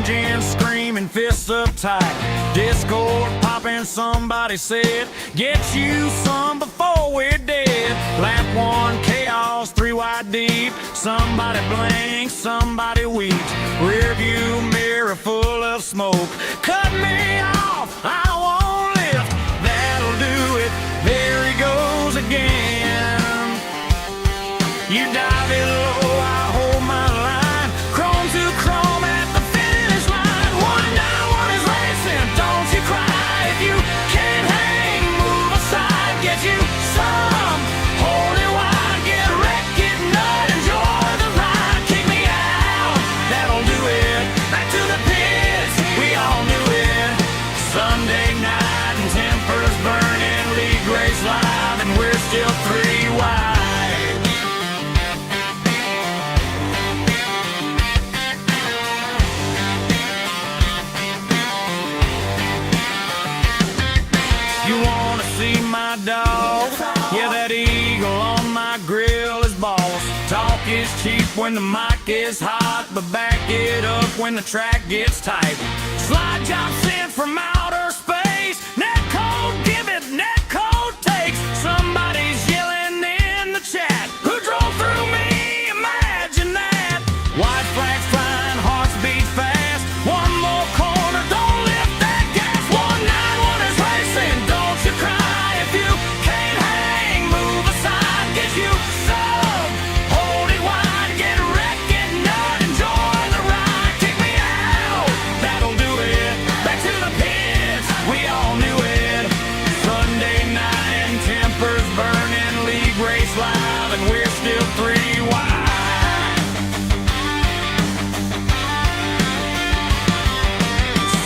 engine screaming, fists up tight, discord popping. Somebody said, get you some before we're dead. Lap one, chaos, 3 wide deep. Somebody blinks, somebody weeps. Rear view mirror full of smoke. Cut me off, I won't lift. That'll do it, there he goes again. You dive it low, I hold my line. Chrome to chrome at the finish line. 191 is racing, don't you cry. If you can't hang, move aside. Get you some, hold it wide. Get wrecked, get nut, enjoy the ride. Kick me out, that'll do it. Back to the pits, we all knew it. Sunday night and tempers burning. League race live and we're still 3 wide. You wanna see my dog? Yeah, that eagle on my grill is boss. Talk is cheap when the mic is hot, but back it up when the track gets tight. Slide job sent from outer space. Net code, give it, net code takes. Somebody's yelling in the chat. Who drove through me? Imagine that. White flags flying, hearts beat fast. One more corner, don't lift that gas. 191 is racing, don't you cry. If you can't hang, move aside. Get you some, hold it wide. Get wrecked, get nut, enjoy the ride. Kick me out, that'll do it. Back to the pits, we all knew it. Sunday night and tempers burning. League race live and we're still 3 wide.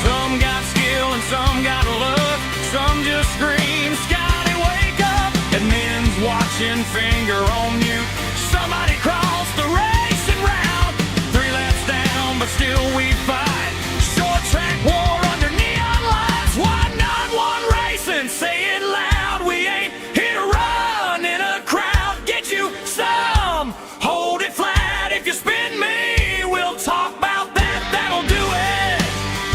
Some got skill and some got luck. Some just scream, Scotty, wake up. Admin's watching, finger on mute. Somebody crossed the racing route. 3 laps down, but still we fight. Short track war under neon lights. 191 racing, say it loud. We ain't here to run in a crowd. Get you some, hold it flat. If you spin me, we'll talk about that. That'll do it.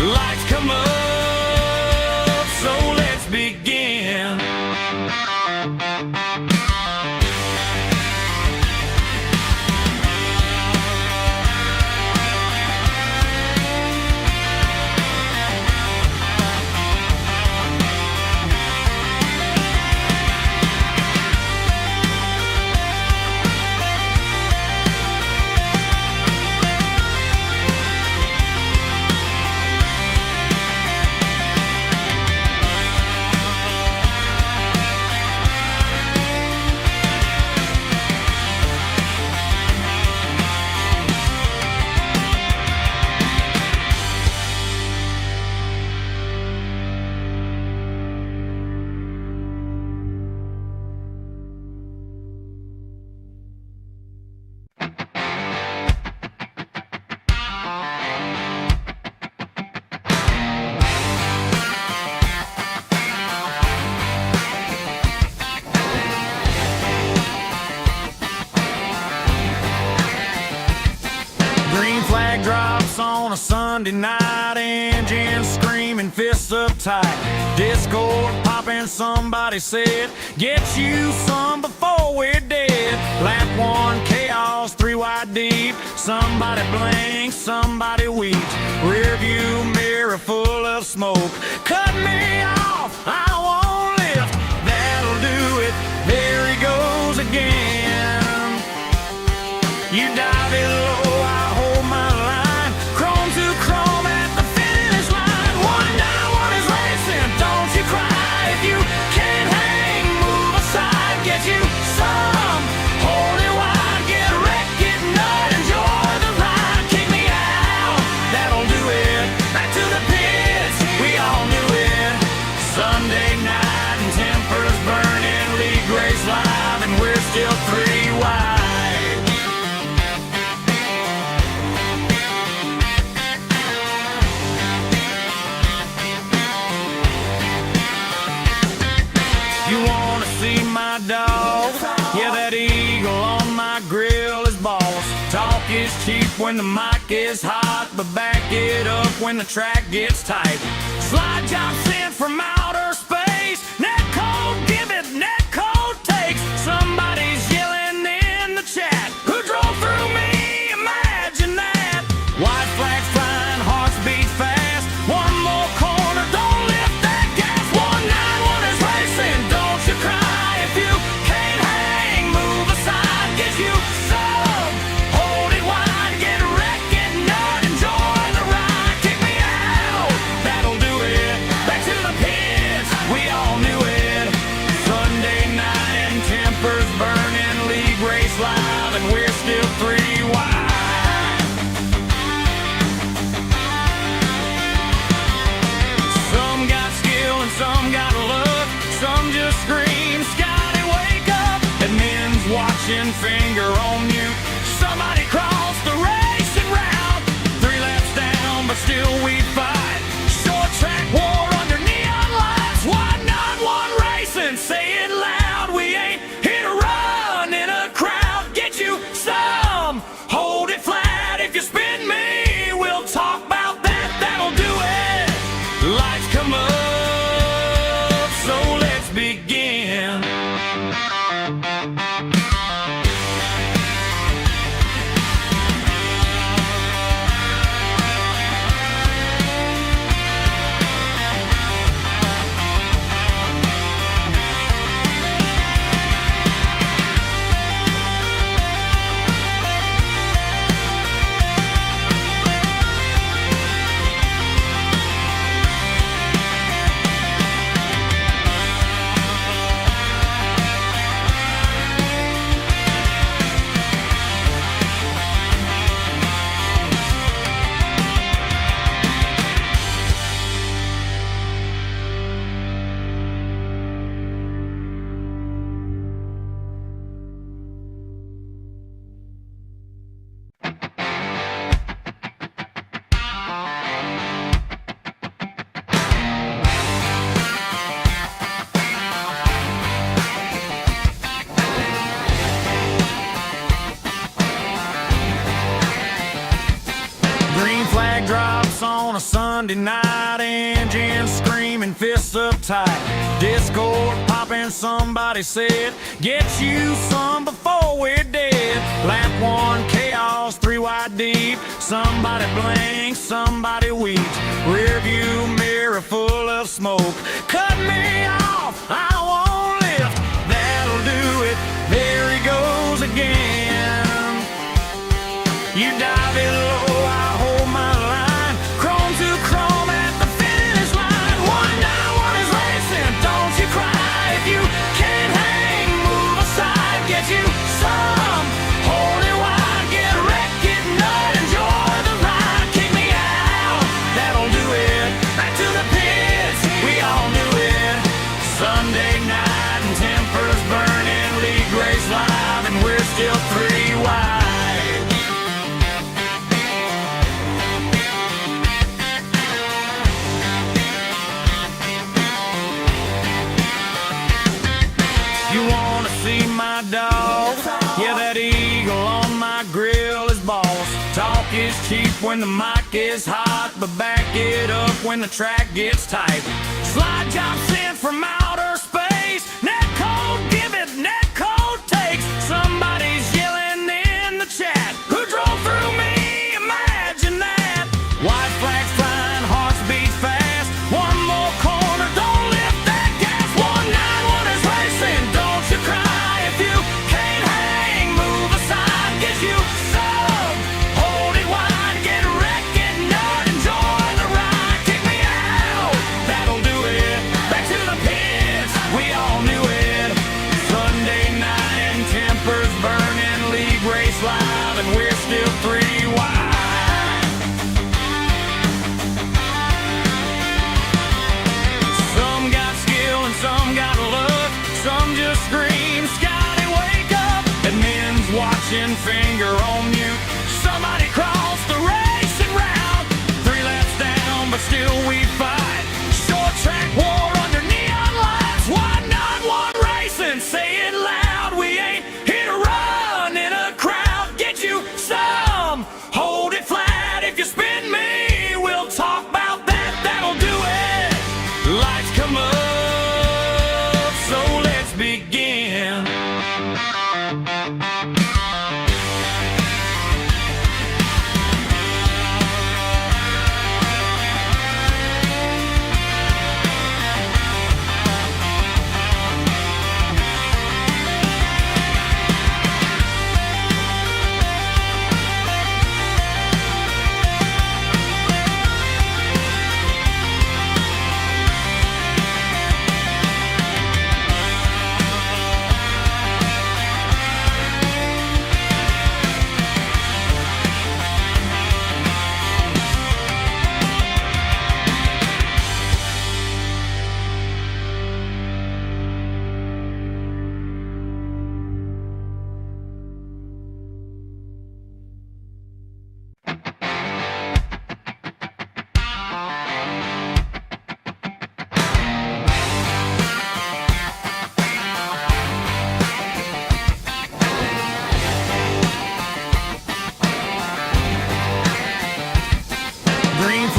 Lights come up, so let's begin. Green flag drops on a Sunday night. Engine screaming, fists up tight, discord popping. Somebody said, get you some before we're dead. Lap one, chaos, 3 wide deep. Somebody blinks, somebody weeps. Rear view mirror full of smoke. Cut me off, I won't lift. That'll do it, there he goes again. You dive it low, I hold my line. Chrome to chrome at the finish line. 191 is racing, don't you cry. If you can't hang, move aside. Get you some, hold it wide. Get wrecked, get nut, enjoy the ride. Kick me out, that'll do it. Back to the pits, we all knew it. Sunday night and tempers burning. League race live and we're still 3 wide. You wanna see my dog? Yeah, that eagle on my grill is boss. Talk is cheap when the mic is hot, but back it up when the track gets tight. Slide job sent from outer space. Net code give it, net code takes. Somebody's yelling in the chat. Who drove through me? Imagine that. White flags flying, hearts beat fast. One more corner, don't lift that gas. 191 is racing, don't you cry. If you can't hang, move aside. Get you some, hold it wide. Get wrecked, get nut, enjoy the ride. Kick me out, that'll do it. Back to the pits, we all knew it. Sunday night and tempers burning. League race live and we're still 3 wide. Some got skill and some got luck. Some just scream, Scotty, wake up. Admin's watching, finger on mute. Somebody crossed the racing route. 3 laps down, but still we fight. Short track war under neon lights. 191 racing, say it loud. We ain't here to run in a crowd. Get you some, hold it flat. If you spin me, we'll talk about that. That'll do it. Lights come up, so let's begin. Green flag drops on a Sunday night. Engine screaming, fists up tight. Discord popping, somebody said, get you some before we're dead. Lap 1, chaos, 3 wide deep. Somebody blinks, somebody weeps. Rear view mirror full of smoke. Cut me off, I won't lift. That'll do it, there he goes again. You dive it low, I hold my line. Chrome to chrome at the finish line. 191 is racing, don't you cry. If you can't hang, move aside. Get you some, hold it wide. Get wrecked, get nut, enjoy the ride. Kick me out, that'll do it. Back to the pits, we all knew it. Sunday night and tempers burning. League race live and we're still 3 wide. You wanna see my dog? Yeah, that eagle on my grill is boss. Talk is cheap when the mic is hot, but back it up when the track gets tight. Slide job sent from outer space. Net code give it, net code takes. Somebody's yelling in the chat. Who drove through me? Imagine that. White flags flying, hearts beat fast. One more corner, don't lift that gas. 191 is racing, don't you cry. If you can't hang, move aside. Get you some, hold it wide. Get wrecked, get nut, enjoy the ride. Kick me out, that'll do it. Back to the pits, we all knew it. Sunday night and tempers burning. League race live and we're still 3 wide. Some got skill and some got luck. Some just scream, Scotty, wake up. Admin's watching, finger on mute. Somebody crossed the racing route. 3 laps down, but still we fight. Short track war under neon lights. 191 racing, say it loud. We ain't here to run in a crowd. Get you some, hold it flat. If you spin me, we'll talk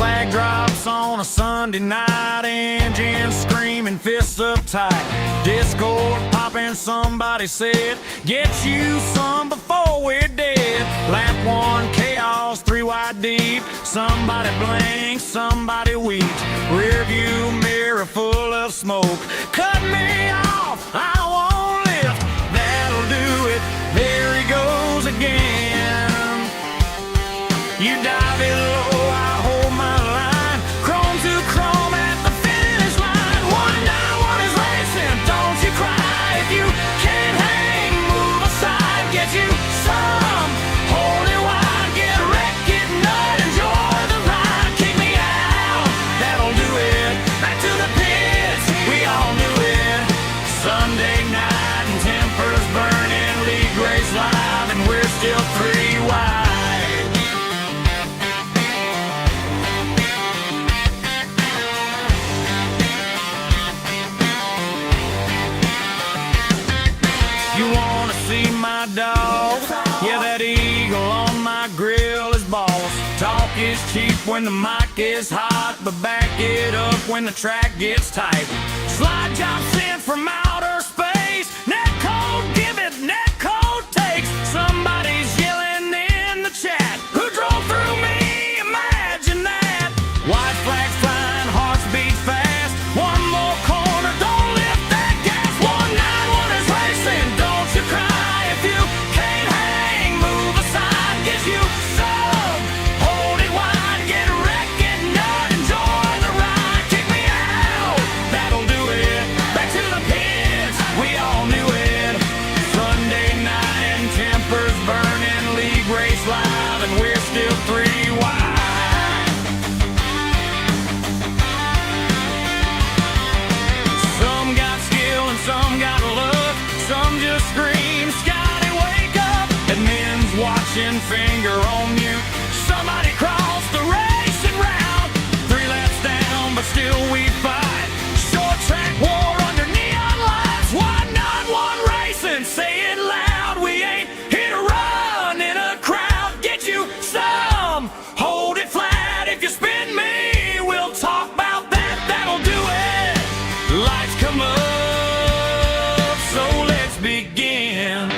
flag drops on a Sunday night, engines screaming, fists up tight. Discord popping, somebody said, get you some before we're dead. Lap one, chaos, 3 wide deep. Somebody blinks, somebody weeps. Rear view mirror full of smoke. Cut me off, I won't lift. That'll do it, there he goes again. You dive it low, I hold my line. Chrome to chrome at the finish line. 191 is racing, don't you cry. If you can't hang, move aside. Get you some, hold it wide. Get wrecked, get nut, enjoy the ride. Kick me out, that'll do it. Back to the pits, we all knew it. Sunday night and tempers burning. League race live and we're still 3 wide. You wanna see my dog? Yeah, that eagle on my grill is boss. Talk is cheap when the mic is hot, but back it up when the track gets tight. Slide job sent from outer space. Net code, give it, net code takes. Somebody's yelling in the chat. Who drove through me? Imagine that. White flags flying, hearts beat fast. One more corner, don't lift that gas. 191 is racing, don't you cry. If you can't hang, move aside. Get you some, hold it wide. Get wrecked, get nut, enjoy the ride. Kick me out, that'll do it. Back to the pits, we all knew it. Sunday night and tempers burning. League race live and we're still 3 wide. Some got skill and some got luck. Some just scream, Scotty, wake up. And men's watching, finger on mute. Somebody crossed the racing route. 3 laps down, but still we fight. Short track war under neon lights. 191 racing, say it loud. We ain't here to run in a crowd. Get you some, hold it flat. If you spin me, we'll talk about that. That'll do it. Lights come up, so let's begin.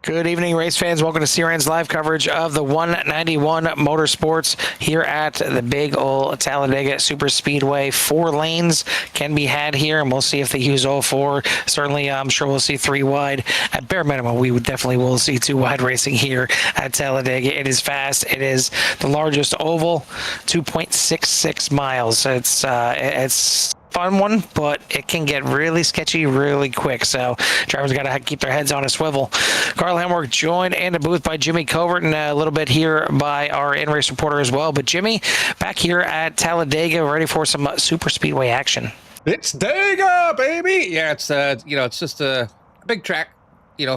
Good evening, race fans. Welcome to CRN's live coverage of the 191 Motorsports here at the big old Talladega Superspeedway. 4 lanes can be had here, and we'll see if they use all 4. Certainly, I'm sure we'll see 3 wide. At bare minimum, we would definitely will see 2 wide racing here at Talladega. It is fast. It is the largest oval, 2.66 miles. It's fun one, but it can get really sketchy really quick, so drivers got to keep their heads on a swivel. Carl Hemworth joined in the booth by Jimmy Covert, and a little bit here by our in-race reporter as well. But Jimmy, back here at Talladega, ready for some super speedway action. It's Dega, baby. Yeah, it's it's just a big track,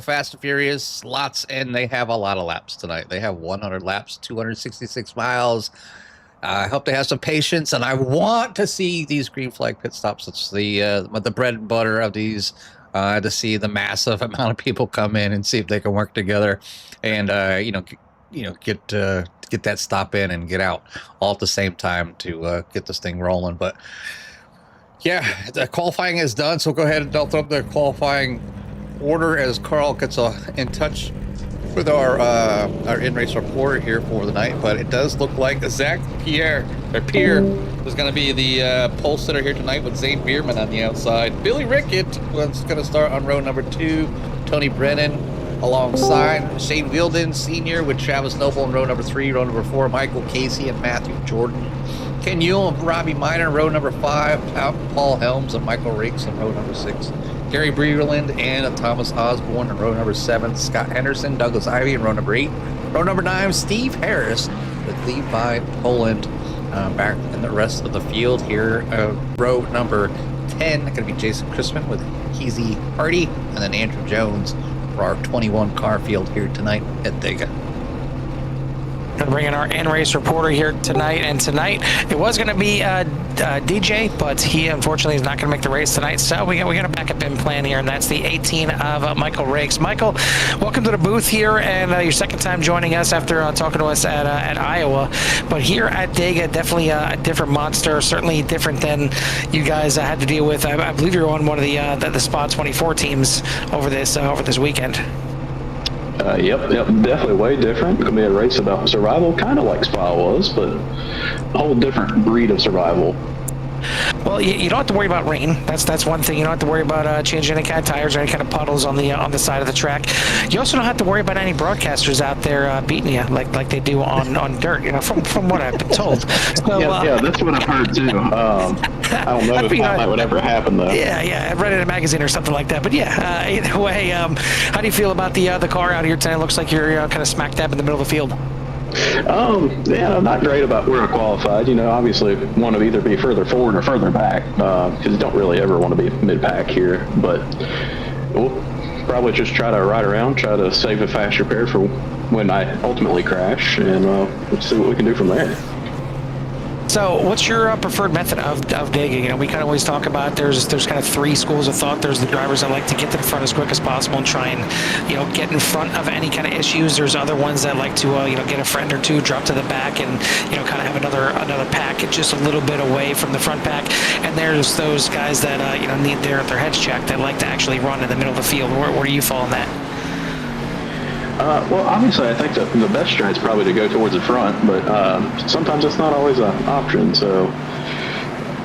Fast and Furious, lots, and they have a lot of laps tonight. They have 100 laps, 266 miles. I hope they have some patience, and I want to see these green flag pit stops. It's the bread and butter of these, to see the massive amount of people come in and see if they can work together, and get that stop in and get out all at the same time to get this thing rolling. But yeah, the qualifying is done, so go ahead and throw up the qualifying order as Carl gets in touch with our in-race report here for the night, but it does look like Zach Pierre is going to be the pole sitter here tonight with Zane Bierman on the outside. Billy Rickett was going to start on row number 2. Tony Brennan alongside Shane Wielden Sr. with Travis Noble in row number 3. Row number 4, Michael Casey and Matthew Jordan. Ken Ewell and Robbie Miner in row number 5. Paul Helms and Michael Rakes in row number 6. Gary Breland and Thomas Osborne in row number 7. Scott Henderson, Douglas Ivey in row number 8. Row number 9, Steve Harris with Levi Poland. Back in the rest of the field here. Row number 10, going to be Jason Christman with Keezy Hardy, and then Andrew Jones for our 21 car field here tonight at Talladega. Gonna bring in our in-race reporter here tonight, and tonight it was going to be DJ, but he unfortunately is not going to make the race tonight, so we got a backup in plan here, and that's the 18 of Michael Rakes. Michael, welcome to the booth here, and your second time joining us after talking to us at Iowa, but here at Talladega, definitely a different monster, certainly different than you guys had to deal with. I believe you're on one of the Spot 24 teams over this weekend. Yep, definitely way different. It's gonna be a race about survival, kind of like Spa was, but a whole different breed of survival. Well, you don't have to worry about rain. That's one thing. You don't have to worry about changing any kind of tires or any kind of puddles on the side of the track. You also don't have to worry about any broadcasters out there beating you like they do on dirt. You know, from what I've been told. So, yeah, that's what I've heard too. I don't know if that would ever happen though. Yeah, I read it in a magazine or something like that. But yeah, either way, how do you feel about the car out here tonight? Looks like you're kind of smack dab in the middle of the field. Yeah, not great about where I qualified. You know, obviously want to either be further forward or further back because you don't really ever want to be mid-pack here. But we'll probably just try to ride around, try to save a fast repair for when I ultimately crash, and we'll see what we can do from there. So what's your preferred method of digging? You know, we kind of always talk about there's kind of 3 schools of thought. There's the drivers that like to get to the front as quick as possible and try and, you know, get in front of any kind of issues. There's other ones that like to, you know, get a friend or two, drop to the back and, you know, kind of have another pack just a little bit away from the front pack. And there's those guys that, you know, need their heads checked that like to actually run in the middle of the field. Where do you fall on that? Well, obviously, I think the best strat is probably to go towards the front, but sometimes it's not always an option. So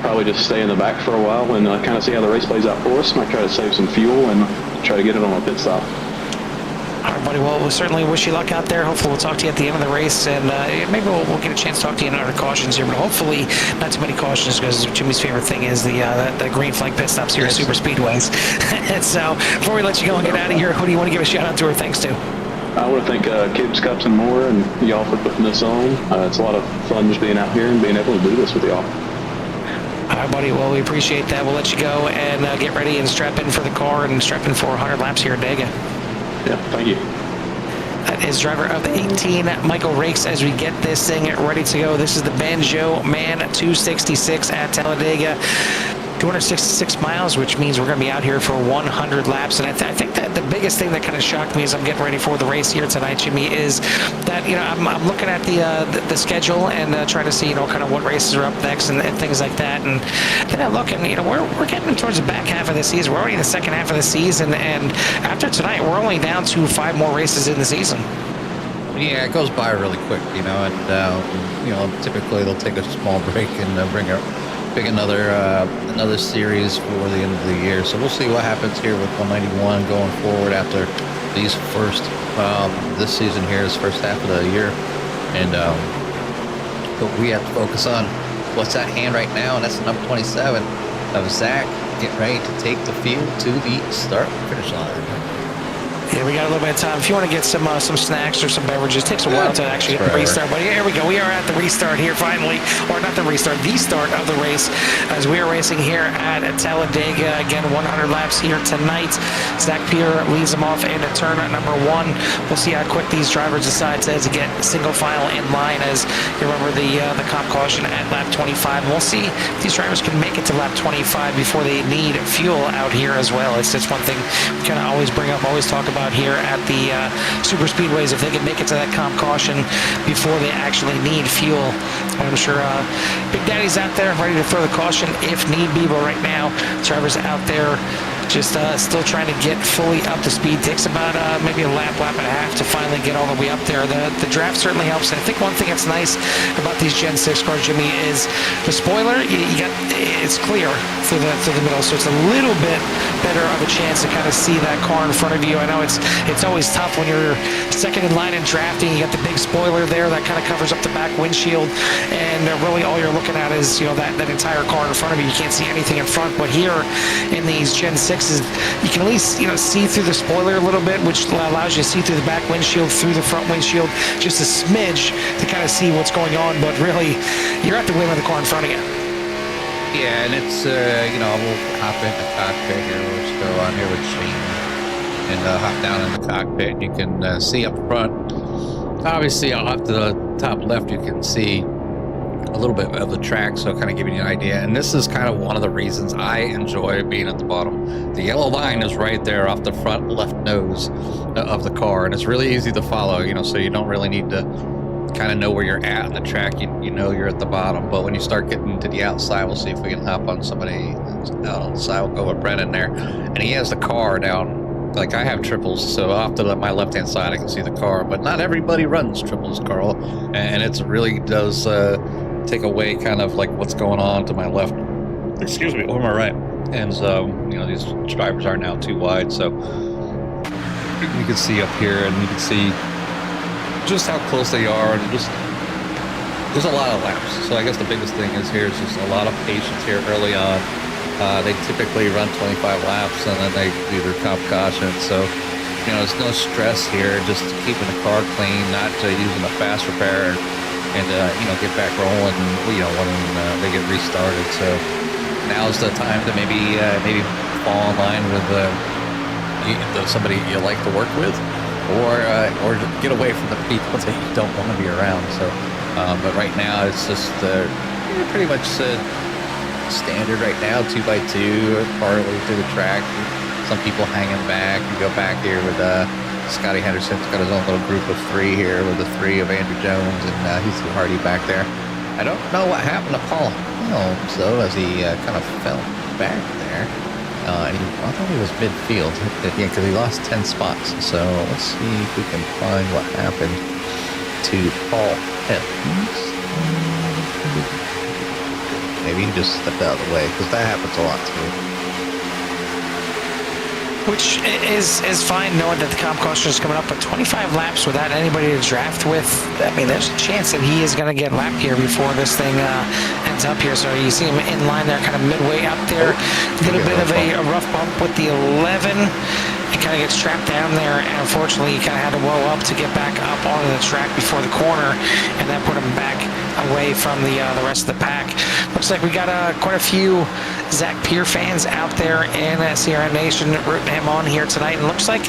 probably just stay in the back for a while and kind of see how the race plays out for us. Might try to save some fuel and try to get it on a pit stop. All right, buddy. Well, we'll certainly wish you luck out there. Hopefully, we'll talk to you at the end of the race, and maybe we'll get a chance to talk to you in other cautions here. But hopefully, not too many cautions because Jimmy's favorite thing is the green flag pit stops here at Super Speedways. And so, before we let you go and get out of here, who do you want to give a shout out to or thanks to? I want to thank Kibbs, Cups, and more, and y'all for putting this on. It's a lot of fun just being out here and being able to do this with y'all. All right, buddy. Well, we appreciate that. We'll let you go and get ready and strap in for the car and strap in for 100 laps here at Talladega. Yeah, thank you. That is driver of 18, Michael Rakes, as we get this thing ready to go. This is the Banjo Man 266 at Talladega. 266 miles, which means we're going to be out here for 100 laps. And I think that the biggest thing that kind of shocked me as I'm getting ready for the race here tonight, Jimmy, is that, you know, I'm looking at the schedule and trying to see, you know, kind of what races are up next and things like that. And then I look and, you know, we're getting towards the back half of the season. We're already in the second half of the season. And after tonight, we're only down to 5 more races in the season. Yeah, it goes by really quick, you know, and, you know, typically they'll take a small break and pick another series for the end of the year. So we'll see what happens here with 191 going forward after these this season here is first half of the year. And but we have to focus on what's at hand right now, and that's the number 27 of Zach getting ready to take the field to the start finish line. Yeah, we got a little bit of time. If you want to get some snacks or some beverages, it takes a while to actually get the restart. But here we go. We are at the restart here finally, or not the restart, the start of the race as we are racing here at Talladega. Again, 100 laps here tonight. Zach Pierre leads them off into turn number 1. We'll see how quick these drivers decide to get single file in line as you remember the comp caution at lap 25. We'll see if these drivers can make it to lap 25 before they need fuel out here as well. It's one thing we kind of always bring up, always talk about here at the super speedways, if they can make it to that comp caution before they actually need fuel. I'm sure Big Daddy's out there ready to throw the caution if need be, but right now drivers out there just still trying to get fully up to speed. Takes about maybe a lap and a half to finally get all the way up there. The draft certainly helps. And I think one thing that's nice about these Gen 6 cars, Jimmy, is the spoiler. It's clear through the middle, so it's a little bit better of a chance to kind of see that car in front of you. I know it's always tough when you're second in line in drafting. You got the big spoiler there that kind of covers up the back windshield, and really all you're looking at is that entire car in front of you. You can't see anything in front. But here in these Gen 6s, you can at least see through the spoiler a little bit, which allows you to see through the back windshield, through the front windshield, just a smidge to kind of see what's going on. But really, you're at the wheel of the car in front of you. Yeah, and it's, we'll hop in the cockpit here. Let's go on here with Shane and hop down in the cockpit. You can see up front. Obviously, off to the top left, you can see a little bit of the track, so kind of giving you an idea. And this is kind of one of the reasons I enjoy being at the bottom. The yellow line is right there off the front left nose of the car, and it's really easy to follow, so you don't really need to kind of know where you're at in the track. You know you're at the bottom. But when you start getting to the outside, we'll see if we can hop on somebody out on the side. We'll go with Brennan there, and he has the car down. Like, I have triples, so off to my left-hand side I can see the car, but not everybody runs triples, Carl, and it really does take away kind of like what's going on to my left, excuse me, or my right. And so, these drivers are now too wide, so you can see up here, and you can see just how close they are, and just there's a lot of laps. So I guess the biggest thing is just a lot of patience here early on. They typically run 25 laps, and then they do their comp caution. So, there's no stress here, just keeping the car clean, not using a fast repair, and get back rolling, when they get restarted. So now's the time to maybe fall in line with somebody you like to work with, or get away from the people that you don't want to be around. So, but right now it's just pretty much standard right now, 2x2, partly through the track. Some people hanging back. You go back here with Scotty Henderson's got his own little group of 3 here with the 3 of Andrew Jones, and he's Hardy back there. I don't know what happened to Paul Helms, though, as he kind of fell back there. And I thought he was midfield, because he lost 10 spots. So let's see if we can find what happened to Paul Helms. Maybe he just stepped out of the way, because that happens a lot too. Which is fine, knowing that the comp caution is coming up, but 25 laps without anybody to draft with, I mean, there's a chance that he is going to get lapped here before this thing ends up here. So you see him in line there, kind of midway up there. A little bit of a rough bump with the 11. He kind of gets trapped down there, and unfortunately, he kind of had to roll up to get back up onto the track before the corner, and that put him back away from the rest of the pack. Looks like we got quite a few Zach Peer fans out there in Sierra Nation rooting him on here tonight, and looks like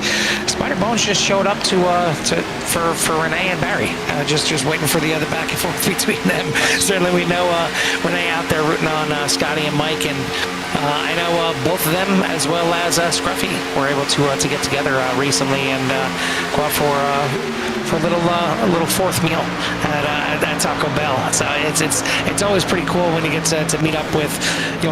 Spider Bones just showed up for Renee and Barry, just waiting for the other back and forth between them. Certainly, we know Renee out there rooting on Scotty and Mike, and I know both of them, as well as Scruffy, were able to get together recently and go out for a little fourth meal at Taco Bell. So it's always pretty cool when you get to meet up with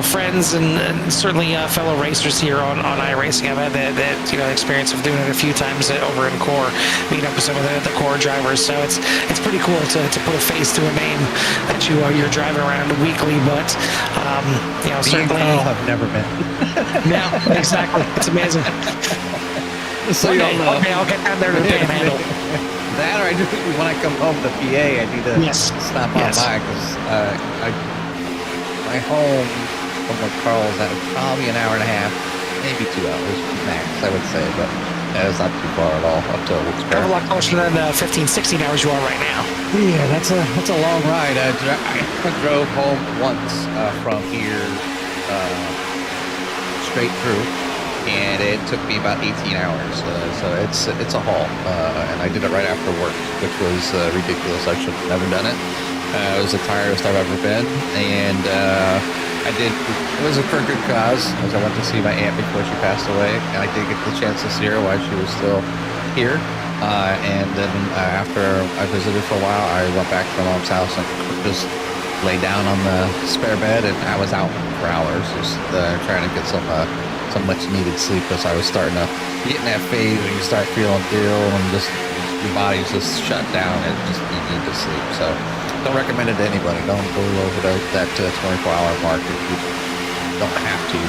friends and certainly fellow racers here on iRacing. I've had the experience of doing it a few times over in Core, meeting up with some of the Core drivers. So it's pretty cool to put a face to a name that you're driving around weekly. But certainly I've never met. Yeah, exactly. It's amazing. So you all know. Okay, I'll get down there to Panhandle. That, or I do when I come home to PA, I need to stop on by, because my home from where Carl's at is probably an hour and a half, maybe 2 hours max, I would say, but it's not too far at all up to Wilkes-Barre. A lot closer than 15, 16 hours you are right now. Yeah, that's a long ride. I drove home once from here straight through, and it took me about 18 hours. So it's a haul, and I did it right after work, which was ridiculous. I should have never done it. It was the tiredest I've ever been, and I did. It was for a good cause, as I went to see my aunt before she passed away, and I did get the chance to see her while she was still here. And then after I visited for a while, I went back to my mom's house and just lay down on the spare bed, and I was out for hours just trying to get some much needed sleep, because I was starting to get in that phase where you start feeling ill and just your body's just shut down and just you need to sleep. So don't recommend it to anybody. Don't go over that 24-hour mark if you don't have to.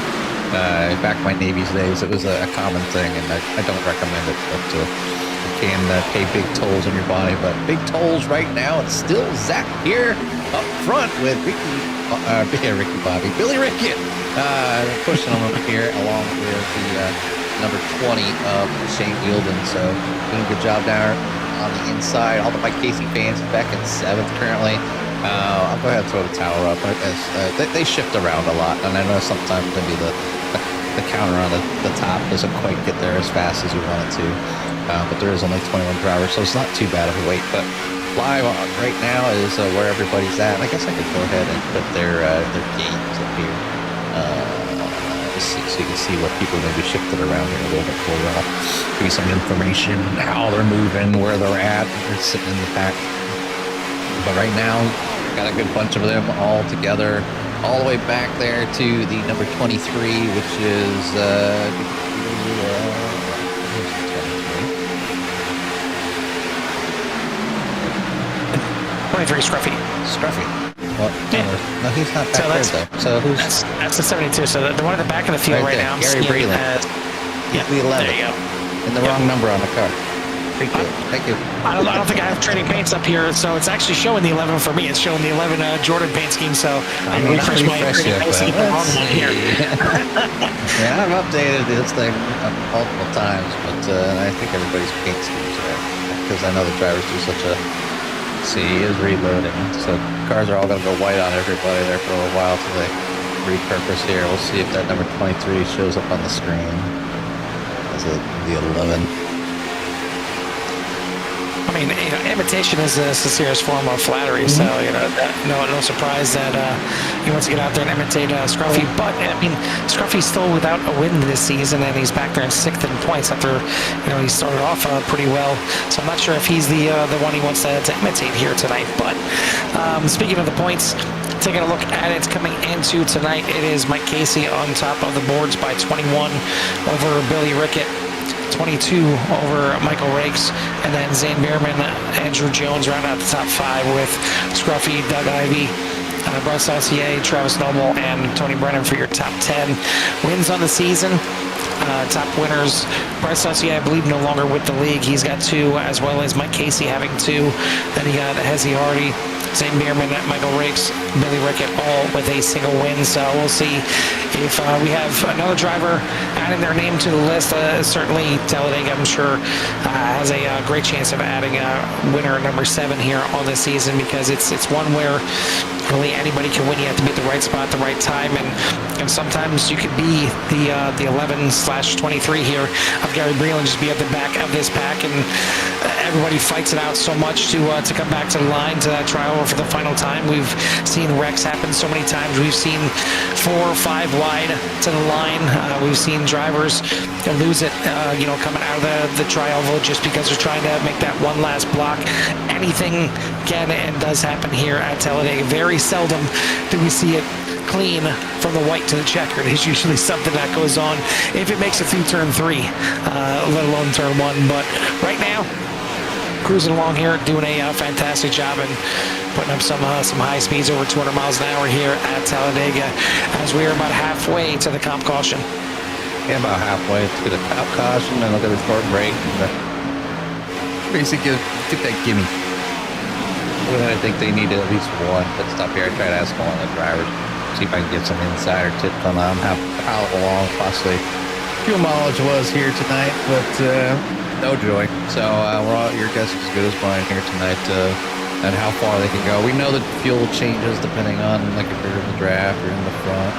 Back in my Navy's days, it was a common thing, and I don't recommend it. But it can pay big tolls on your body. But big tolls right now. It's still Zach here up front with Billy Rickett pushing him over here, along with the number 20 of Shane Yilden. So doing a good job down on the inside. All the Mike Casey fans back in 7th currently. I'll go ahead and throw the tower up. They shift around a lot, and I know sometimes maybe the counter on the top doesn't quite get there as fast as you want it to. But there is only 21 drivers, so it's not too bad of a wait. But live right now is where everybody's at. And I guess I could go ahead and put their games up here. So you can see what people maybe shifted around here a little bit for you. Give you some information, how they're moving, where they're at. They're sitting in the pack. But right now, got a good bunch of them all together, all the way back there to the number 23, which is 23 Scruffy. Well, Yeah. no, he's not back there though. So who's that's the 72. So the one at the back of the field right, there, now. I'm Gary seeing Breland. yeah, the 11. there you go. And the wrong number on the car. Thank you. I don't think I have trading paints up here, so it's actually showing the 11 for me. It's showing the 11 Jordan paint scheme, so I'm going to refresh my trading paint scheme the wrong one here. Yeah, I've updated this thing multiple times, but I think everybody's paint schemes are, because I know the drivers do such a... See, he is reloading, so cars are all going to go white on everybody there for a little while until they repurpose here. We'll see if that number 23 shows up on the screen. Is it the 11? I mean, imitation is the sincerest form of flattery, so, no surprise that he wants to get out there and imitate Scruffy. But, I mean, Scruffy's still without a win this season, and he's back there in 6th in points after, he started off pretty well. So I'm not sure if he's the one he wants to imitate here tonight. But speaking of the points, taking a look at it coming into tonight, it is Mike Casey on top of the boards by 21 over Billy Rickett. 22 over Michael Rakes, and then Zane Bierman, Andrew Jones round out the top 5 with Scruffy, Doug Ivey, Bryce Saucier, Travis Noble, and Tony Brennan for your top 10 wins on the season. Top winners, Bryce Saucier, I believe, no longer with the league. He's got 2, as well as Mike Casey having 2. Then he got Hezzy Hardy, Zane Bierman, Michael Rakes, Billy Rickett, all with a single win. So we'll see if we have another driver adding their name to the list. Certainly Talladega, I'm sure, has a great chance of adding a winner number 7 here on this season, because it's one where really anybody can win. You have to be at the right spot at the right time, and sometimes you could be the 11/23 here of Gary Breland, just be at the back of this pack, and everybody fights it out so much to come back to the line to try over for the final time. We've seen wrecks happen so many times. We've seen 4 or 5 wide to the line. We've seen drivers lose it, coming out of the tri-oval just because they're trying to make that one last block. Anything can and does happen here at Talladega. Very seldom do we see it clean from the white to the checkered. It's usually something that goes on if it makes it through turn 3, let alone turn 1. But right now, cruising along here, doing a fantastic job and putting up some high speeds, over 200 miles an hour here at Talladega, as we are about halfway to the comp caution. Yeah, about halfway to the top caution, and look at the short break. Basically, get that gimme. I think they need at least one pit stop here. I try to ask one of the drivers, see if I can get some insider tips on how long possibly fuel mileage was here tonight, but no joy. So your guess is as good as mine here tonight, and how far they can go. We know that fuel changes depending on, like, if you're in the draft or in the front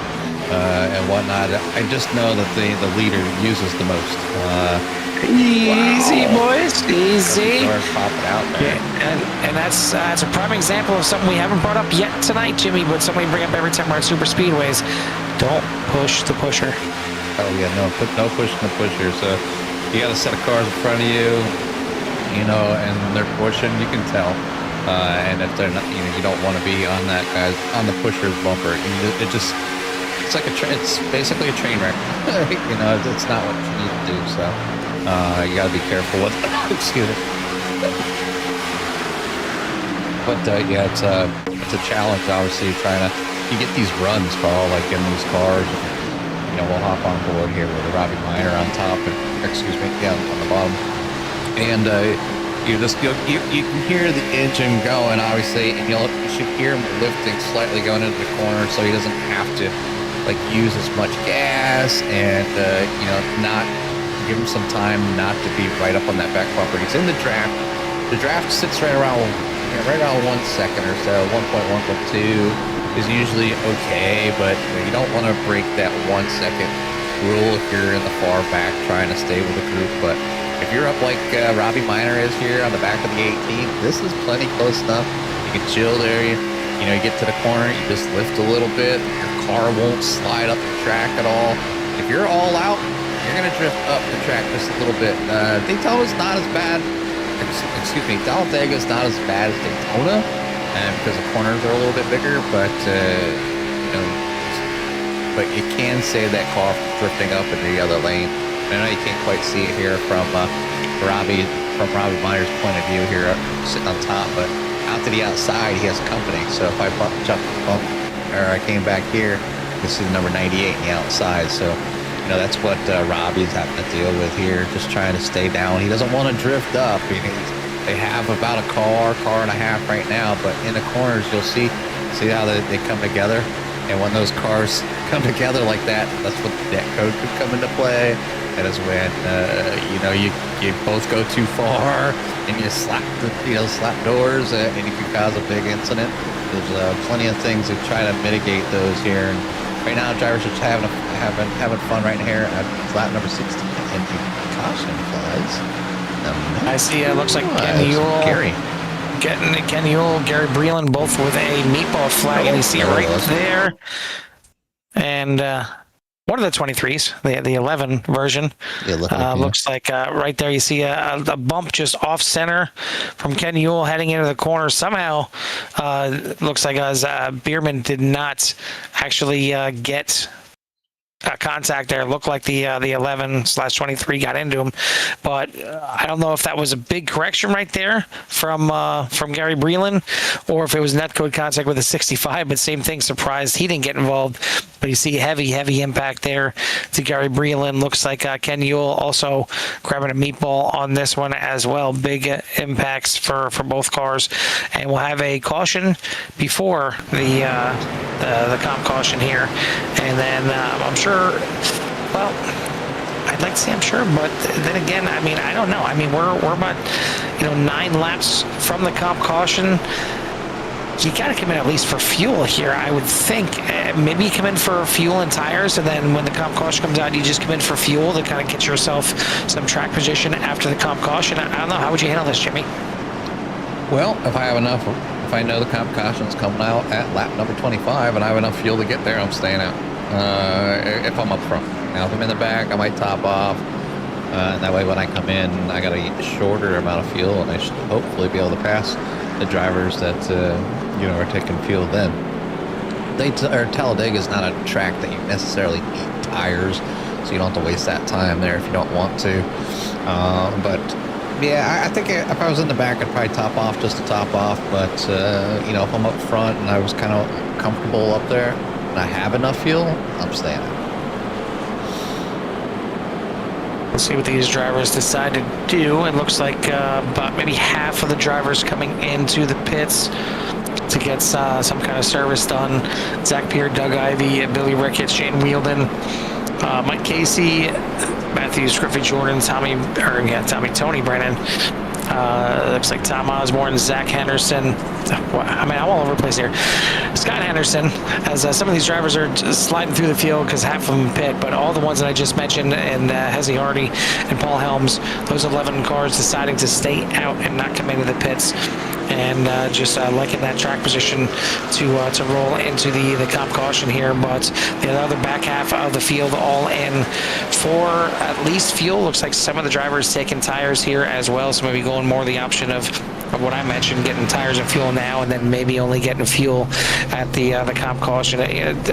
and whatnot. I just know that the leader uses the most. Easy, boys, easy. Pop it out there. Yeah, and that's a prime example of something we haven't brought up yet tonight, Jimmy, but something we bring up every time we're at super speedways. Don't push the pusher. Oh yeah, no pushing the pusher. So you got a set of cars in front of you, and they're pushing. You can tell. And if they're not, you don't want to be on that guy's on the pusher's bumper. It's like it's basically a train wreck. It's not what you need to do. So you got to be careful with. Excuse me. But yeah, it's a challenge. Obviously, you get these runs, Paul, like in these cars. We'll hop on board here with Robbie Miner on top, and on the bottom, and you can hear the engine going, obviously, and you should hear him lifting slightly going into the corner, so he doesn't have to use as much gas, and not give him some time not to be right up on that back bumper. He's in the draft. The draft sits right around 1 second or so. 1.1.2 is usually okay, but you don't want to break that 1 second rule if you're in the far back trying to stay with the group. But if you're up like Robbie Miner is here on the back of the 18, this is plenty close enough. You can chill there. You get to the corner, you just lift a little bit. Your car won't slide up the track at all. If you're all out, you're going to drift up the track just a little bit. Daytona's not as bad. Talladega is not as bad as Daytona. Because the corners are a little bit bigger, but but you can save that car from drifting up into the other lane. I know you can't quite see it here from Robbie Miner's point of view here, sitting on top, but out to the outside he has company. So if I jump or I came back here, you can see the number 98 on the outside. So that's what Robbie's having to deal with here, just trying to stay down. He doesn't want to drift up. They have about a car and a half right now, but in the corners you'll see how they come together. And when those cars come together like that, that's when the net code could come into play. That is when you both go too far and you slap doors, and you can cause a big incident. There's plenty of things to try to mitigate those here. And right now, drivers are just having fun right here at lap number 16, and caution flies. I see. Looks like Ken Ewell, Gary Breland, both with a meatball flag, and you see it right there. And one of the 23s, the 11 version, looks like right there. You see a bump just off center from Ken Ewell heading into the corner. Somehow, looks like Bierman did not actually get contact there. Looked like the 11/23 got into him, but I don't know if that was a big correction right there from Gary Breland, or if it was net code contact with a 65. But same thing, surprised he didn't get involved. But you see heavy impact there to Gary Breland. Looks like Ken Ewell also grabbing a meatball on this one as well. Big impacts for both cars, and we'll have a caution before the comp caution here, and then I'm sure. Well, I'd like to say I'm sure, but then again, I don't know. We're about 9 laps from the comp caution. You got to come in at least for fuel here, I would think. Maybe you come in for fuel and tires, and then when the comp caution comes out, you just come in for fuel to kind of get yourself some track position after the comp caution. I don't know. How would you handle this, Jimmy? Well, if I know the comp caution's coming out at lap number 25 and I have enough fuel to get there, I'm staying out. If I'm up front. Now, if I'm in the back, I might top off. And that way, when I come in, I got a shorter amount of fuel, and I should hopefully be able to pass the drivers that are taking fuel then. Talladega is not a track that you necessarily need tires, so you don't have to waste that time there if you don't want to. But yeah, I think if I was in the back, I'd probably top off just to top off. But if I'm up front and I was kind of comfortable up there and I have enough fuel, I'm staying out. Let's see what these drivers decide to do. It looks like about maybe half of the drivers coming into the pits to get some kind of service done. Zach Peer, Doug Ivey, Billy Ricketts, Shane Wheeldon, Mike Casey, Matthews, Griffey Jordan, Tony Brennan. Looks like Tom Osborne, Zach Henderson. I'm all over the place here. Scott Henderson, as some of these drivers are just sliding through the field because half of them pit, but all the ones that I just mentioned, and Hezzy Hardy and Paul Helms, those 11 cars deciding to stay out and not come into the pits, and just liking that track position to roll into the comp caution here. But the other back half of the field all in for at least fuel. Looks like some of the drivers taking tires here as well, so maybe going more the option of what I mentioned, getting tires and fuel now, and then maybe only getting fuel at the comp caution.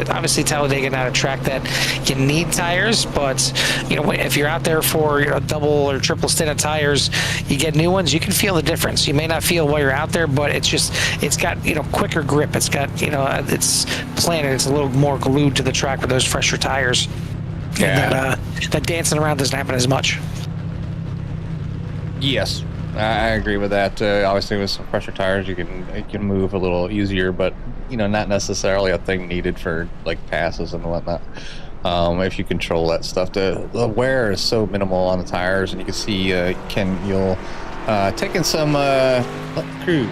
Obviously, Talladega not a track that you need tires, but if you're out there for double or triple stint of tires, you get new ones. You can feel the difference. You may not feel while you're out there, but it's got quicker grip. It's got it's planted. It's a little more glued to the track with those fresher tires. Yeah. And that dancing around doesn't happen as much. Yes, I agree with that. Obviously, with some fresher tires, you can move a little easier, but not necessarily a thing needed for like passes and whatnot. If you control that stuff, the wear is so minimal on the tires, and you can see Ken Yule taking some let the crew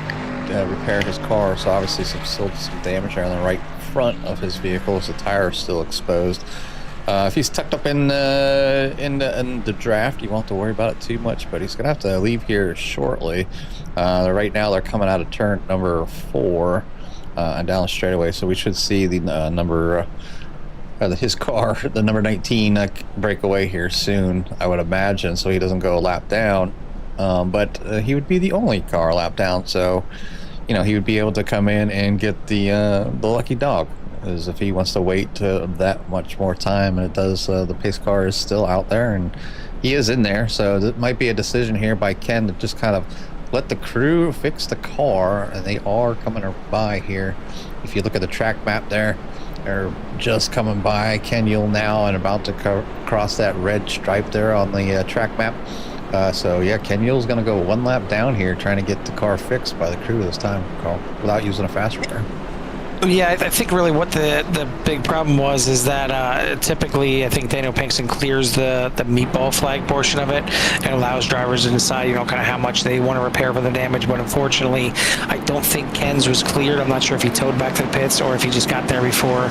repair his car. So obviously some damage there on the right front of his vehicle, as the tire is still exposed. If he's tucked up in the draft, you won't have to worry about it too much, but he's going to have to leave here shortly. Right now, they're coming out of turn number 4 down the straightaway, so we should see the his car, the number 19, break away here soon, I would imagine, so he doesn't go a lap down. But he would be the only car lap down, so he would be able to come in and get the lucky dog. As if he wants to wait that much more time, and it does, the pace car is still out there and he is in there, so it might be a decision here by Ken to just kind of let the crew fix the car, and they are coming by here. If you look at the track map there, they're just coming by Ken Yule now and about to cross that red stripe there on the track map. So yeah, Ken Yule's going to go 1 lap down here trying to get the car fixed by the crew this time, Carl, without using a fast repair. Yeah, I think really what the big problem was is that typically I think Daniel Pinkston clears the meatball flag portion of it and allows drivers to decide, kind of how much they want to repair for the damage. But unfortunately, I don't think Ken's was cleared. I'm not sure if he towed back to the pits or if he just got there before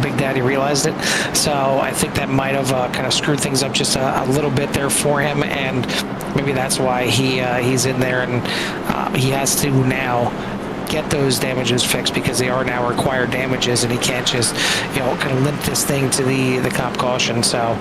Big Daddy realized it. So I think that might have kind of screwed things up just a little bit there for him, and maybe that's why he's in there, and he has to now get those damages fixed because they are now required damages, and he can't just kind of limp this thing to the comp caution. So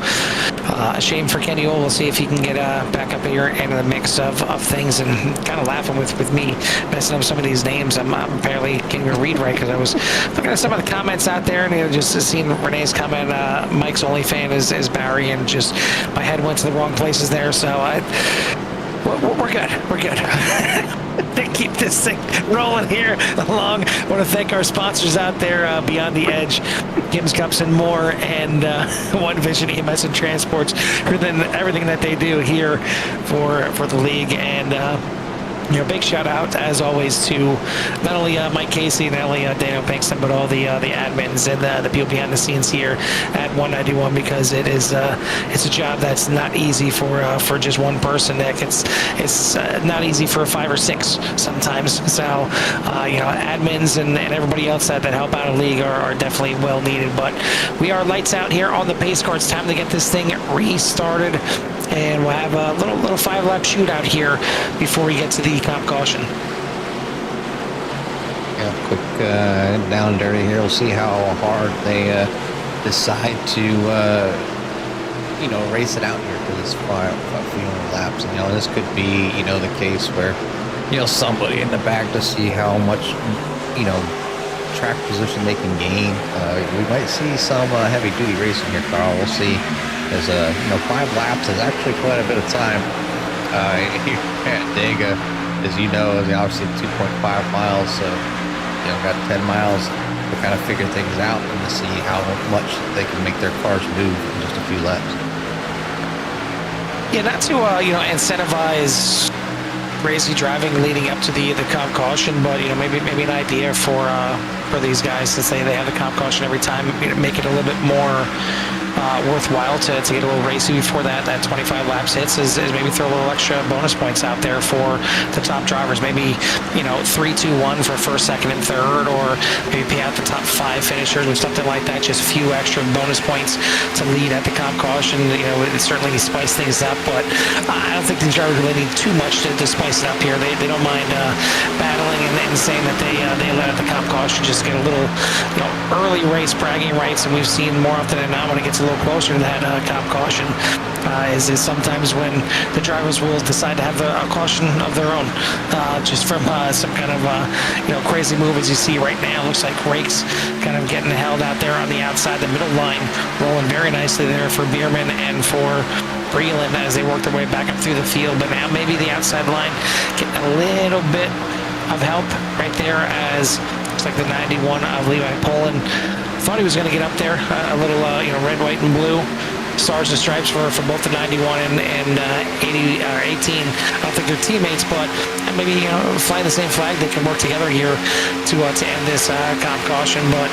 a shame for Kenny Ohl. We'll see if he can get back up here into the mix of things, and kind of laughing with me messing up some of these names. I'm apparently can't even read right because I was looking at some of the comments out there, and just seeing Renee's comment, Mike's only fan is Barry, and just my head went to the wrong places there. So we're good. We're good. To keep this thing rolling here along. I want to thank our sponsors out there, Beyond the Edge, Kim's Cups and More, and One Vision EMS and Transports for everything that they do here for the league. And big shout out as always to not only Mike Casey, not only Daniel Pinkston, but all the admins and the people behind the scenes here at 191, because it's a job that's not easy for just one person. It's not easy for 5 or 6 sometimes. So admins and everybody else that help out a league are definitely well needed. But we are lights out here on the pace car. It's time to get this thing restarted, and we'll have a little 5-lap shootout here before we get to the comp caution. Yeah, quick down and dirty here. We'll see how hard they decide to race it out here for this few laps. And this could be the case where somebody in the back to see how much track position they can gain. We might see some heavy duty racing here, Carl. We'll see. As 5 laps is actually quite a bit of time here at Dega. As you know, obviously 2.5 miles, so got 10 miles to kind of figure things out and to see how much they can make their cars move in just a few laps. Yeah, not to incentivize crazy driving leading up to the comp caution, but maybe an idea for these guys, since they have the comp caution every time, make it a little bit more worthwhile to get a little racy before that 25 laps hits, is maybe throw a little extra bonus points out there for the top drivers. Maybe 3, 2, 1 for first, second, and third, or maybe pay out the top 5 finishers or something like that. Just a few extra bonus points to lead at the comp caution. It certainly spice things up, but I don't think these drivers really need too much to spice it up here. They don't mind battling and saying that they let out the comp caution, just get a little early race bragging rights, and we've seen more often than not when it gets a little closer to that cop caution, is sometimes when the drivers will decide to have a caution of their own, just from some kind of crazy move. As you see right now, looks like Rakes kind of getting held out there on the outside, the middle line rolling very nicely there for Bierman and for Breland as they work their way back up through the field. But now maybe the outside line getting a little bit of help right there, as looks like the 91 of Levi Poland thought he was going to get up there, a little red, white, and blue stars and stripes for both the 91 and 80 or 18. I don't think they're teammates, but maybe flying the same flag, they can work together here to end this comp caution. But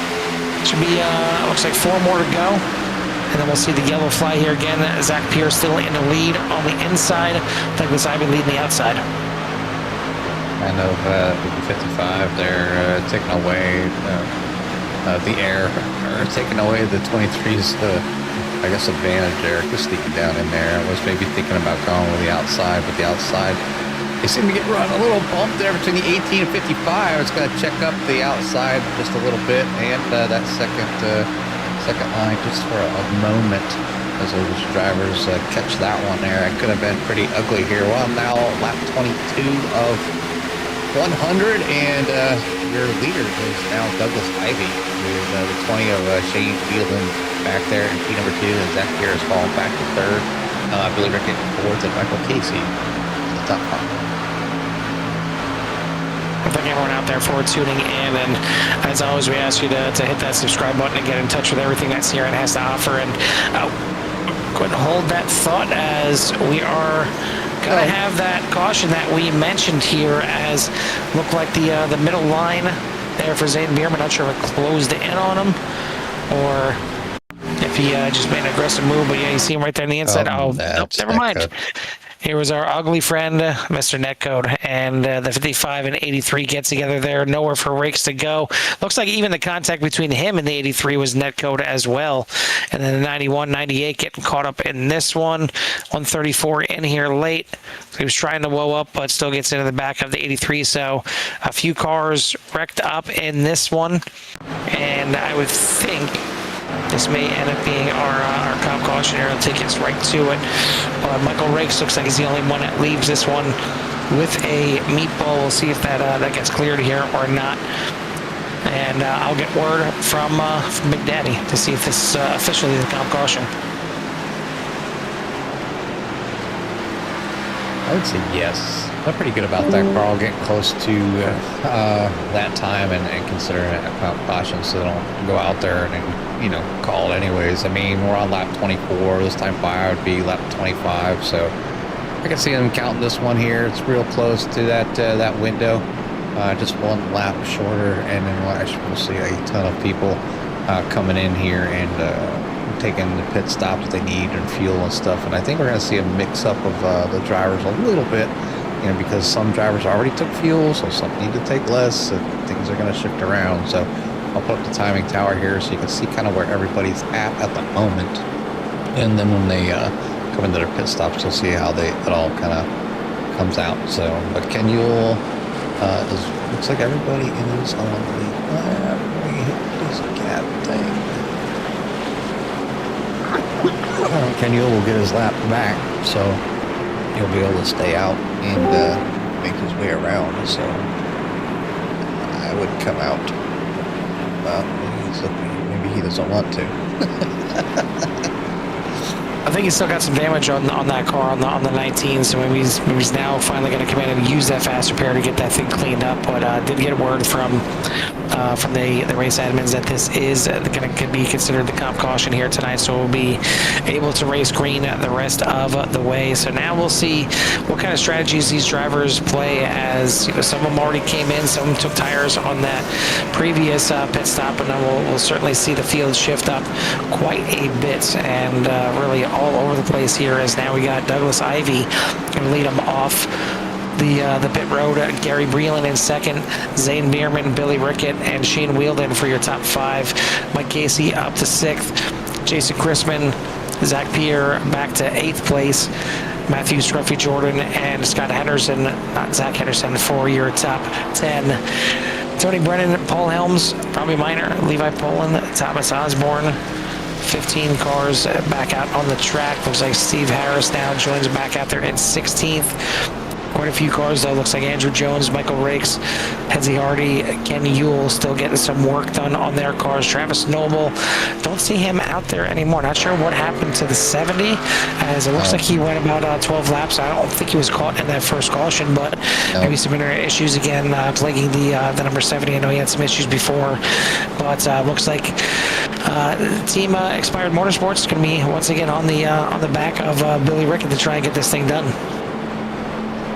should be looks like 4 more to go, and then we'll see the yellow fly here again. Zach Pierce still in the lead on the inside. Douglas Ivy leading the outside. Kind of 55, they're taking away the air, or taking away the 23's I guess advantage there, just sneaking down in there. I was maybe thinking about going with the outside, but the outside, they seem to get run a little bump there between the 18 and 55. It's going to check up the outside just a little bit, and that second line just for a moment as those drivers catch that one there. It could have been pretty ugly here. Well, now lap 22 of 100, and your leader is now Douglas Ivy with the 20 of Shane Wheelan back there in P number 2, and Zach Pierce falling back to 3rd. Billy Rickett in 4th, and Michael Casey at the top 5. I thank everyone out there for tuning in, and as always, we ask you to hit that subscribe button and get in touch with everything that CRN has to offer. And go ahead and hold that thought, as we are going to have that caution that we mentioned here, as looked like the middle line there for Zane Bierman. Not sure if it closed in on him or if he just made an aggressive move, but yeah, you see him right there on the inside. Nope, never mind. Here was our ugly friend, Mr. Netcode, and the 55 and 83 get together there. Nowhere for Rakes to go. Looks like even the contact between him and the 83 was Netcode as well. And then the 91, 98 getting caught up in this one. 134 in here late. He was trying to woe up, but still gets into the back of the 83. So a few cars wrecked up in this one. And I would think this may end up being our comp caution here. I'll take us right to it. Michael Rakes looks like he's the only one that leaves this one with a meatball. We'll see if that gets cleared here or not. And I'll get word from Big Daddy to see if this is officially the comp caution. I would say yes. I'm pretty good about that, Carl, getting close to that time and considering it a comp caution, so they don't go out there and call it anyways. I mean, we're on lap 24. This time by would be lap 25, so I can see them counting this one here. It's real close to that window. Just one lap shorter, and then we'll see a ton of people coming in here and taking the pit stops they need and fuel and stuff. And I think we're going to see a mix-up of the drivers a little bit, because some drivers already took fuel, so some need to take less. So things are going to shift around. So I'll put up the timing tower here so you can see kind of where everybody's at the moment. And then when they come into their pit stops, you'll see how it all kind of comes out. So, but Ken Ewell looks like everybody is on the lap. We hit this gap thing. Ken Ewell will get his lap back, so he'll be able to stay out and make his way around. So I would come out. Well, maybe he doesn't want to. I think he's still got some damage on that car on the 19, so maybe he's now finally going to come in and use that fast repair to get that thing cleaned up. But did get word from the race admins that this is going to be considered the comp caution here tonight, so we'll be able to race green the rest of the way. So now we'll see what kind of strategies these drivers play, as some of them already came in, some of them took tires on that previous pit stop, and then we'll certainly see the field shift up quite a bit, and really all over the place here, as now we got Douglas Ivy going to lead them off the pit road. Gary Breland in second, Zane Bierman, Billy Rickett, and Shane Wheeldon for your top 5. Mike Casey up to 6th. Jason Chrisman, Zach Pierre back to 8th place. Matthew Scruffy Jordan and Scott Henderson, not Zach Henderson, for your top 10. Tony Brennan, Paul Helms, Robbie Minor, Levi Poland, Thomas Osborne. 15 cars back out on the track. Looks like Steve Harris now joins back out there in 16th. Quite a few cars, though. Looks like Andrew Jones, Michael Rakes, Hensy Hardy, Ken Ewell still getting some work done on their cars. Travis Noble, don't see him out there anymore. Not sure what happened to the 70, as it looks like he went about 12 laps. I don't think he was caught in that first caution, but maybe some issues again plaguing the number 70. I know he had some issues before, but looks like team Expired Motorsports is going to be once again on the back of Billy Rickett to try and get this thing done.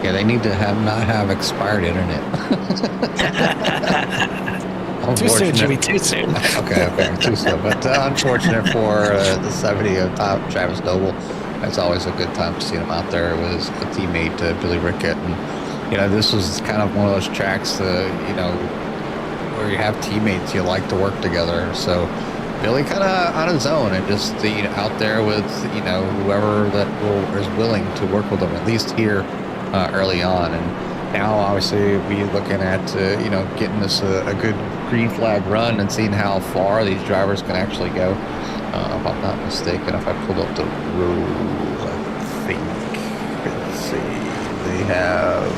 Yeah, they need to not have expired internet. Too soon, Jimmy, too soon. Okay, too soon. But unfortunate for the 70 of top Travis Noble. It's always a good time to see him out there with his teammate Billy Rickett. And, this was kind of one of those tracks, where you have teammates you like to work together. So Billy kind of on his own and just out there with, whoever that is willing to work with him, at least here. Early on, and now obviously we looking at getting this a good green flag run and seeing how far these drivers can actually go. If I'm not mistaken, if I pulled up the rules, I think, let's see, they have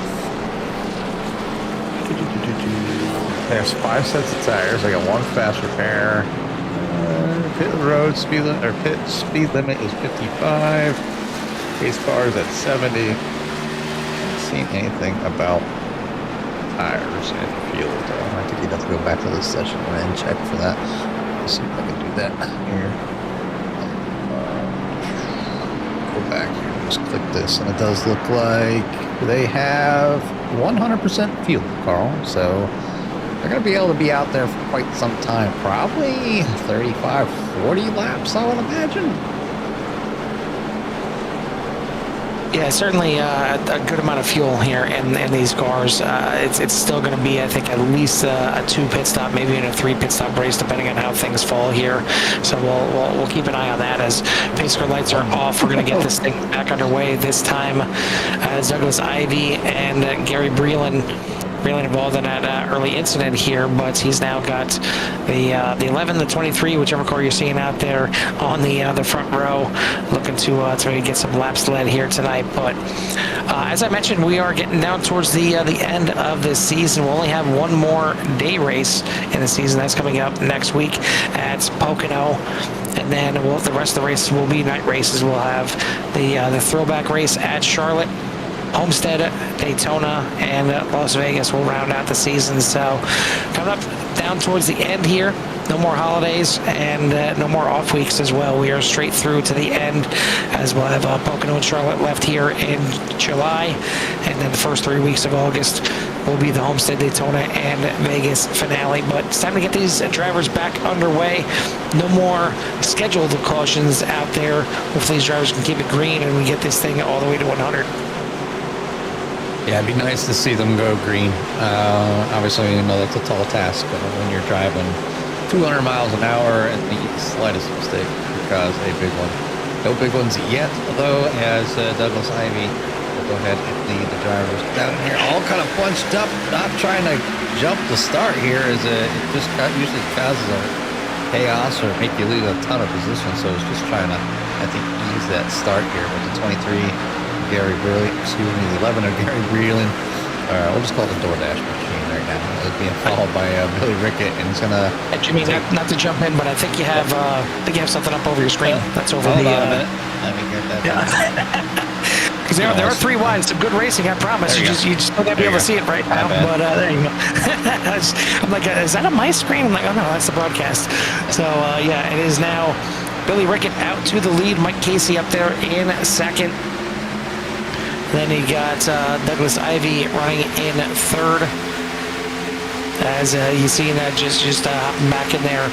there's 5 sets of tires. They got 1 fast repair. Pit speed limit is 55. Pace cars at 70. Seen anything about tires and fuel though. I think you'd have to go back to this session and check for that. Let's see if I can do that here. Go back here, just click this, and it does look like they have 100% fuel, Carl. So they're going to be able to be out there for quite some time, probably 35, 40 laps, I would imagine. Yeah, certainly a good amount of fuel here in these cars. It's still going to be, I think, at least a 2 pit stop, maybe even a 3 pit stop race, depending on how things fall here. So we'll keep an eye on that as pace car lights are off. We're going to get this thing back underway this time. Douglas Ivey and Gary Breland involved in that early incident here, but he's now got the 11, the 23, whichever car you're seeing out there on the front row, looking to get some laps led here tonight. But as I mentioned, we are getting down towards the end of this season. We'll only have one more day race in the season. That's coming up next week at Pocono. And then the rest of the races will be night races. We'll have the throwback race at Charlotte, Homestead, Daytona, and Las Vegas will round out the season. So coming up down towards the end here, no more holidays and no more off weeks as well. We are straight through to the end, as we'll have Pocono and Charlotte left here in July, and then the first 3 weeks of August will be the Homestead, Daytona, and Vegas finale. But it's time to get these drivers back underway. No more scheduled cautions out there. Hopefully these drivers can keep it green and we get this thing all the way to 100. Yeah, it'd be nice to see them go green. Obviously, that's a tall task when you're driving 200 miles an hour and the slightest mistake could cause a big one. No big ones yet, although, as Douglas Ivey will go ahead and lead the drivers down here, all kind of bunched up, not trying to jump the start here, as it just usually causes a chaos or make you lose a ton of position. So it's just trying to, I think, ease that start here with the 23. Gary Breland, the 11 of Gary Breland. We'll just call it the DoorDash machine right now. It's being followed by Billy Rickett, and he's gonna. Jimmy, not to jump in, but I think you have something up over your screen. That's over hold the. On a minute. Let me get that. Because there are 3 wides, some good racing, I promise. You just don't have to be able to see it right now. But there you go. I'm like, is that on my screen? I'm like, oh no, that's the broadcast. So yeah, it is now Billy Rickett out to the lead. Mike Casey up there in second. Then you got Douglas Ivey running in third. As you see that just hopping back in there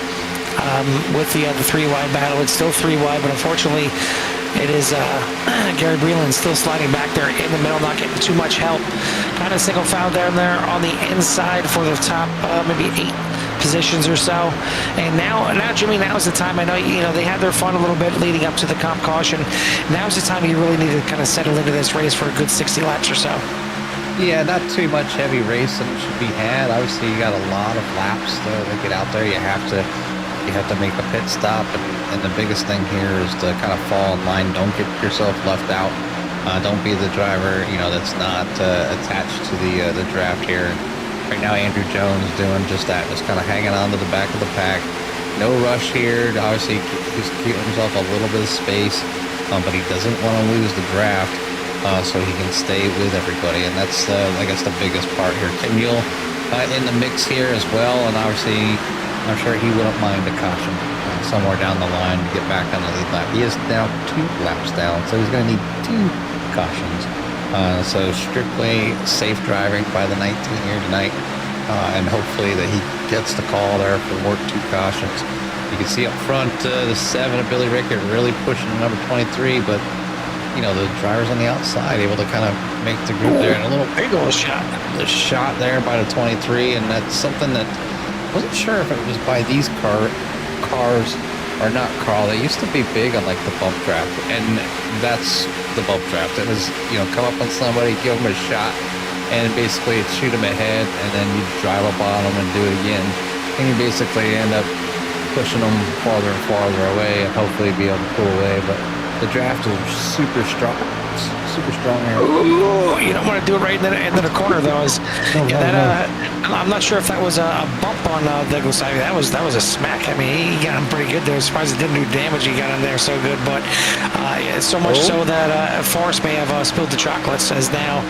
with the 3 wide battle. It's still 3 wide, but unfortunately it is Gary Breland still sliding back there in the middle, not getting too much help. Kind of single file down there on the inside for the top maybe 8 positions or so. And now Jimmy, now's the time. I know they had their fun a little bit leading up to the comp caution. Now's the time you really need to kind of settle into this race for a good 60 laps or so. Yeah, not too much heavy racing should be had. Obviously, you got a lot of laps to get out there. You have to make a pit stop, and the biggest thing here is to kind of fall in line. Don't get yourself left out. Don't be the driver, that's not attached to the draft here. Right now, Andrew Jones doing just that, just kind of hanging on to the back of the pack. No rush here. Obviously, he's keeping himself a little bit of space, but he doesn't want to lose the draft. So he can stay with everybody, and that's I guess the biggest part here. Tim Mule in the mix here as well, and obviously I'm sure he wouldn't mind a caution somewhere down the line to get back on the lead lap. He is now 2 laps down, so he's going to need 2 cautions. So strictly safe driving by the 19 here tonight, and hopefully that he gets the call there for 2 cautions. You can see up front the 7 of Billy Rickard really pushing number 23, but the drivers on the outside able to kind of make the group there, and a little big old shot. The shot there by the 23, and that's something that I wasn't sure if it was by these cars or not. Carl, they used to be big on like the bump draft, and that's the bump draft. It was come up on somebody, give them a shot, and basically it's shoot them ahead, and then you drive up on them and do it again, and you basically end up pushing them farther and farther away, and hopefully be able to pull away, but the draft is super strong here. Ooh, you don't want to do it right into the corner though. I'm not sure if that was a bump on the side. That was a smack. I mean, he got him pretty good there. I'm surprised it didn't do damage. He got him there so good, but so much so that Forrest may have spilled the chocolates. As now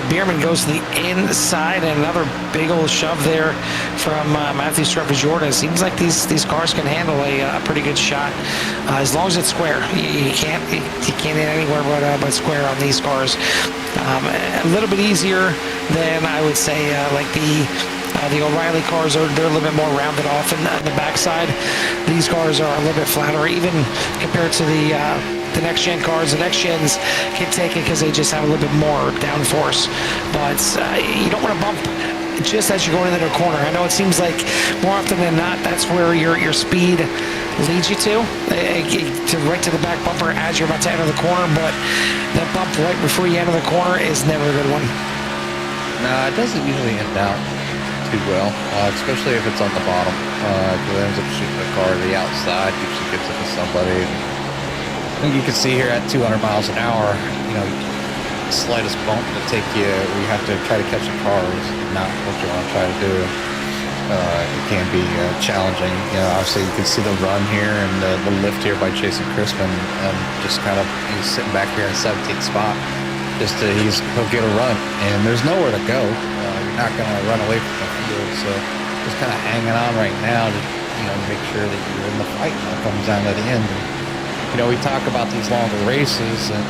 Bierman goes to the inside, and another big old shove there from Matthew Strefford Jordan. It seems like these cars can handle a pretty good shot as long as it's square. You can't hit anywhere but square on these cars. A little bit easier than I would say like the O'Reilly cars they're a little bit more rounded off in the backside. These cars are a little bit flatter, even compared to the next gen cars. The next gens can take it because they just have a little bit more downforce, but you don't want to bump just as you're going into the corner. I know it seems like more often than not that's where your speed leads you to right to the back bumper as you're about to enter the corner, but that bump right before you enter the corner is never a good one. No, it doesn't usually end out too well, especially if it's on the bottom. It ends up shooting the car to the outside, usually gets into somebody. And you can see here at 200 miles an hour, the slightest bump to take you where you have to try to catch a car is not what you want to try to do. It can be challenging. Obviously you can see the run here and the lift here by Jason Crispin. Just kind of he's sitting back here in 17th spot. He'll get a run, and there's nowhere to go. You're not going to run away from the field, so just kind of hanging on right now to make sure that you're in the fight when it comes down to the end. And, we talk about these longer races, and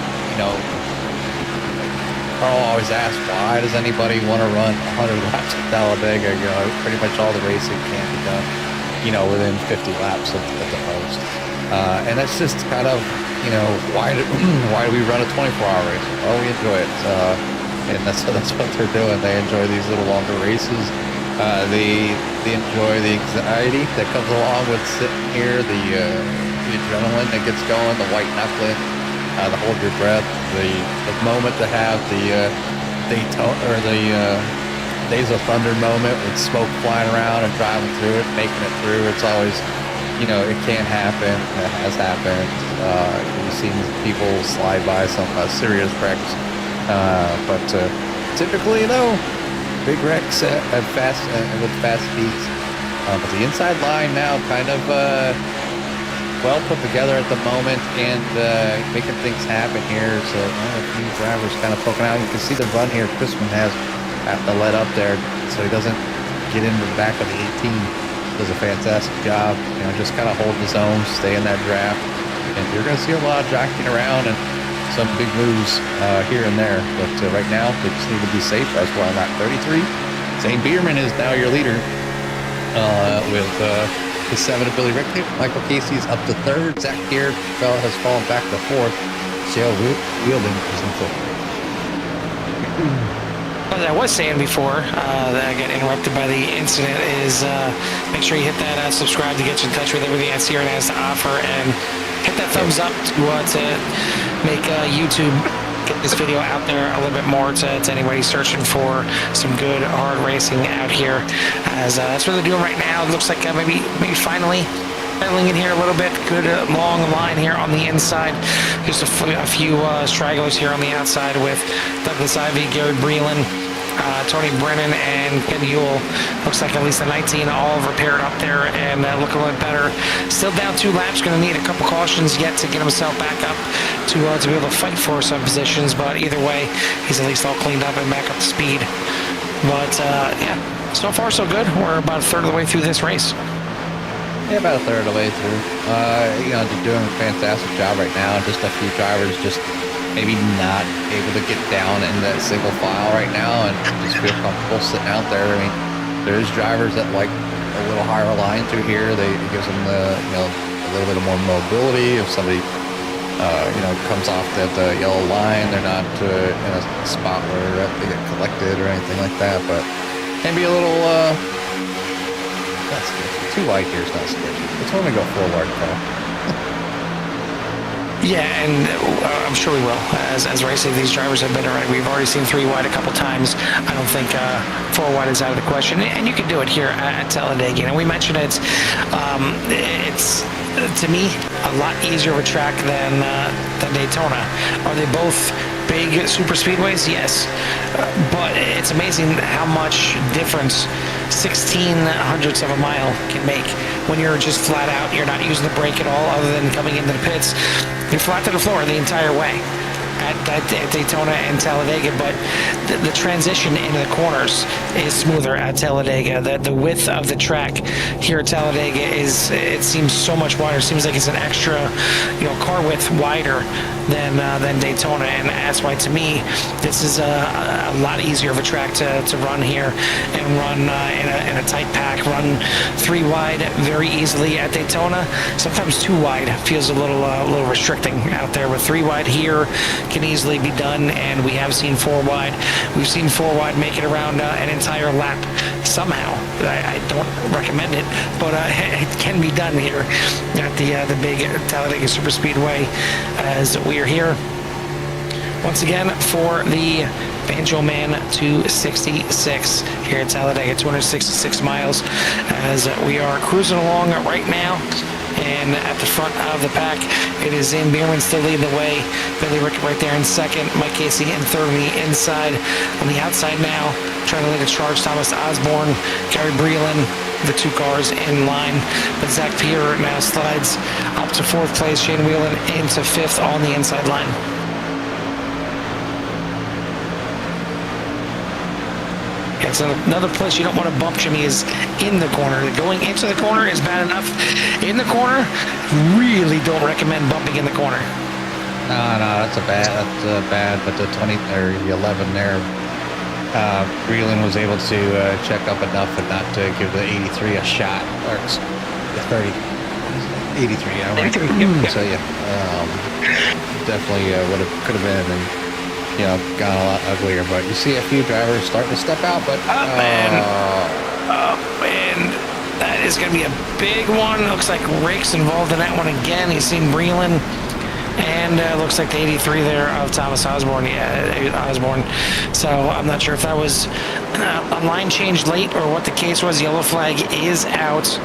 Carl always asks, why does anybody want to run 100 laps at Talladega? Pretty much all the racing can be done, within 50 laps at the most. And that's just kind of, why do we run a 24-hour race? Well, we enjoy it. And that's what they're doing. They enjoy these little longer races. They enjoy the anxiety that comes along with sitting here, the adrenaline that gets going, the white knuckling, the hold your breath, the moment to have the Daytona or the Days of Thunder moment with smoke flying around and driving through it, making it through. It's always, it can happen. It has happened. We've seen people slide by some serious wrecks, but typically, big wrecks at fast with fast speeds. But the inside line now kind of well put together at the moment, and making things happen here. So a few drivers kind of poking out. You can see the run here Crispin has at the let up there, so he doesn't get into the back of the 18. Does a fantastic job, just kind of holding his own, stay in that draft. And you're going to see a lot of jockeying around and some big moves here and there. But right now, they just need to be safe. That's why I'm at 33. Zane Bierman is now your leader with the 7 of Billy Rickard. Michael Casey's up to 3rd. Zach Garrett has fallen back to 4th. Shale Wheeldon is in 5th. As I was saying before, that I got interrupted by the incident, is make sure you hit that subscribe to get you in touch with everything that Sierra has to offer, and hit that thumbs up to make YouTube get this video out there a little bit more to anybody searching for some good hard racing out here, as that's what they're doing right now. It looks like maybe finally settling in here a little bit. Good long line here on the inside. Just a few stragglers here on the outside with Douglas Ivey, Gary Breland, Tony Brennan, and Ken Ewell. Looks like at least the 19 all repaired up there and looking a little better. Still down 2 laps. Going to need a couple cautions yet to get himself back up to be able to fight for some positions. But either way, he's at least all cleaned up and back up to speed. But yeah, so far so good. We're about a third of the way through this race. Yeah, about a third of the way through. You know, they're doing a fantastic job right now. Just a few drivers just maybe not able to get down in that single file right now and just feel comfortable sitting out there. I mean, there's drivers that like a little higher line through here. It gives them the, you know, a little bit of more mobility. If somebody, you know, comes off the yellow line, they're not in a spot where they get collected or anything like that. But maybe a little, that's good. Too wide here is not sketchy. It's when we go forward, though. Yeah, and I'm sure we will. As racing, these drivers have been around. We've already seen 3 wide a couple times. I don't think 4 wide is out of the question. And you can do it here at Talladega. And we mentioned it's to me a lot easier of a track than Daytona. Are they both big super speedways? Yes, but it's amazing how much difference 16/100ths of a mile can make when you're just flat out. You're not using the brake at all, other than coming into the pits. You're flat to the floor the entire way at Daytona and Talladega, but the transition into the corners is smoother at Talladega. The width of the track here at Talladega it seems so much wider. It seems like it's an extra, you know, car width wider than Daytona, and that's why to me this is a lot easier of a track to run here and run in a tight pack. Run 3 wide very easily at Daytona. Sometimes 2 wide feels a little restricting out there. With 3 wide here can easily be done, and we have seen 4 wide. We've seen 4 wide make it around an entire lap somehow. I don't recommend it, but it can be done here at the big Talladega Superspeedway, as we are here once again for the Banjo Man 266 here at Talladega, 266 miles, as we are cruising along right now. And at the front of the pack, it is Zane Bierman still leading the way. Billy Rickett right there in second. Mike Casey in third on the inside. On the outside now, trying to lead a charge, Thomas Osborne, Gary Breland, the 2 cars in line. But Zach Pierre now slides up to 4th place. Shane Whelan into 5th on the inside line. It's another place you don't want to bump, Jimmy, is in the corner. Going into the corner is bad enough. In the corner, really don't recommend bumping in the corner. No, that's bad. But the 20 or the 11 there, Breland was able to check up enough and not to give the 83 a shot, or the 30, 83. Yeah, so yeah, definitely could have been. And, you know, gone a lot uglier, but you see a few drivers starting to step out, but man, that is going to be a big one. Looks like Rake's involved in that one again. He's seen Breland, and looks like the 83 there of Thomas Osborne. Yeah, Osborne. So I'm not sure if that was a line change late or what the case was. Yellow flag is out.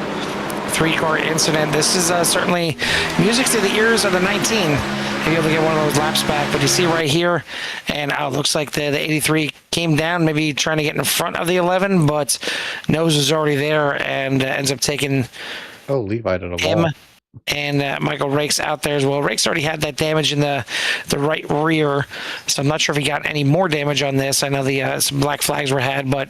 3-car incident. This is certainly music to the ears of the 19. Be able to get one of those laps back, but you see right here, and it looks like the 83 came down, maybe trying to get in front of the 11, but nose is already there and ends up taking Levi to the wall. And Michael Rake's out there as well. Rake's already had that damage in the right rear, so I'm not sure if he got any more damage on this. I know some black flags were had, but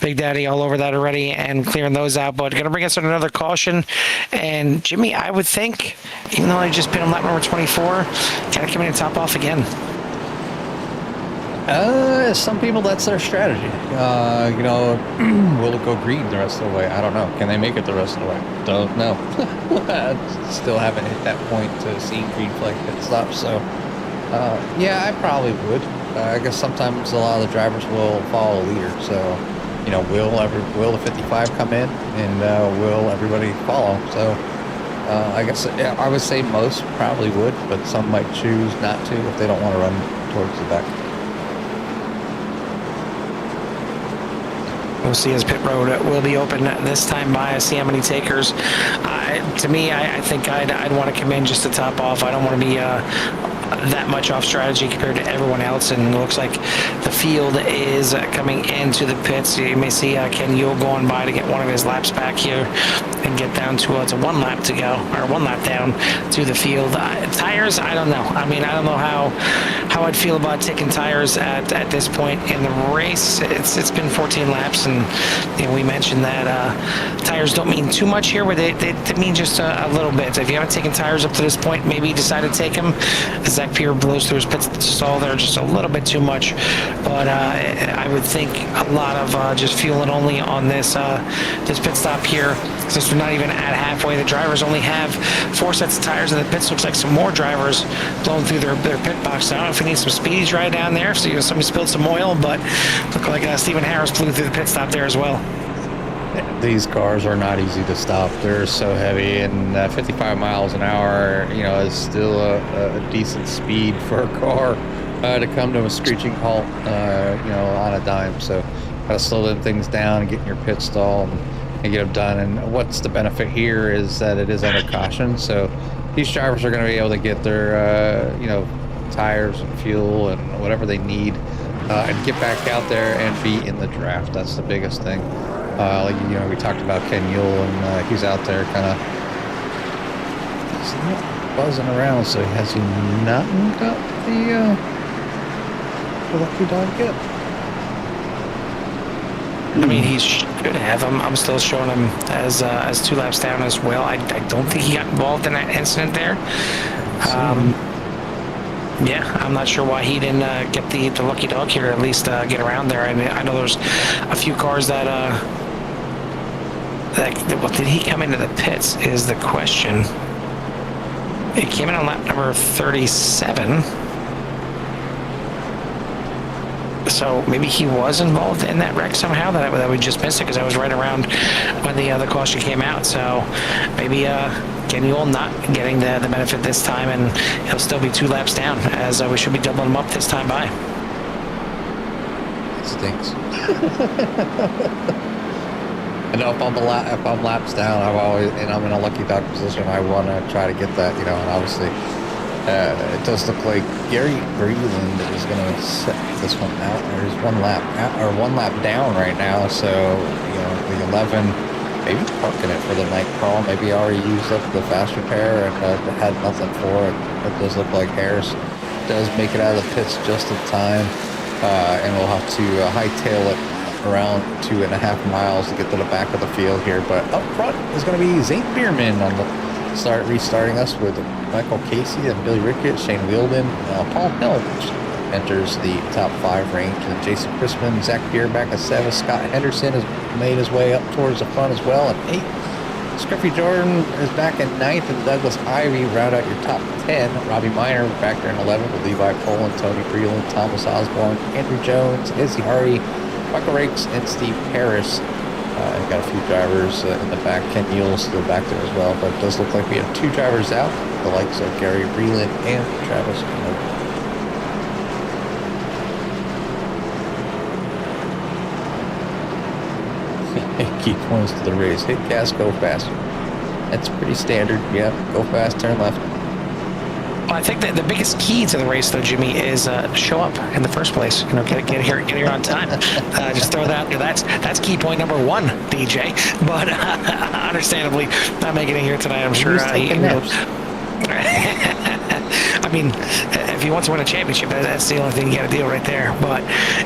Big Daddy all over that already and clearing those out. But going to bring us on another caution. And Jimmy, I would think, even though I just been on lap number 24, got to come in and top off again. Some people, that's their strategy. You know, will it go green the rest of the way? I don't know. Can they make it the rest of the way? Don't know. Still haven't hit that point to see green flag pit stop. So, yeah, I probably would. I guess sometimes a lot of the drivers will follow the leader. So, you know, will the 55 come in, and will everybody follow? So, I guess I would say most probably would, but some might choose not to if they don't want to run towards the back. We'll see as pit road will be open this time by. See how many takers. To me, I think I'd want to come in just to top off. I don't want to be that much off strategy compared to everyone else, and it looks like the field is coming into the pits. You may see Ken Yule going by to get one of his laps back here and get down to it's a 1 lap to go, or 1 lap down to the field. Tires, I don't know. I mean, I don't know how I'd feel about taking tires at this point in the race. It's been 14 laps, and we mentioned that tires don't mean too much here, but they mean just a little bit. If you haven't taken tires up to this point, maybe decide to take them. Zach Pierre blows through his pit stall there just a little bit too much, but I would think a lot of just fueling only on this pit stop here, since we're not even at halfway. The drivers only have 4 sets of tires in the pits. Looks like some more drivers blowing through their pit box. I don't know if we need some speedies right down there, so somebody spilled some oil, but looked like Stephen Harris blew through the pit stop there as well. These cars are not easy to stop. They're so heavy, and 55 miles an hour, is still a decent speed for a car to come to a screeching halt, on a dime. So, gotta slow them things down and get in your pit stall and get them done. And what's the benefit here is that it is under caution, so these drivers are going to be able to get their, tires and fuel and whatever they need, and get back out there and be in the draft. That's the biggest thing. We talked about Ken Yule, and he's out there kind of buzzing around. So has he not got the lucky dog yet? I mean, he should have. I'm still showing him as 2 laps down as well. I don't think he got involved in that incident there. Yeah, I'm not sure why he didn't get the lucky dog here, at least get around there. I mean, I know there's a few cars that well, did he come into the pits is the question. He came in on lap number 37. So maybe he was involved in that wreck somehow, that we just missed it because I was right around when the caution came out. So maybe Ken Yule not getting the benefit this time, and he'll still be 2 laps down, as we should be doubling him up this time by. It stinks. And if I'm laps down, I'm in a lucky dog position. I want to try to get that, and obviously it does look like Gary Breland is going to set this one out. There's 1 lap down right now, so the 11 maybe parking it for the night crawl. Maybe already used up the fast repair and had nothing for it. It does look like Harris does make it out of the pits just in time, and we'll have to hightail it around 2.5 miles to get to the back of the field here. But up front is going to be Zane Bierman on the restarting us with Michael Casey and Billy Rickett, Shane Wheeldon. Paul Helms enters the top 5 range, and Jason Christman, Zach Beer back at 7. Scott Henderson has made his way up towards the front as well at 8. Scruffy Jordan is back at 9th, and Douglas Ivey round out your top 10. Robbie Minor back there in 11th with Levi Poland, Tony Breland, Thomas Osborne, Andrew Jones, Izzy Hardy, Michael Rakes, and Steve Harris. We've got a few drivers in the back. Ken Yule still back there as well, but it does look like we have 2 drivers out, the likes of Gary Breland and Travis Miller. Key points to the race: hit gas, go fast. That's pretty standard. Yeah, go fast, turn left. Well, I think that the biggest key to the race, though, Jimmy, is show up in the first place. Get here on time. Just throw that out there. That's key point number 1, DJ. But understandably, not making it here tonight. I'm sure. I mean, if he wants to win a championship, that's the only thing you got to deal right there. But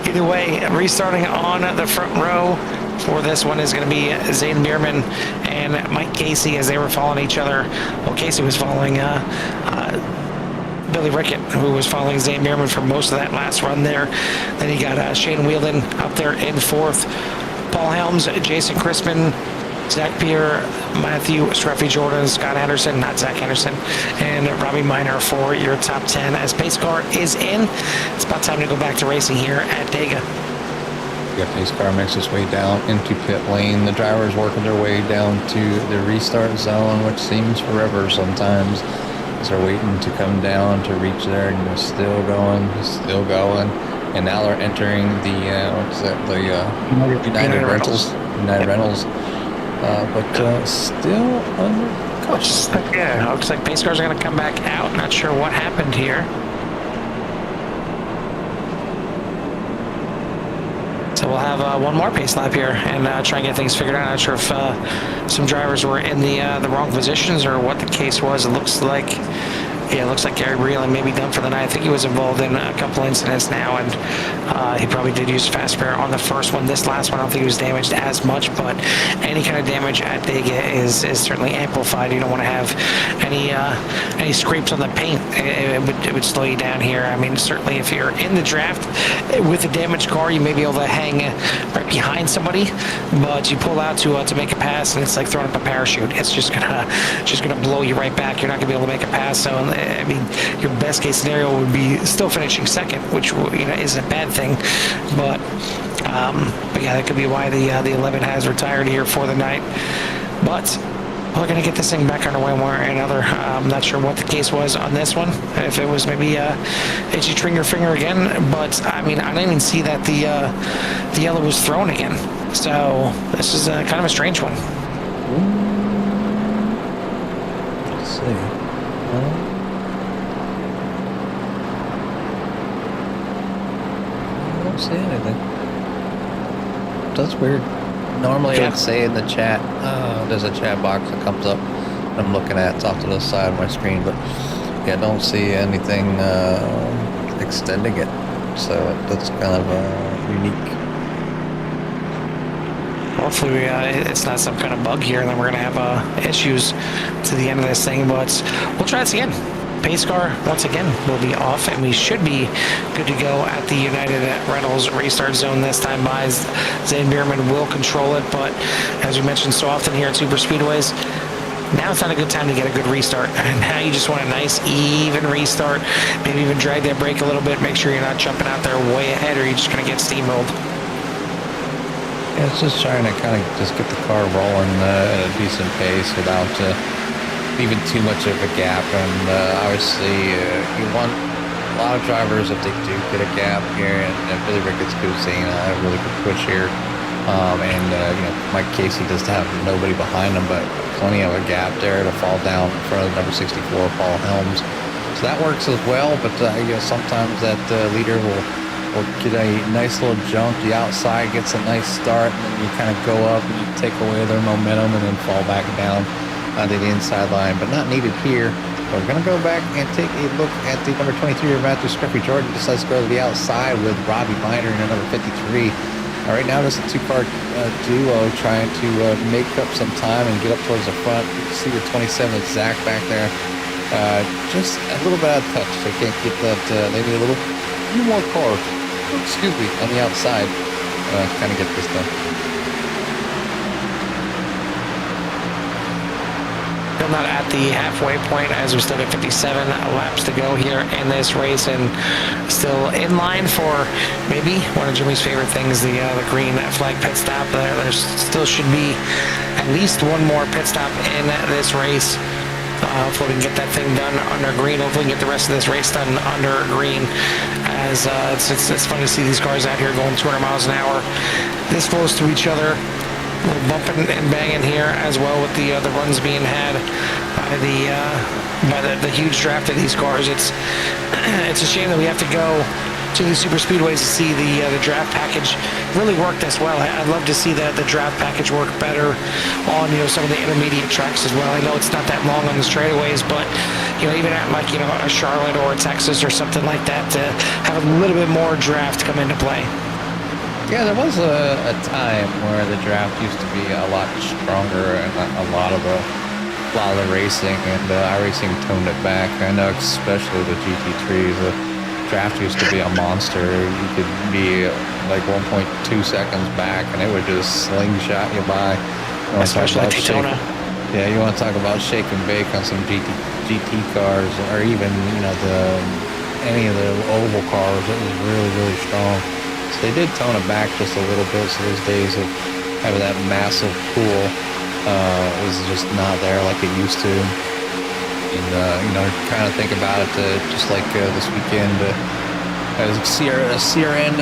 either way, restarting on the front row for this one is going to be Zane Bierman and Mike Casey, as they were following each other. Well, Casey was following Billy Rickett, who was following Zane Bierman for most of that last run there. Then you got Shane Wheeldon up there in 4th. Paul Helms, Jason Crispin, Zach Pierre, Matthew Scruffy Jordan, Scott Henderson, not Zach Henderson, and Robbie Minor for your top 10. As pace car is in, it's about time to go back to racing here at Dega. The pace car makes its way down into pit lane. The drivers working their way down to the restart zone, which seems forever sometimes. As they're waiting to come down to reach there, and they're still going, and now they're entering the what's that? The United Rentals. United Rentals, but still under caution. Yeah, looks like pace cars are going to come back out. Not sure what happened here. So we'll have one more pace lap here and try and get things figured out. Not sure if some drivers were in the wrong positions or what the case was. It looks like, yeah, it looks like Gary Breland may be done for the night. I think he was involved in a couple incidents now, and he probably did use fast spare on the first one. This last one, I don't think he was damaged as much, but any kind of damage at Dega is certainly amplified. You don't want to have any scrapes on the paint. It would slow you down here. I mean, certainly if you're in the draft with a damaged car, you may be able to hang right behind somebody, but you pull out to make a pass, and it's like throwing up a parachute. It's just gonna blow you right back. You're not gonna be able to make a pass. So I mean, your best case scenario would be still finishing second, which isn't a bad thing, but yeah, that could be why the 11 has retired here for the night. But we're going to get this thing back underway one way or another. I'm not sure what the case was on this one, if it was maybe itchy trigger finger again, but I mean, I didn't even see that the yellow was thrown again. So this is kind of a strange one. Let's see. I don't see anything. That's weird. Normally I'd say in the chat, there's a chat box that comes up I'm looking at. It's off to the side of my screen, but yeah, I don't see anything extending it. So that's kind of unique. Hopefully it's not some kind of bug here, and then we're going to have issues to the end of this thing, but we'll try this again. Pace car, once again, will be off, and we should be good to go at the United Rentals restart zone this time by. Zane Bierman will control it, but as we mentioned so often here at Super Speedways, now it's not a good time to get a good restart. Now you just want a nice, even restart. Maybe even drag that brake a little bit. Make sure you're not jumping out there way ahead, or you're just going to get steamrolled. Yeah, it's just trying to kind of just get the car rolling at a decent pace without leaving too much of a gap. And obviously, you want a lot of drivers, if they do get a gap here, and Billy Ricketts could have seen a really good push here. Mike Casey does have nobody behind him, but plenty of a gap there to fall down in front of number 64, Paul Helms. So that works as well, but sometimes that leader will get a nice little jump. The outside gets a nice start, and then you kind of go up and you take away their momentum and then fall back down onto the inside line, but not needed here. We're going to go back and take a look at the number 23 of Matthew Scruffy Jordan. Decides to go to the outside with Robbie Binder in number 53. Right now, this is a two-car duo trying to make up some time and get up towards the front. You can see the 27 Zach back there. Just a little bit out of touch. They can't get that. They need a little more cars, excuse me, on the outside to kind of get this done. Still not at the halfway point, as we still got 57 laps to go here in this race, and still in line for maybe one of Jimmy's favorite things, the green flag pit stop. There still should be at least one more pit stop in this race. Hopefully we can get that thing done under green. Hopefully we can get the rest of this race done under green, as it's fun to see these cars out here going 200 miles an hour this close to each other. We're bumping and banging here as well with the runs being had by the huge draft of these cars. It's a shame that we have to go to the super speedways to see the draft package really work this well. I'd love to see the draft package work better on some of the intermediate tracks as well. I know it's not that long on the straightaways, but even at like a Charlotte or a Texas or something like that, to have a little bit more draft come into play. Yeah, there was a time where the draft used to be a lot stronger and a lot of the racing, and iRacing toned it back. I know especially the GT3s, the draft used to be a monster. You could be like 1.2 seconds back and it would just slingshot you by. Especially Daytona. You want to talk about shake and bake on some GT cars, or even any of the oval cars. It was really, really strong. So they did tone it back just a little bit, so those days of having that massive pool is just not there like it used to. And kind of think about it, just like this weekend, CRN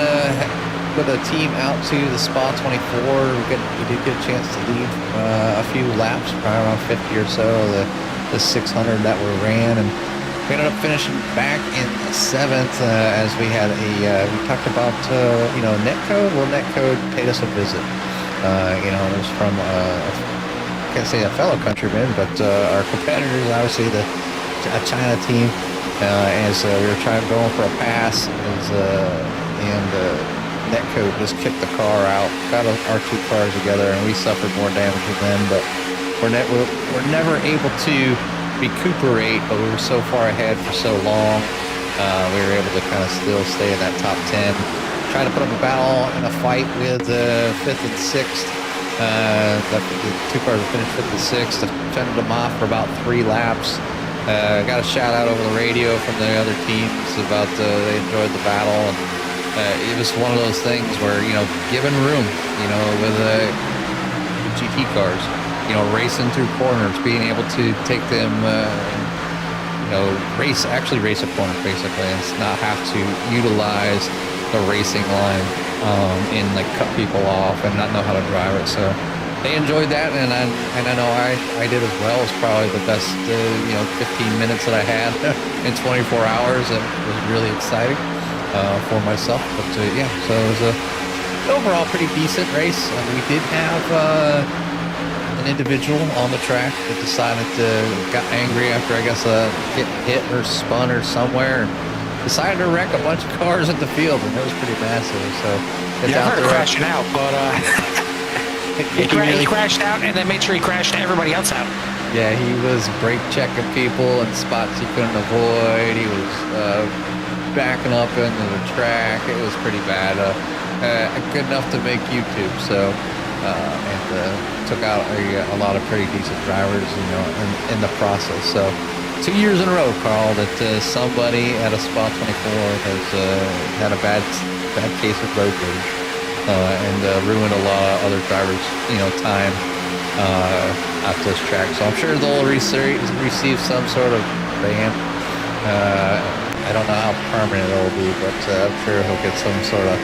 put a team out to the Spa 24. We did get a chance to leave a few laps, probably around 50 or so, the 600 that were ran, and we ended up finishing back in 7th as we had we talked about, Netcode. Well, Netcode paid us a visit. It was from, I can't say a fellow countryman, but our competitors, obviously a China team, as we were going for a pass, and Netcode just kicked the car out, got our two cars together, and we suffered more damage than them, but we're never able to recuperate, but we were so far ahead for so long, we were able to kind of still stay in that top 10. Trying to put up a battle and a fight with 5th and 6th. The two cars finished 5th and 6th. Fended them off for about 3 laps. Got a shout out over the radio from the other teams about they enjoyed the battle. And it was one of those things where, given room, with GT cars, racing through corners, being able to take them, race opponents basically, and not have to utilize the racing line and cut people off and not know how to drive it. So they enjoyed that, and I know I did as well. It's probably the best 15 minutes that I had in 24 hours. It was really exciting for myself. But so it was a overall pretty decent race. We did have an individual on the track that decided got angry after I guess getting hit or spun or somewhere. Decided to wreck a bunch of cars at the field, and it was pretty massive. So it's I out heard there. crashing out, but he crashed out and then made sure he crashed everybody else out. Yeah, he was brake checking people in spots he couldn't avoid. He was backing up into the track. It was pretty bad. Good enough to make YouTube. So and took out a lot of pretty decent drivers, in the process. So 2 years in a row, Carl, that somebody at a Spa 24 has had a bad case of road rage and ruined a lot of other drivers, time at this track. So I'm sure they'll receive some sort of ban. I don't know how permanent it'll be, but I'm sure he'll get some sort of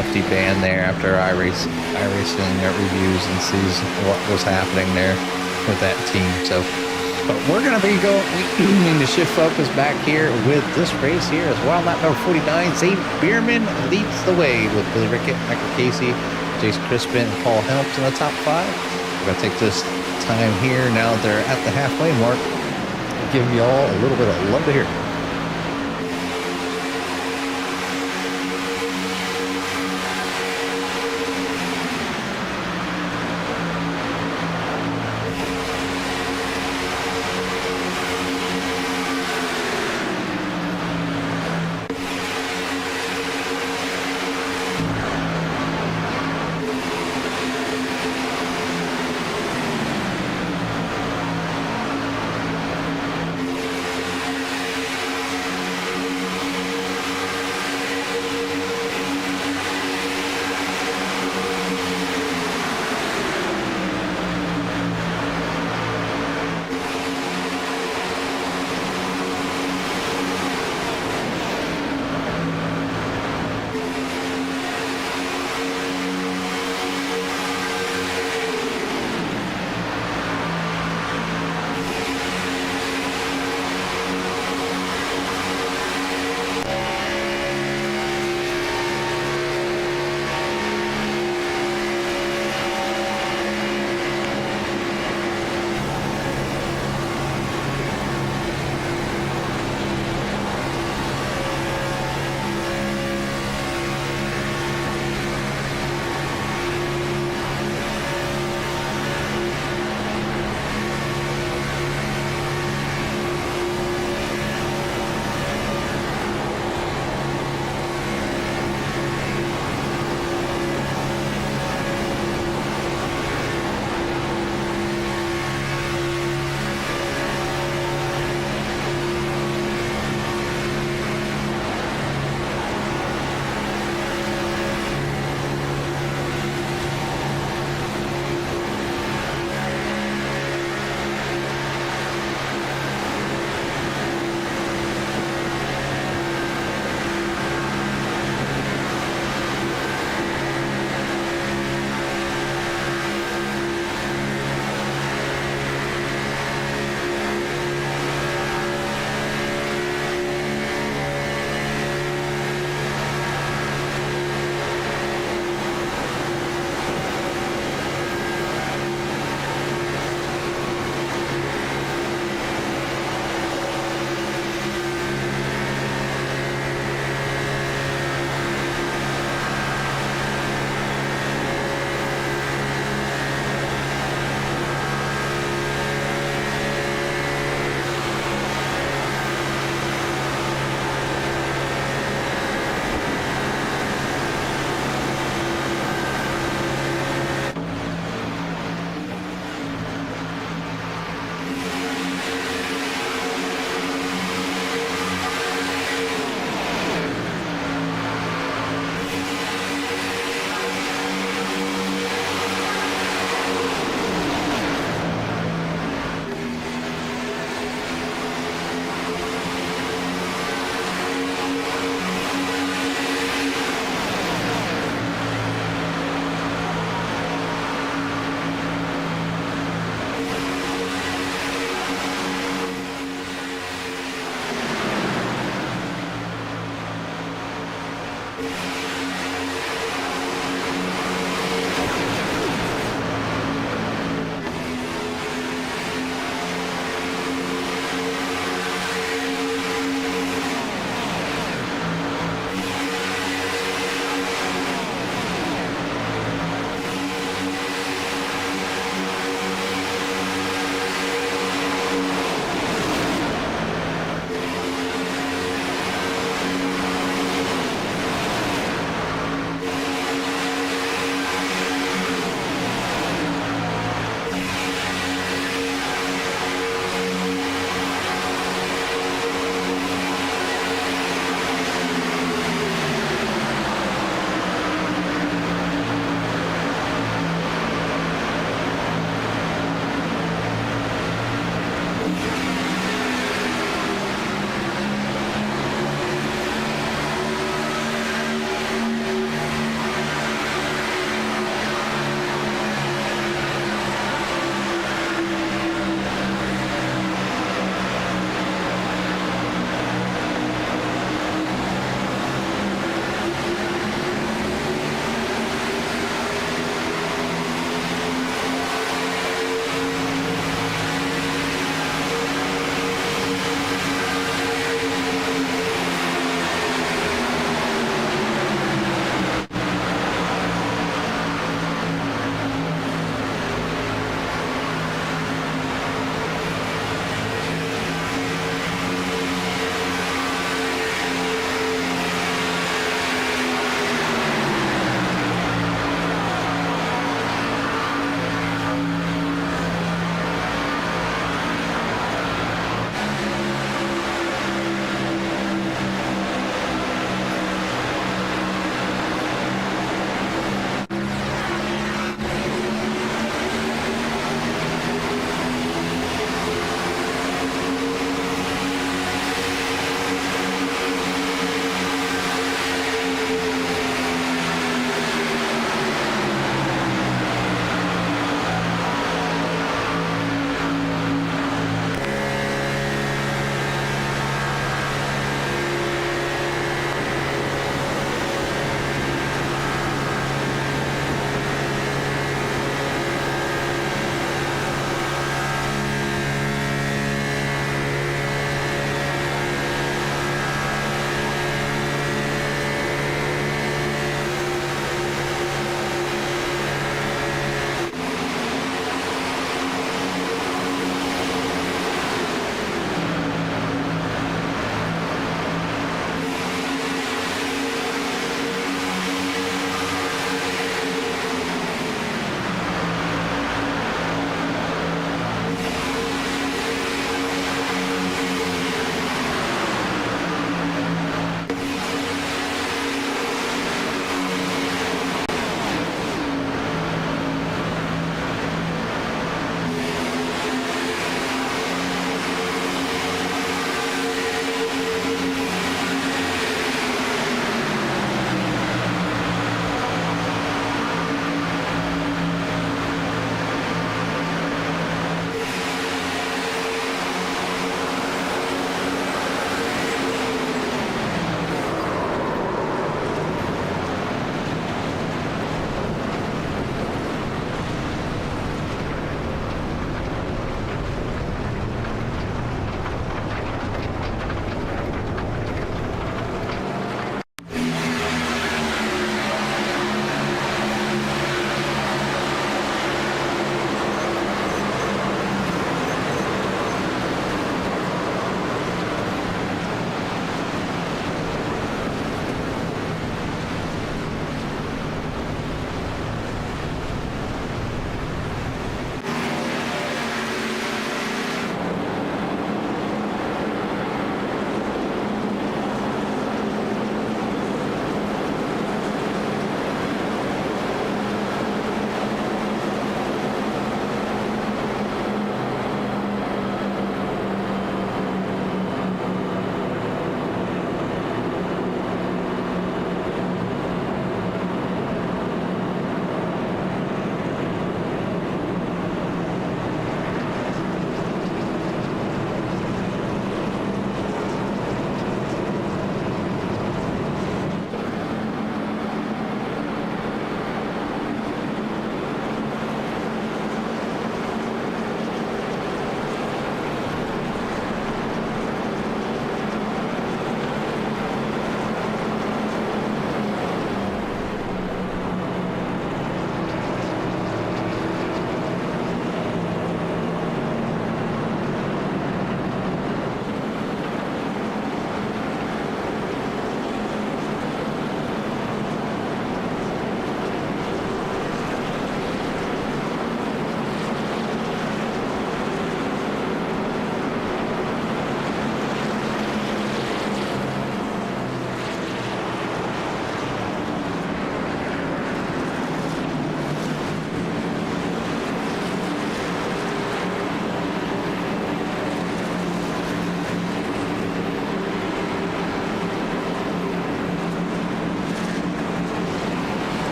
hefty ban there after iRacing reviews and sees what was happening there with that team. So. But we're going to be going to shift focus back here with this race here as well. Lap number 49, Zane Bierman leads the way with Billy Rickett, Michael Casey, Jason Crispin, and Paul Helms in the top 5. We're going to take this time here now that they're at the halfway mark. Give you all a little bit of love to hear.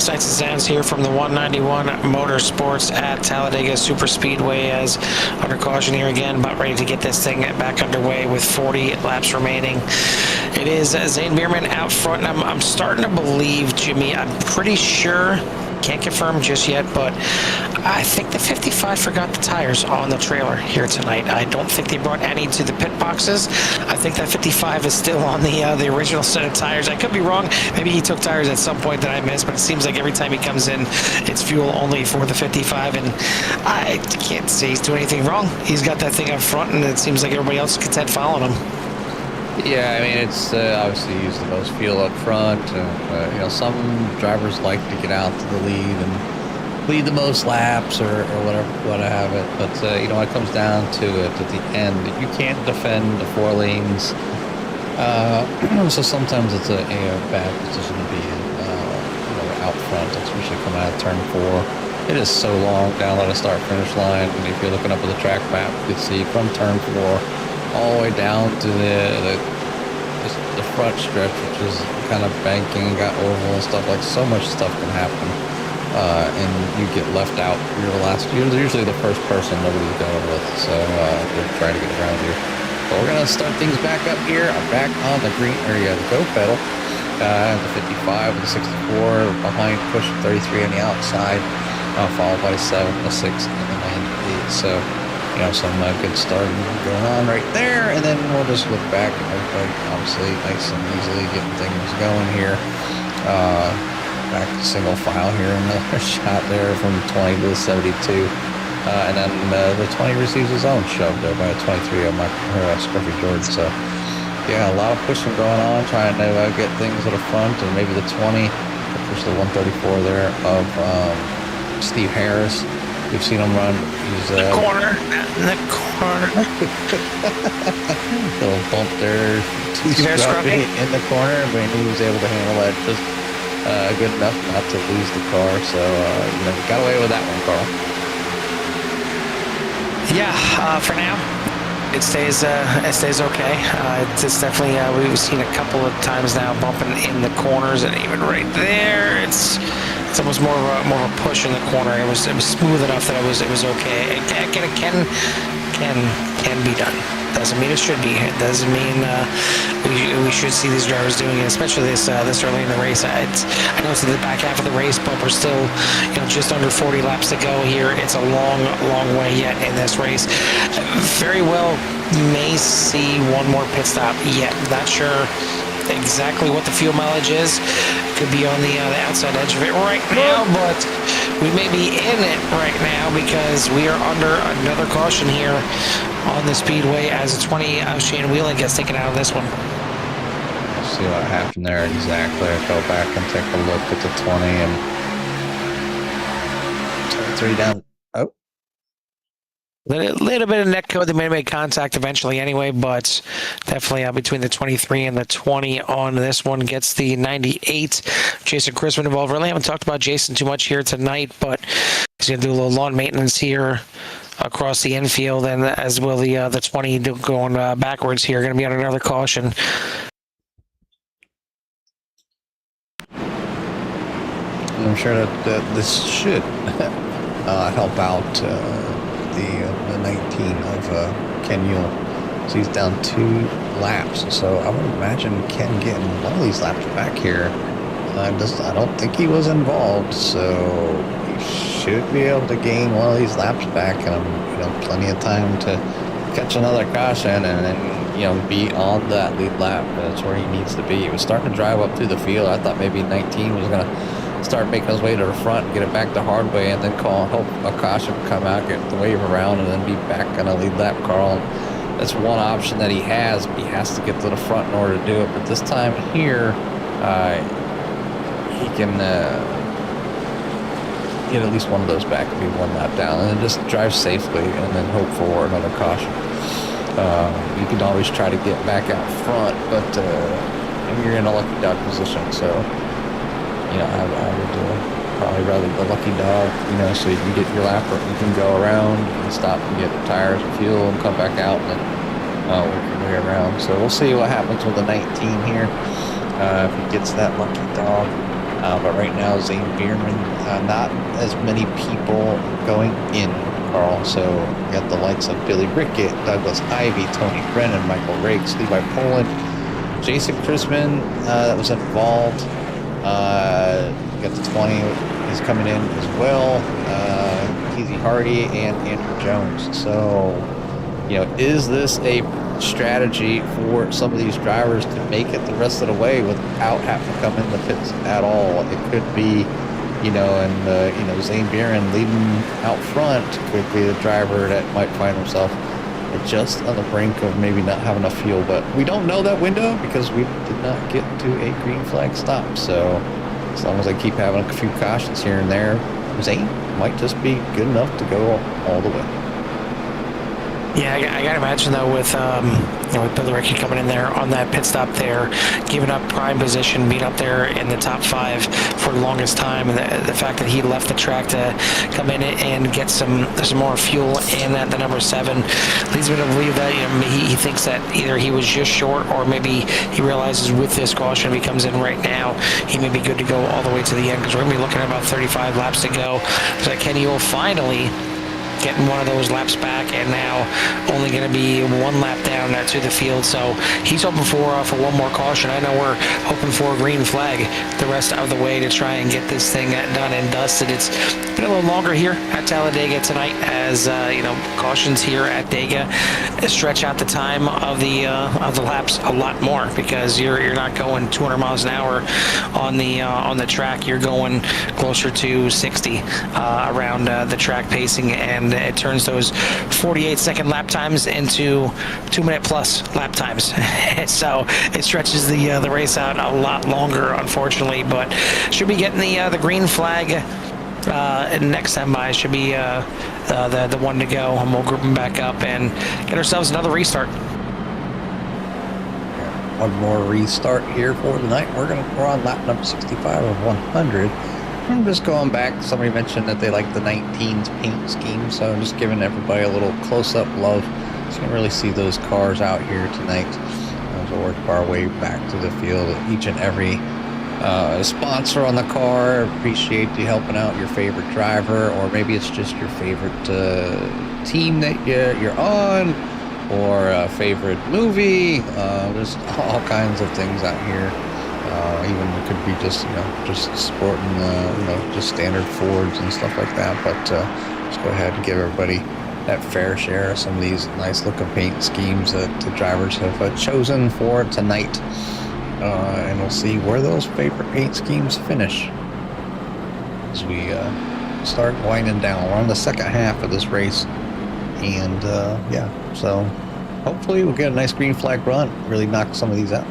Sights and sounds here from the 191 Motorsports at Talladega Superspeedway as under caution here again, about ready to get this thing back underway with 40 laps remaining. It is Zane Bierman out front. I'm starting to believe, Jimmy, I'm pretty sure, can't confirm just yet, but I think the 55 forgot the tires on the trailer here tonight. I don't think they brought any to the pit boxes. I think that 55 is still on the original set of tires. I could be wrong. Maybe he took tires at some point that I missed, but it seems like every time he comes in, it's fuel only for the 55, and I can't say he's doing anything wrong. He's got that thing up front, and it seems like everybody else is content following him. Yeah, I mean, it's obviously used the most fuel up front. You know, some drivers like to get out to the lead and lead the most laps or whatever, what have it. But, you know, when it comes down to it at the end, you can't defend the 4 lanes. So sometimes it's a bad position to be in, you know, out front, especially coming out of turn 4. It is so long down at the start-finish line. And if you're looking up at the track map, you can see from turn 4 all the way down to the front stretch, which is kind of banking, got oval and stuff. Like, so much stuff can happen, and you get left out. You're usually the first person nobody's going with, so they're trying to get around you. But we're gonna start things back up here. I'm back on the green area, the go pedal. The 55 and the 64 behind, pushing 33 on the outside, followed by the 7, the 6, and the 98. So, you know, some good starting going on right there, and then we'll just look back at everybody, obviously, nice and easily getting things going here. Back to single file here, another shot there from 20 to the 72, and then the 20 receives his own shove there by a 23 of Scruffy George. So, yeah, a lot of pushing going on, trying to get things at the front, and maybe the 20, push the 134 there of Steve Harris. We've seen him run. He's in the corner. Little bump there. Scruffy in the corner, but he was able to handle that just good enough not to lose the car. So, you know, got away with that one, Carl. Yeah, for now, it stays okay. It's definitely, we've seen a couple of times now bumping in the corners, and even right there, it's almost more of a push in the corner. It was smooth enough that it was okay. It can be done. Doesn't mean it should be. It doesn't mean we should see these drivers doing it, especially this early in the race. I know it's in the back half of the race, but we're still, you know, just under 40 laps to go here. It's a long way yet in this race. Very well may see one more pit stop yet. Not sure exactly what the fuel mileage is. Could be on the outside edge of it right now, but we may be in it right now because we are under another caution here on the speedway as a 20 Shane Wheeling gets taken out of this one. Let's see what happened there exactly. I'll go back and take a look at the 20 and 3 down. Oh. A little bit of net code. They may make contact eventually anyway, but definitely between the 23 and the 20 on this one gets the 98. Jason Chrisman involved. Really haven't talked about Jason too much here tonight, but he's going to do a little lawn maintenance here across the infield, and as will the 20 going backwards here. Going to be on another caution. I'm sure that this should help out the 19 of Ken Yule. So he's down 2 laps. So I would imagine Ken getting one of these laps back here. I don't think he was involved, so he should be able to gain one of these laps back, and you know, plenty of time to catch another caution and then, you know, be on that lead lap. That's where he needs to be. He was starting to drive up through the field. I thought maybe 19 was going to start making his way to the front, get it back the hard way, and then hope a caution come out, get the wave around, and then be back on a lead lap, Carl. That's one option that he has. He has to get to the front in order to do it. But this time here, he can get at least one of those back and be 1 lap down, and then just drive safely, and then hope for another caution. You can always try to get back out front, but you're in a lucky dog position, so. You know, I would probably rather the lucky dog, you know, so you can get your lap, or you can go around and stop and get tires and fuel and come back out and then work your way around. So we'll see what happens with the 19 here. If he gets that lucky dog. But right now, Zane Bierman, not as many people going in, Carl. So we got the likes of Billy Rickett, Douglas Ivey, Tony Brennan, Michael Rakes, Levi Poland, Jason Chrisman that was involved. We got the 20 is coming in as well. Keezy Hardy and Andrew Jones. So, you know, is this a strategy for some of these drivers to make it the rest of the way without having to come in the pits at all? It could be, you know, and you know, Zane Bierman leading out front could be the driver that might find himself just on the brink of maybe not having enough fuel. But we don't know that window because we did not get to a green flag stop. So as long as they keep having a few cautions here and there, Zane might just be good enough to go all the way. Yeah, I gotta imagine though with you know, with Billy Rickey coming in there on that pit stop there, giving up prime position, being up there in the top 5 for the longest time, and the fact that he left the track to come in and get some more fuel in at the number 7 leads me to believe that, you know, he thinks that either he was just short or maybe he realizes with this caution, if he comes in right now, he may be good to go all the way to the end, because we're gonna be looking at about 35 laps to go. So Kenny will finally getting one of those laps back, and now only going to be 1 lap down to the field. So he's hoping for one more caution. I know we're hoping for a green flag the rest of the way to try and get this thing done and dusted. It's been a little longer here at Talladega tonight, as you know, cautions here at Dega stretch out the time of the laps a lot more, because you're not going 200 miles an hour on the track. You're going closer to 60 around the track pacing, and it turns those 48-second lap times into 2-minute plus lap times. So it stretches the race out a lot longer, unfortunately. But should be getting the green flag next time by. Should be the one to go, and we'll group them back up and get ourselves another restart. One more restart here for the night. We're on lap number 65 of 100. I'm just going back. Somebody mentioned that they like the 19's paint scheme, so I'm just giving everybody a little close-up love. So you can really see those cars out here tonight. As we work our way back to the field, each and every sponsor on the car. Appreciate you helping out your favorite driver, or maybe it's just your favorite team that you're on, or a favorite movie. There's all kinds of things out here. Even it could be just, you know, just sporting, you know, just standard Fords and stuff like that. But let's go ahead and give everybody that fair share of some of these nice looking paint schemes that the drivers have chosen for tonight. And we'll see where those favorite paint schemes finish as we start winding down. We're on the second half of this race, and yeah, so hopefully we'll get a nice green flag run, really knock some of these out.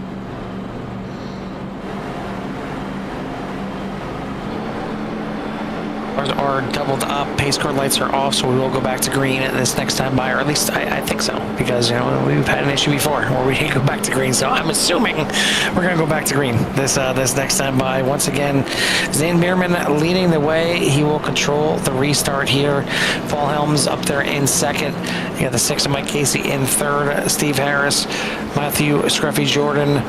Are doubled up, pace car lights are off, so we will go back to green this next time by, or at least I think so, because, you know, we've had an issue before where we didn't go back to green, so I'm assuming we're going to go back to green this next time by. Once again, Zane Bierman leading the way. He will control the restart here. Paul Helms up there in second. You got the 6 of Mike Casey in third. Steve Harris, Matthew Scruffy Jordan,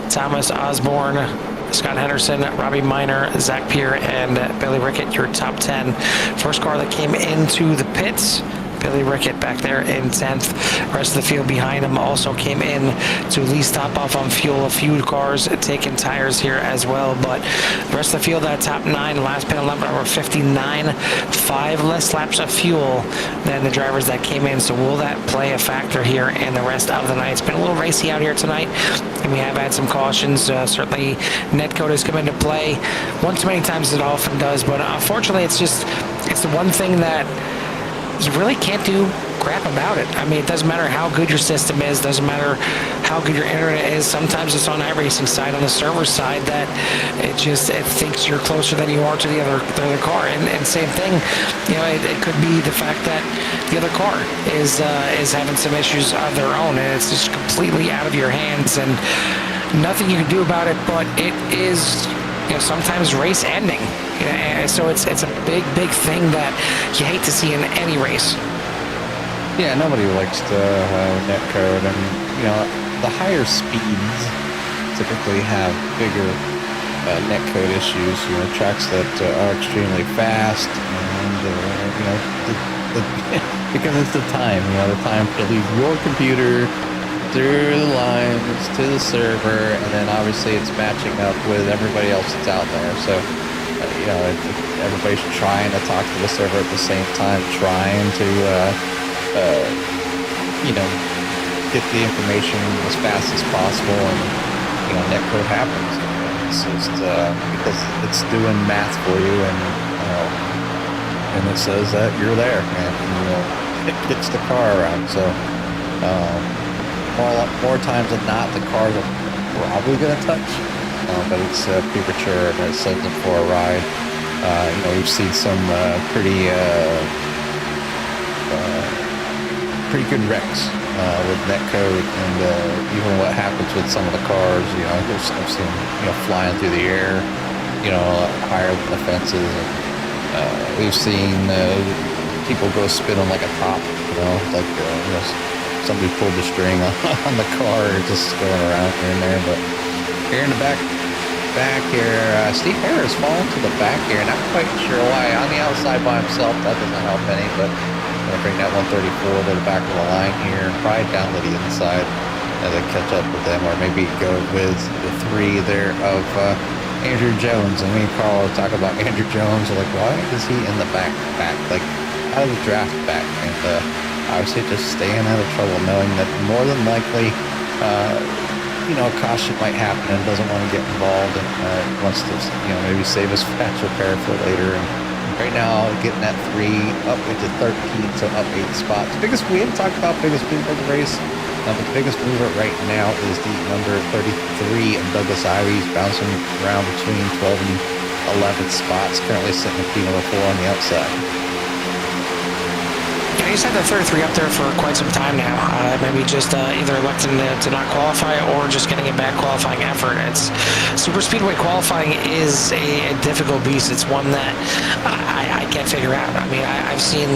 Thomas Osborne, Scott Henderson, Robbie Miner, Zach Peer, and Billy Rickett, your top 10. First car that came into the pits, Billy Rickett back there in 10th. Rest of the field behind him also came in to at least stop off on fuel. A few cars taking tires here as well, but the rest of the field, that top 9, last pit 11, number 59, 5 less laps of fuel than the drivers that came in. So will that play a factor here in the rest of the night? It's been a little racy out here tonight, and we have had some cautions. Certainly netcode has come into play one too many times as it often does, but unfortunately it's the one thing that you really can't do crap about it. I mean, it doesn't matter how good your system is, doesn't matter how good your internet is. Sometimes it's on iRacing side, on the server side, that it thinks you're closer than you are to the other car. And same thing, you know, it could be the fact that the other car is having some issues of their own, and it's just completely out of your hands, and nothing you can do about it. But it is, you know, sometimes race ending. You know, and so it's a big thing that you hate to see in any race. Yeah, nobody likes to netcode, and you know, the higher speeds typically have bigger netcode issues. Tracks that are extremely fast, and because it's the time. The time to leave your computer through the lines to the server, and then obviously it's matching up with everybody else that's out there. So everybody's trying to talk to the server at the same time, trying to get the information as fast as possible, and netcode happens. It's just because it's doing math for you, and it says that you're there, and it gets the car around. So more times than not, the cars are probably going to touch, but it's premature, and it sends them for a ride. We've seen some pretty good wrecks with netcode, and even what happens with some of the cars. I've seen flying through the air, higher than the fences. We've seen people go spinning like a top, like somebody pulled the string on the car, just going around here and there. But here in the back here, Steve Harris falling to the back here. Not quite sure why. On the outside by himself, that doesn't help any, but going to bring that 134 to the back of the line here, and probably down to the inside as they catch up with them, or maybe go with the 3 there of Andrew Jones. And me and Carl were talking about Andrew Jones. Like, why is he in the back? Like, out of the draft back? And obviously just staying out of trouble, knowing that more than likely, a caution might happen, and doesn't want to get involved, and wants to, maybe save his fast repair for later. And right now, getting that 3 up into 13, so up 8 spots. We haven't talked about biggest mover of the race, but the biggest mover right now is the number 33 of Douglas Ivy's, bouncing around between 12 and 11 spots, currently sitting at number 4 on the outside. Yeah, he's had the 33 up there for quite some time now. Maybe just either electing to not qualify, or just getting a bad qualifying effort. Super Speedway qualifying is a difficult beast. It's one that I can't figure out. I mean, I've seen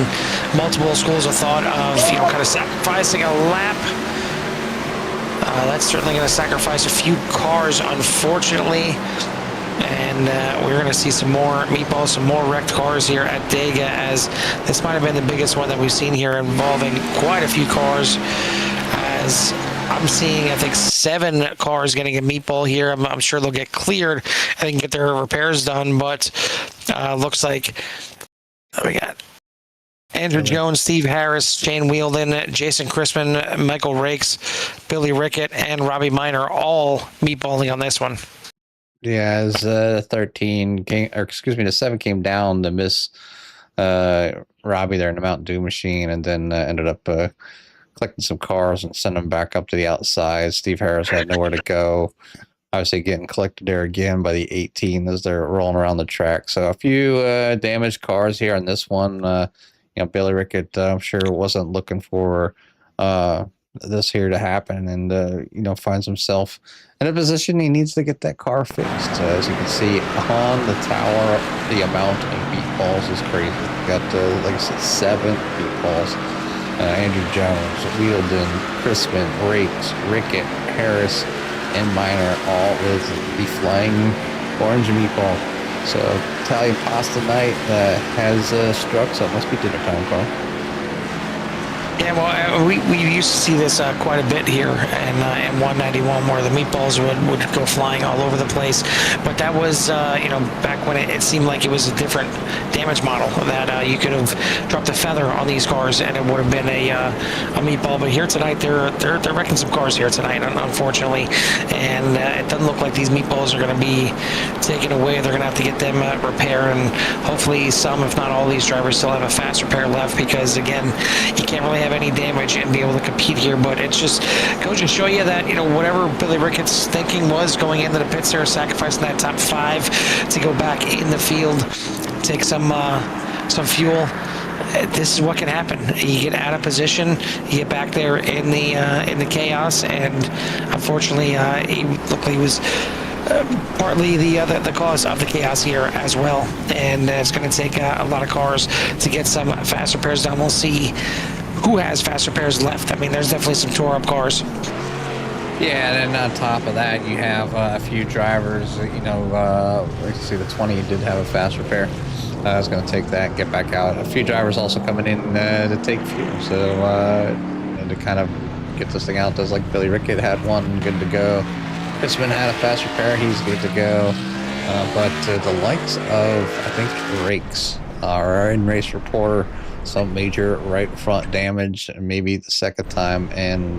multiple schools of thought of kind of sacrificing a lap. That's certainly going to sacrifice a few cars, unfortunately. And we're going to see some more meatballs, some more wrecked cars here at Dega, as this might have been the biggest one that we've seen here, involving quite a few cars. As I'm seeing, I think 7 cars getting a meatball here. I'm sure they'll get cleared and they can get their repairs done, but looks like we got Andrew Jones, Steve Harris, Shane Wheeldon, Jason Chrisman, Michael Rakes, Billy Rickett, and Robbie Miner all meatballing on this one. Yeah, as 13 came, or excuse me, the 7 came down to miss Robbie there in the Mountain Dew machine, and then ended up collecting some cars and sending them back up to the outside. Steve Harris had nowhere to go. Obviously getting collected there again by the 18 as they're rolling around the track. So a few damaged cars here on this one. Billy Rickett, I'm sure wasn't looking for this here to happen, and finds himself in a position he needs to get that car fixed. As you can see on the tower, the amount of meatballs is crazy. Got like I said, 7 meatballs. Andrew Jones, Wheeldon, Crispin, Rakes, Rickett, Harris, and Miner, all with the flying orange meatball. So Italian pasta night has struck, so it must be dinner time, Carl. Yeah, well, we used to see this quite a bit here in 191, where the meatballs would go flying all over the place. But that was, back when it seemed like it was a different damage model, that you could have dropped a feather on these cars and it would have been a meatball. But here tonight, they're wrecking some cars here tonight, unfortunately. And it doesn't look like these meatballs are going to be taken away. They're going to have to get them repaired, and hopefully some, if not all, these drivers still have a fast repair left, because again, you can't really have any damage and be able to compete here. But it's just goes to show you that whatever Billy Rickett's thinking was going into the pits there, sacrificing that top 5 to go back in the field, take some fuel. This is what can happen. You get out of position, you get back there in the chaos, and unfortunately, he looked like he was partly the cause of the chaos here as well. And it's going to take a lot of cars to get some fast repairs done. We'll see who has fast repairs left. I mean, there's definitely some tore up cars. Yeah, and then on top of that, you have a few drivers. Let's see, the 20 did have a fast repair. I was going to take that, get back out. A few drivers also coming in to take fuel, so and to kind of get this thing out. Does like Billy Rickett had one good to go. Chrisman had a fast repair; he's good to go. But the likes of I think Brakes are in race reporter. Some major right front damage, maybe the second time, and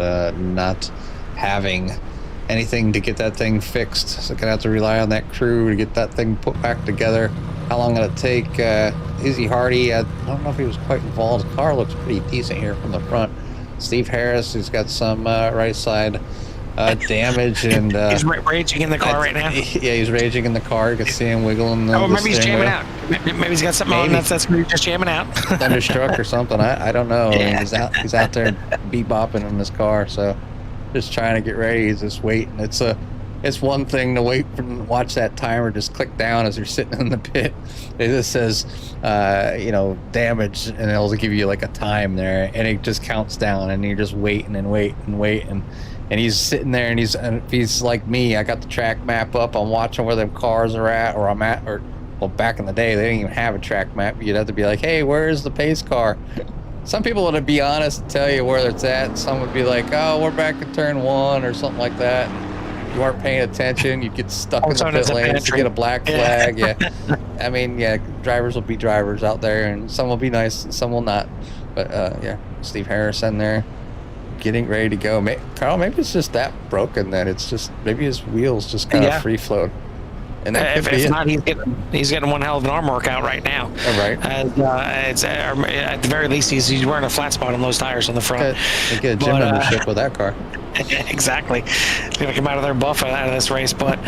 not having anything to get that thing fixed. So gonna have to rely on that crew to get that thing put back together. How long will it take? Izzy Hardy, I don't know if he was quite involved. The car looks pretty decent here from the front. Steve Harris, who's got some right side damage, and he's raging in the car right now. Yeah, he's raging in the car. You can see him wiggling. Oh, maybe he's jamming out. Maybe he's got something on that's maybe just jamming out. Thunderstruck or something. I don't know. Yeah. He's out there bebopping in his car. So just trying to get ready. He's just waiting. It's one thing to wait and watch that timer just click down as you're sitting in the pit. It just says, damage, and it'll give you like a time there, and it just counts down, and you're just waiting and waiting and waiting. And he's sitting there, and if he's like me, I got the track map up. I'm watching where them cars are at, or I'm at, well, back in the day, they didn't even have a track map. You'd have to be like, hey, where's the pace car? Some people would be honest and tell you where it's at. Some would be like, oh, we're back in turn 1 or something like that. And you weren't paying attention. You get stuck in the pit lanes to get a black flag. Yeah. I mean, yeah, drivers will be drivers out there, and some will be nice and some will not. But, yeah, Steve Harris in there getting ready to go. Carl, maybe it's just that broken that it's just, maybe his wheels just kind of free float. And that if not, he's getting one hell of an arm workout right now. Oh, right. It's at the very least he's wearing a flat spot on those tires on the front. They get a gym membership with that car. Exactly. He's gonna come out of there buff out of this race. But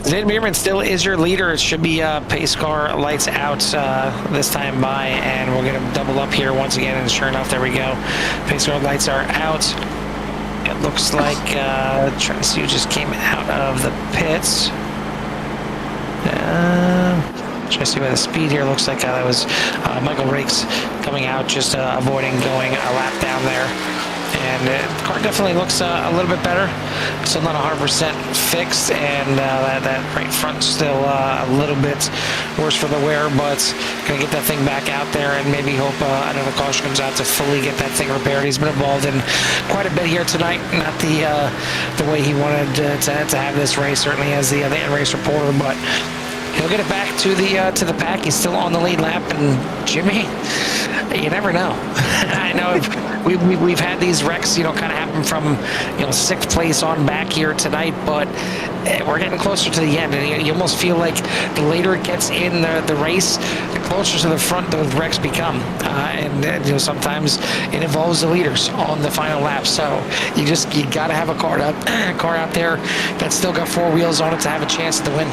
Zane Bierman still is your leader. It should be pace car lights out this time by, and we're gonna double up here once again. And sure enough, there we go. Pace car lights are out. It looks like trying to see who just came out of the pits. Trying to see by the speed here. Looks like that was Michael Rakes coming out, just avoiding going a lap down there. And the car definitely looks a little bit better. Still not 100% fixed, and that right front still a little bit worse for the wear, but gonna get that thing back out there and maybe hope another caution comes out to fully get that thing repaired. He's been involved in quite a bit here tonight. Not the way he wanted to have this race, certainly as the in-race reporter, but he'll get it back to the pack. He's still on the lead lap, and Jimmy, you never know. I know we've had these wrecks, kind of happen from 6th place on back here tonight, but we're getting closer to the end, and you almost feel like the later it gets in the race, the closer to the front those wrecks become, and sometimes it involves the leaders on the final lap. So you got to have a car out there that's still got 4 wheels on it to have a chance to win.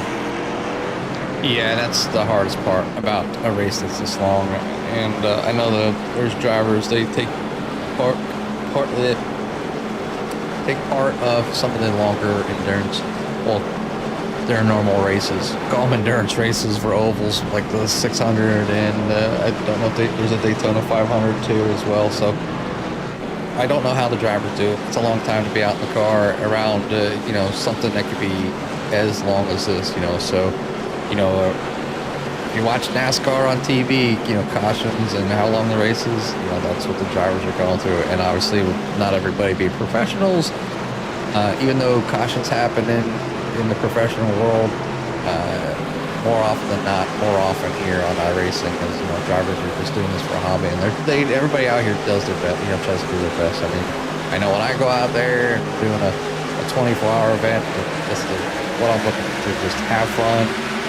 Yeah, that's the hardest part about a race that's this long. And I know that there's drivers, they take part of some of the longer endurance, well, their normal races, call them endurance races for ovals, like the 600, and I don't know if there's a Daytona 500 too as well. So I don't know how the drivers do it. It's a long time to be out in the car around, something that could be as long as this, so. If you watch NASCAR on TV, cautions and how long the race is, that's what the drivers are going through. And obviously, with not everybody being professionals, even though cautions happen in the professional world, more often than not, more often here on iRacing, because drivers are just doing this for a hobby, and everybody out here does their best, tries to do their best. I mean, I know when I go out there doing a 24-hour event, what I'm looking to just have fun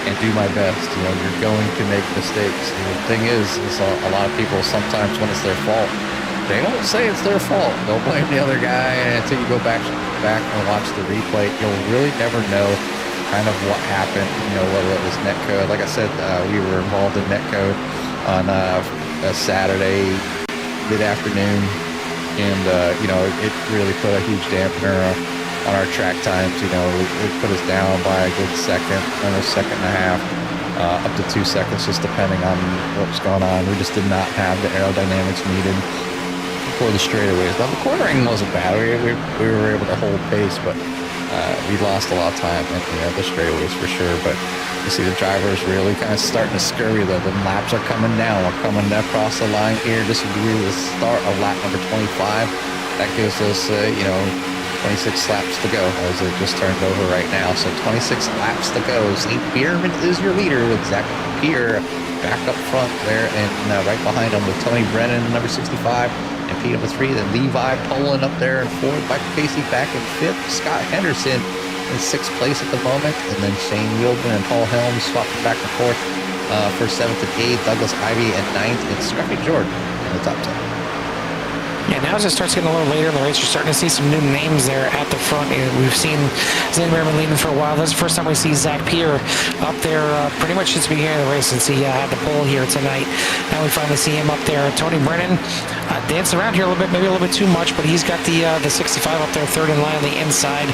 and do my best. You're going to make mistakes. The thing is a lot of people, sometimes when it's their fault, they don't say it's their fault. They'll blame the other guy, and until you go back and watch the replay, you'll really never know kind of what happened, whether it was netcode. Like I said, we were involved in netcode on a Saturday mid-afternoon, and it really put a huge dampener on our track times. It put us down by a good second, almost second and a half, up to 2 seconds, just depending on what was going on. We just did not have the aerodynamics needed before the straightaways. Now, the cornering wasn't bad. We were able to hold pace, but we lost a lot of time in the straightaways for sure. But you see the drivers really kind of starting to scurry. The laps are coming down. We're coming across the line here. This would be the start of lap number 25. That gives us, 26 laps to go as it just turned over right now. So 26 laps to go. St. Bierman is your leader with Zach Pierre back up front there, and right behind him with Tony Brennan, number 65, and P number 3. Then Levi Poland up there in 4th. Michael Casey back in 5th. Scott Henderson in 6th place at the moment, and then Shane Wheeldon and Paul Helms swapping back and forth for 7th and 8th. Douglas Ivey at 9th, and Scrappy Jordan in the top 10. Yeah, now as it starts getting a little later in the race, you're starting to see some new names there at the front. We've seen Zane Berman leading for a while. This is the first time we see Zach Pierre up there pretty much since the beginning of the race, since he had the pole here tonight. Now we finally see him up there. Tony Brennan dancing around here a little bit, maybe a little bit too much, but he's got the 65 up there, 3rd in line on the inside.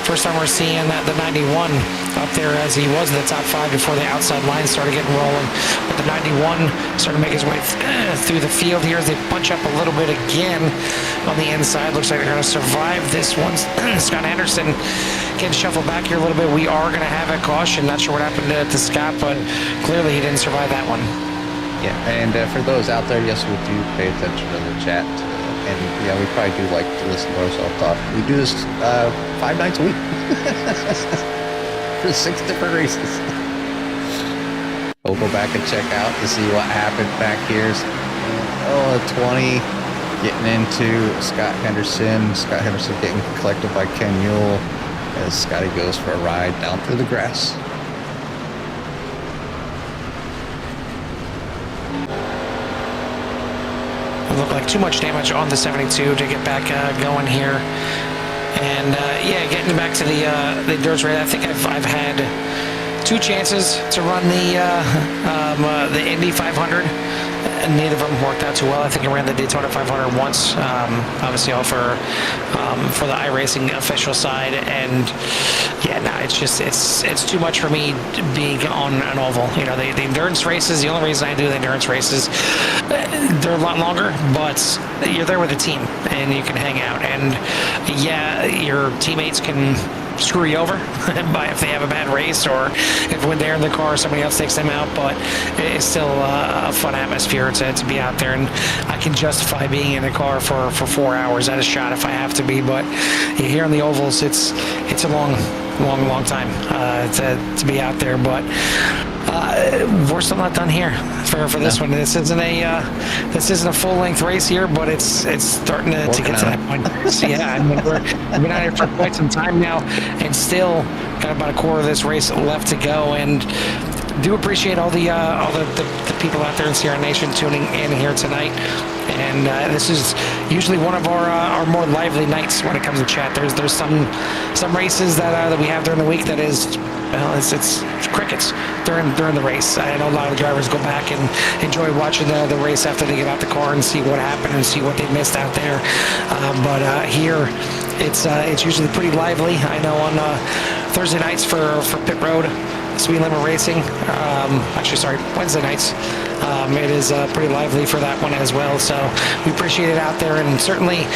First time we're seeing the 91 up there, as he was in the top 5 before the outside line started getting rolling. But the 91 started to make his way through the field here as they punch up a little bit again on the inside. Looks like they're going to survive this one. Scott Anderson getting shuffled back here a little bit. We are going to have a caution. Not sure what happened to Scott, but clearly he didn't survive that one. Yeah, and for those out there, yes, we do pay attention to the chat. And yeah, we probably do like to listen to ourselves talk. We do this 5 nights a week for 6 different races. We'll go back and check out to see what happened back here. 20 getting into Scott Henderson. Scott Henderson getting collected by Ken Mule as Scotty goes for a ride down through the grass. It looked like too much damage on the 72 to get back going here. And yeah, getting back to the dirt race, I think I've had 2 chances to run the Indy 500. And neither of them worked out too well. I think I ran the Daytona 500 once, obviously all for the iRacing official side, and yeah, no, it's too much for me being on an oval. You know, the endurance races. The only reason I do the endurance races, they're a lot longer, but you're there with a team and you can hang out, and yeah, your teammates can screw you over by if they have a bad race, or if when they're in the car somebody else takes them out, but it's still a fun atmosphere to be out there, and I can justify being in the car for 4 hours at a shot if I have to be. But here on the ovals, it's a long time to be out there, but we're still not done here for this one. This isn't a full-length race here, but it's starting to get to that point. So, yeah, I mean, we've been out here for quite some time now, and still got about a quarter of this race left to go. And do appreciate all the people out there in Sierra Nation tuning in here tonight. And this is usually one of our more lively nights when it comes to chat. There's some races that we have during the week that is, well, it's crickets during the race. I know a lot of the drivers go back and enjoy watching the race after they get out the car and see what happened and see what they missed out there. But here, it's usually pretty lively. I know on Thursday nights for Pit Road, Speed Limit Racing, Wednesday nights, it is pretty lively for that one as well. So we appreciate it out there, and certainly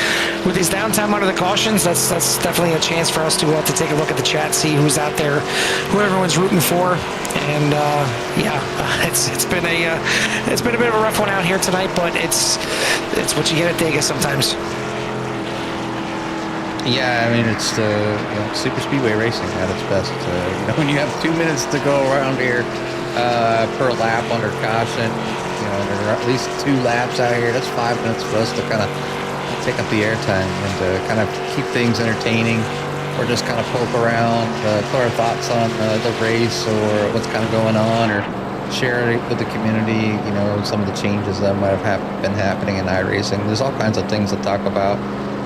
with these downtime under the cautions, that's definitely a chance for us to take a look at the chat, see who's out there, who everyone's rooting for, and it's been a bit of a rough one out here tonight, but it's what you get at Vegas sometimes. Yeah, I mean, it's super speedway racing at its best. When you have 2 minutes to go around here per lap under caution, there are at least 2 laps out here. That's 5 minutes for us to kind of take up the airtime and to kind of keep things entertaining, or just kind of poke around, put our thoughts on the race or what's kind of going on, or share it with the community, some of the changes that might have been happening in iRacing. There's all kinds of things to talk about.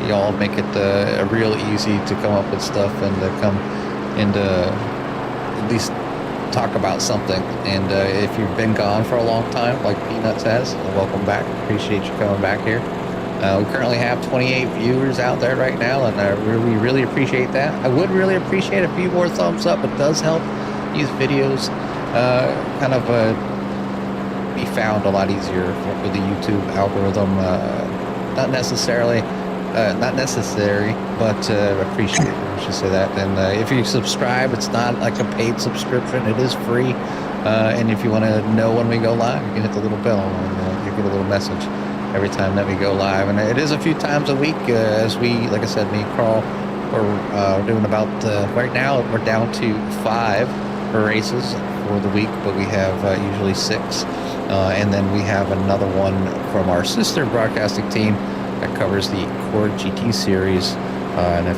Y'all make it real easy to come up with stuff and to come and at least talk about something. And if you've been gone for a long time, like Peanuts has, welcome back. Appreciate you coming back here. We currently have 28 viewers out there right now, and I really appreciate that. I would really appreciate a few more thumbs up. It does help these videos be found a lot easier with the YouTube algorithm not necessarily, not necessary, but appreciate it. I should say that. And if you subscribe, it's not like a paid subscription. It is free. And if you want to know when we go live, you can hit the little bell and you get a little message every time that we go live. And it is a few times a week as we, like I said, me and Carl, we're doing about, right now we're down to 5 races for the week, but we have usually 6. And then we have another one from our sister broadcasting team that covers the Core GT series. And if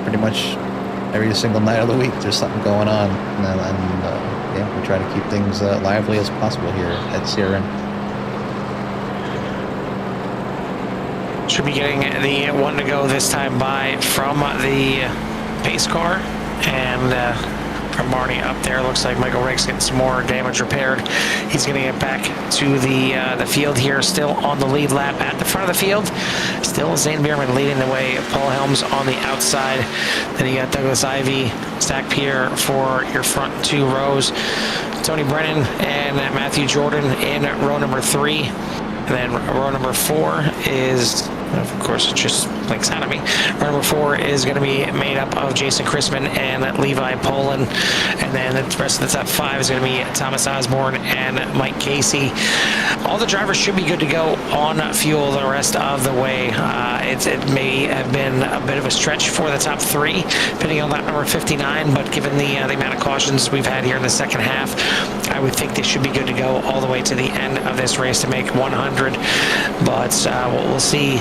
pretty much every single night of the week, there's something going on. And yeah, we try to keep things lively as possible here at CRN. Should be getting the one to go this time by from the pace car, and from Marnie up there, looks like Michael Riggs getting some more damage repaired. He's going to get back to the field here, still on the lead lap at the front of the field. Still Zane Bierman leading the way. Paul Helms on the outside. Then you got Douglas Ivey, Zach Pierre for your front 2 rows. Tony Brennan and Matthew Jordan in row number 3. And then row number 4 is, of course, it just blinks out at me. Row number 4 is going to be made up of Jason Chrisman and Levi Poland. And then the rest of the top 5 is going to be Thomas Osborne and Mike Casey. All the drivers should be good to go on fuel the rest of the way. It may have been a bit of a stretch for the top 3, depending on lap number 59, but given the amount of cautions we've had here in the second half, I would think they should be good to go all the way to the end of this race to make 100. But we'll see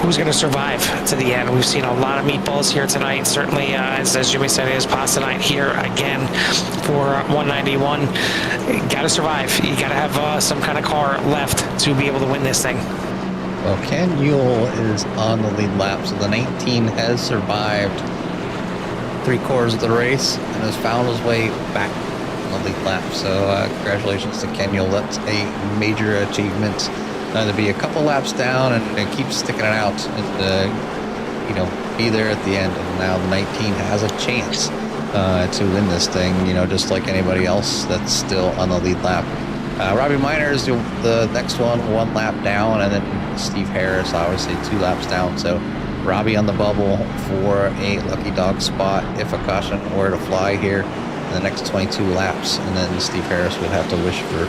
who's going to survive to the end. We've seen a lot of meatballs here tonight. Certainly, as Jimmy said, it is pasta night here again for 191. Got to survive. You got to have some kind of car left to be able to win this thing. Well, Ken Yule is on the lead lap, so the 19 has survived 3/4 of the race and has found his way back on the lead lap. So congratulations to Ken Yule. That's a major achievement. To be a couple laps down and keep sticking it out and, you know, be there at the end. And now the 19 has a chance to win this thing, you know, just like anybody else that's still on the lead lap. Robbie Minor is the next one lap down, and then Steve Harris, obviously 2 laps down. So Robbie on the bubble for a lucky dog spot if a caution were to fly here in the next 22 laps. And then Steve Harris would have to wish for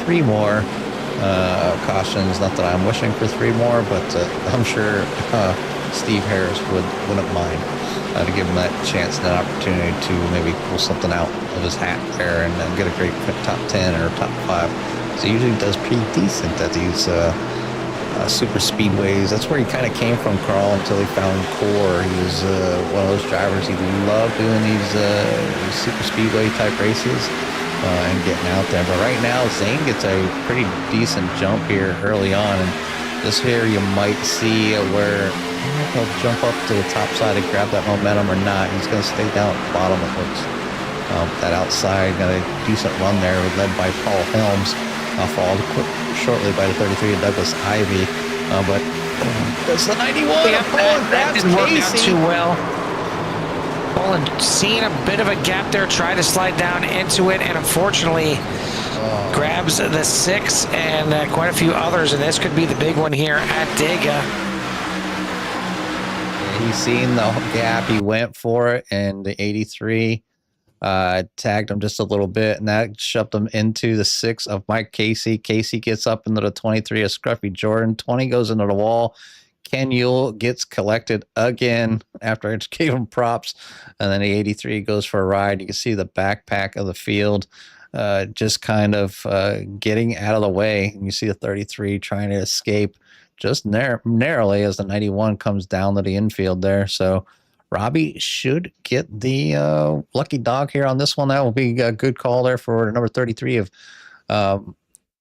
3 more cautions. Not that I'm wishing for 3 more, but I'm sure Steve Harris wouldn't mind to give him that chance and that opportunity to maybe pull something out of his hat there and get a great top 10 or top 5. So he usually does pretty decent at these super speedways. That's where he kind of came from, Carl, until he found Core. He was one of those drivers. He loved doing these super speedway type races and getting out there. But right now, Zane gets a pretty decent jump here early on. And this here you might see where he'll jump up to the top side and grab that momentum or not. He's going to stay down at the bottom, it looks. That outside got a decent run there, led by Paul Helms. Followed shortly by the 33 Douglas Ivey. But that's the 91. Yeah, that didn't work out too well. Poland seeing a bit of a gap there, tried to slide down into it, and unfortunately grabs the 6 and quite a few others, and this could be the big one here at Dega. He's seen the gap, he went for it, and the 83 tagged him just a little bit, and that shoved him into the 6 of Mike Casey. Casey gets up into the 23 of Scruffy Jordan. 20 goes into the wall. Ken Yule gets collected again after I gave him props, and then the 83 goes for a ride. You can see the backpack of the field just kind of getting out of the way, and you see the 33 trying to escape just narrowly as the 91 comes down to the infield there. So Robbie should get the lucky dog here on this one. That will be a good call there for number 33 of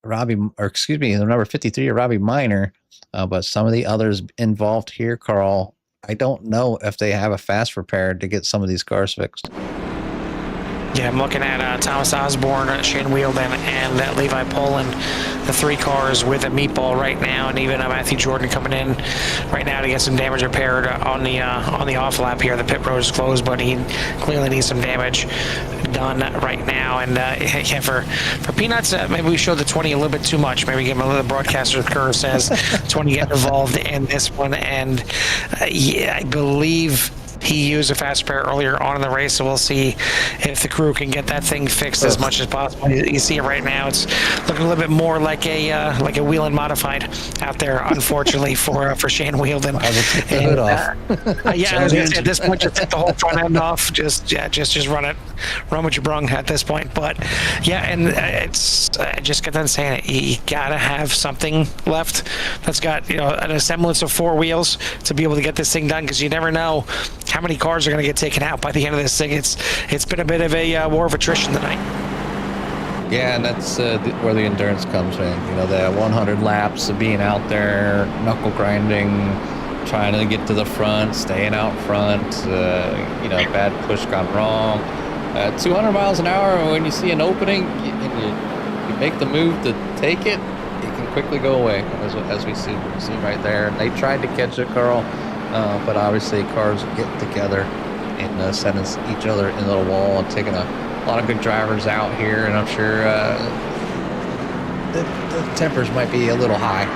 Robbie, or excuse me, the number 53 of Robbie Minor. But some of the others involved here, Carl, I don't know if they have a fast repair to get some of these cars fixed. Yeah, I'm looking at Thomas Osborne, Shane Wheeldon, and Levi Poland, the 3 cars with a meatball right now, and even Matthew Jordan coming in right now to get some damage repaired on the off lap here. The pit road is closed, but he clearly needs some damage done right now. And yeah, for Peanuts, maybe we showed the 20 a little bit too much. Maybe give him a little broadcaster curve says 20 getting involved in this one, and yeah, I believe he used a fast repair earlier on in the race, so we'll see if the crew can get that thing fixed as much as possible. You see it right now; it's looking a little bit more like a Whelen modified out there, unfortunately for Shane Wheeldon. I will take the hood off. Yeah, I was gonna say, at this point, just take the whole front end off. Just run with your brung at this point. But yeah, and it's I just get done saying it. You gotta have something left that's got an semblance of 4 wheels to be able to get this thing done, because you never know how many cars are going to get taken out by the end of this thing. It's been a bit of a war of attrition tonight. Yeah, and that's where the endurance comes in. The 100 laps of being out there, knuckle grinding, trying to get to the front, staying out front. Bad push gone wrong. 200 miles an hour, when you see an opening and you make the move to take it, it can quickly go away, as we see right there. And they tried to catch it, Carl. But obviously cars get together and sending each other into the wall and taking a lot of good drivers out here. And I'm sure the tempers might be a little high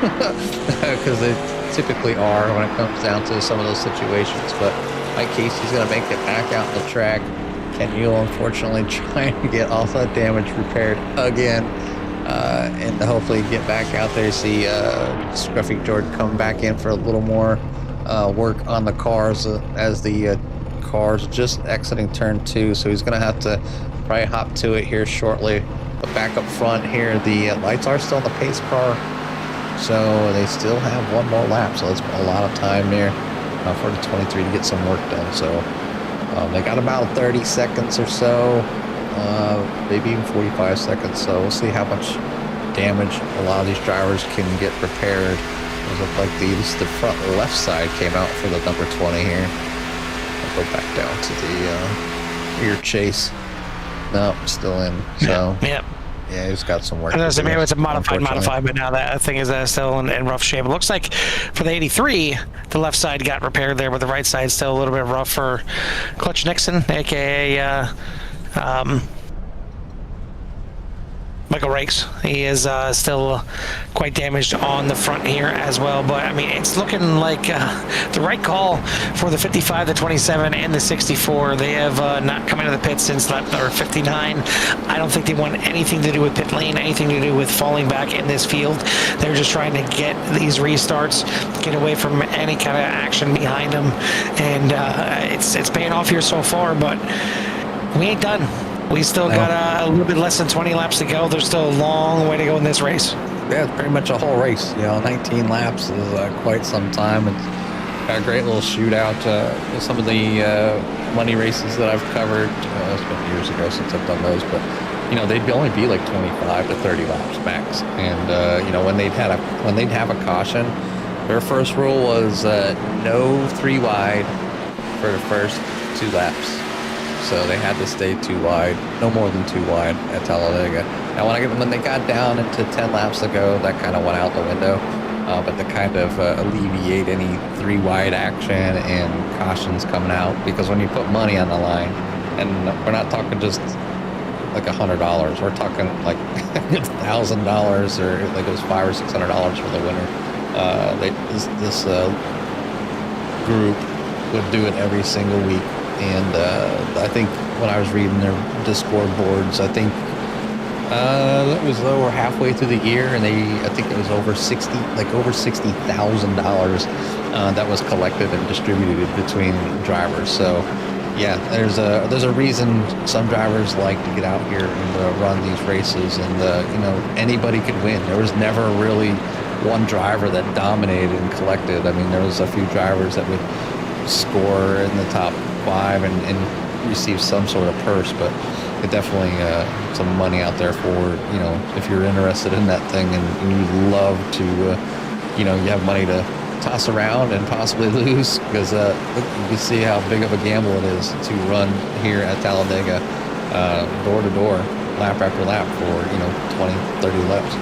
because they typically are when it comes down to some of those situations. But Mike Casey's going to make it back out the track. Ken Yule, unfortunately, trying to get all that damage repaired again. And hopefully get back out there, see Scruffy Jordan come back in for a little more work on the cars as the cars just exiting turn 2, so he's gonna have to probably hop to it here shortly. But back up front here, the lights are still on the pace car, so they still have 1 more lap, so that's a lot of time there for the 23 to get some work done. So they got about 30 seconds or so, maybe even 45 seconds, so we'll see how much damage a lot of these drivers can get repaired. It looked like the front left side came out for the number 20 here. I'll go back down to the rear chase. No, still in. So Yep. Yeah, he's got some work. Maybe it's a modified, but now that thing is still in rough shape. It looks like for the 83, the left side got repaired there, but the right side still a little bit rough for Clutch Nixon, aka Michael Rakes. He is still quite damaged on the front here as well. But I mean, it's looking like the right call for the 55, the 27, and the 64. They have not come into the pit since lap number 59. I don't think they want anything to do with pit lane, anything to do with falling back in this field. They're just trying to get these restarts, get away from any kind of action behind them, and it's paying off here so far. But we ain't done. We still got a little bit less than 20 laps to go. There's still a long way to go in this race. Yeah, it's pretty much a whole race. 19 laps is quite some time. It's a great little shootout. Some of the money races that I've covered, it's been years ago since I've done those, but they'd only be like 25 to 30 laps max. And when they'd have a caution, their first rule was no 3 wide for the first 2 laps. So they had to stay 2 wide, no more than 2 wide at Talladega. Now, when they got down into 10 laps to go, that kind of went out the window. But to kind of alleviate any 3 wide action and cautions coming out, because when you put money on the line, and we're not talking just like $100, we're talking like $1,000, or like it was $500 or $600 for the winner. This group would do it every single week. And I think when I was reading their Discord boards, I think that was over halfway through the year, and I think it was over $60,000 that was collected and distributed between drivers. So yeah, there's a reason some drivers like to get out here and run these races, and anybody could win. There was never really one driver that dominated and collected. I mean, there was a few drivers that would score in the top 5 and receive some sort of purse, but it definitely some money out there for if you're interested in that thing and you'd love to you have money to toss around and possibly lose, because you can see how big of a gamble it is to run here at Talladega. door to door, lap after lap for, 20, 30 laps.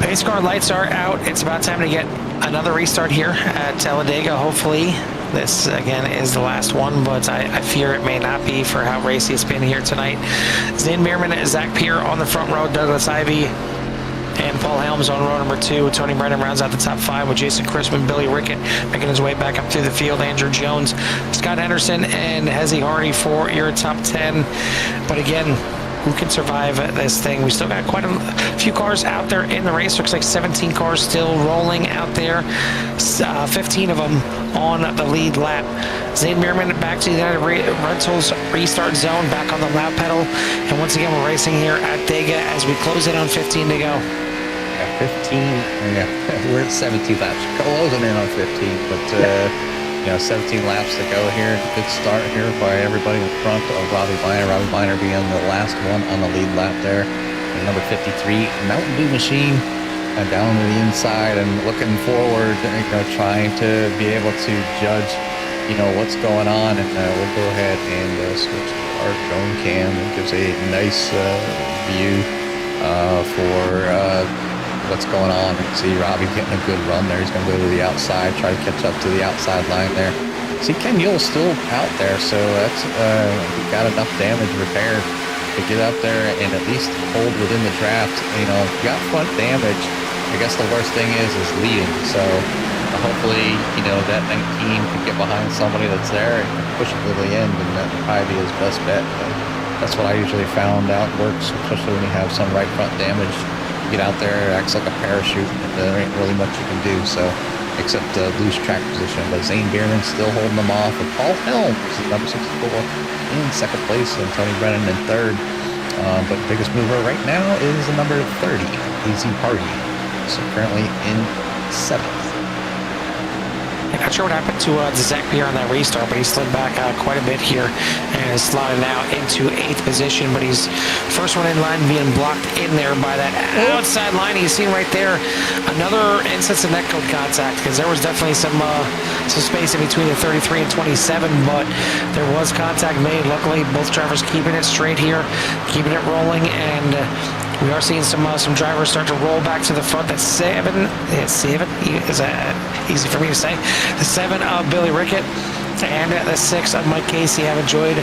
Pace car lights are out. It's about time to get another restart here at Talladega. Hopefully this again is the last one, but I fear it may not be for how racy it's been here tonight. Zane Bierman, Zach Peer on the front row, Douglas Ivey and Paul Helms on row number 2. Tony Brennan rounds out the top 5 with Jason Chrisman, Billy Rickett making his way back up through the field, Andrew Jones, Scott Henderson, and Hezzy Hardy for your top 10. But again, who can survive this thing? We still got quite a few cars out there in the race. Looks like 17 cars still rolling out there. 15 of them on the lead lap. Zane Bierman back to the United Rentals restart zone, back on the lap pedal. And once again, we're racing here at Dega as we close in on 15 to go. 15, we're at 17 laps. Closing in on 15, but 17 laps to go here. Good start here by everybody in front of Robbie Biner. Robbie Biner being the last one on the lead lap there. And number 53, Mountain Dew Machine, down to the inside and looking forward, trying to be able to judge, what's going on. And we'll go ahead and switch to our drone cam. It gives a nice view for what's going on. You can see Robbie getting a good run there. He's going to go to the outside, try to catch up to the outside line there. See, Ken Yule's still out there, so that's got enough damage repaired to get up there and at least hold within the draft. If you got front damage, I guess the worst thing is leading. So hopefully, that 19 can get behind somebody that's there and push it to the end, and that would probably be his best bet. But that's what I usually found out works, especially when you have some right front damage. Get out there, it acts like a parachute, and there ain't really much you can do, so except lose track position. But Zane Bierman still holding them off, and Paul Helms is number 64 in second place, and Tony Brennan in third. But the biggest mover right now is the number 30, AZ Hardy, so currently in 7th. I'm not sure what happened to Zach Peer on that restart, but he slid back quite a bit here and is slotted now into 8th position. But he's first one in line being blocked in there by that outside line. You see right there another instance of net code contact, because there was definitely some space in between the 33 and 27, but there was contact made. Luckily, both drivers keeping it straight here, keeping it rolling, and we are seeing some drivers start to roll back to the front. That's 7. Is that easy for me to say? The 7 of Billy Rickett and the 6 of Mike Casey have enjoyed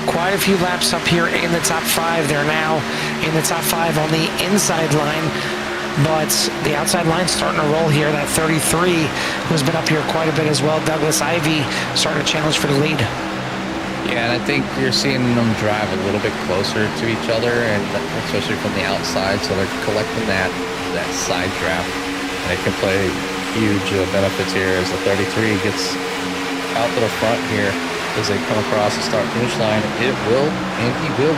quite a few laps up here in the top 5. They're now in the top 5 on the inside line, but the outside line's starting to roll here. That 33, who's been up here quite a bit as well, Douglas Ivey, starting to challenge for the lead. Yeah, and I think you're seeing them drive a little bit closer to each other, and especially from the outside, so they're collecting that side draft, and it can play huge benefits here as the 33 gets out to the front here as they come across the start-finish line. He will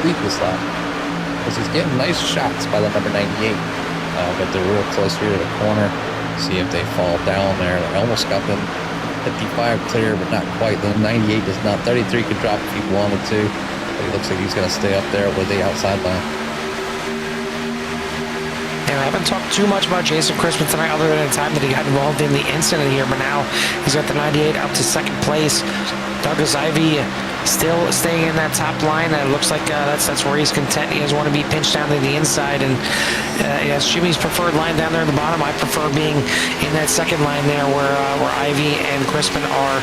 lead this lap because he's getting nice shots by the number 98, but they're real close here to the corner. See if they fall down there. They almost got them 55 clear, but not quite. The 98 does not. 33 could drop if he wanted to, but it looks like he's going to stay up there with the outside line. And I haven't talked too much about Jason Chrisman tonight, other than the time that he got involved in the incident here, but now he's got the 98 up to second place. Douglas Ivey still staying in that top line. It looks like that's where he's content. He doesn't want to be pinched down to the inside, and yes, Jimmy's preferred line down there at the bottom. I prefer being in that second line there where Ivey and Crispin are.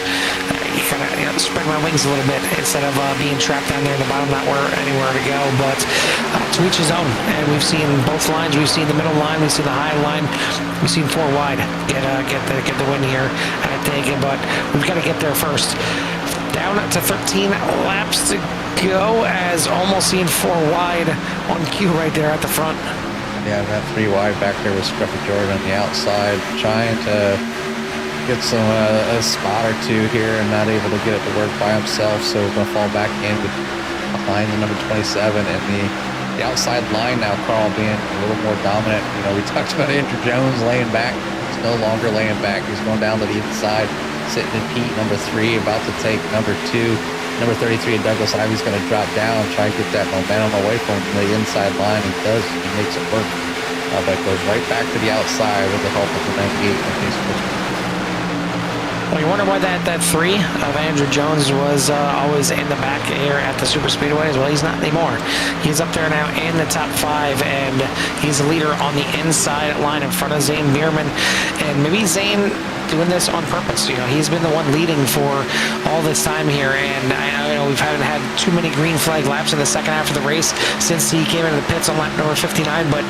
Kind of spread my wings a little bit instead of being trapped down there in the bottom, not anywhere to go. But to each his own. And we've seen both lines. We've seen the middle line. We've seen the high line. We've seen 4 wide get the win here at Dega, but we've got to get there first. Down to 13 laps to go, as almost seeing 4 wide on cue right there at the front. Yeah, that 3 wide back there with Scruffy Jordan on the outside, trying to get some a spot or 2 here and not able to get it to work by himself, so we're going to fall back in behind the number 27, and the outside line now, Carl being a little more dominant. We talked about Andrew Jones laying back. He's no longer laying back. He's going down to the inside, sitting in Pete, number 3, about to take number 2. Number 33, Douglas Ivey's going to drop down, try to get that momentum away from the inside line. He does. He makes it work. But it goes right back to the outside with the help of the 98. Well, you wonder why that 3 of Andrew Jones was always in the back here at the Super Speedways. Well, he's not anymore. He's up there now in the top 5, and he's a leader on the inside line in front of Zane Bierman. And maybe Zane doing this on purpose. You know, he's been the one leading for all this time here, and I know we haven't had too many green flag laps in the second half of the race since he came into the pits on lap number 59, but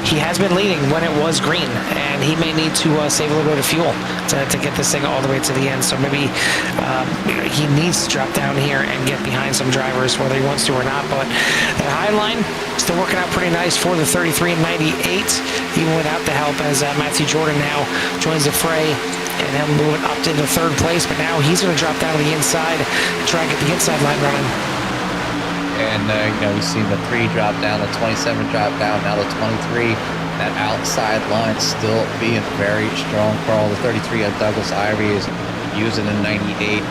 he has been leading when it was green, and he may need to save a little bit of fuel to get this thing all the way to the end. So maybe he needs to drop down here and get behind some drivers, whether he wants to or not. But the high line still working out pretty nice for the 33 and 98, even without the help, as Matthew Jordan now joins the fray, and him moving up to the 3rd place. But now he's going to drop down to the inside and try and get the inside line running. And, we've seen the 3 drop down, the 27 drop down, now the 23. That outside line still being very strong. Carl, the 33 of Douglas Ivory is using the 98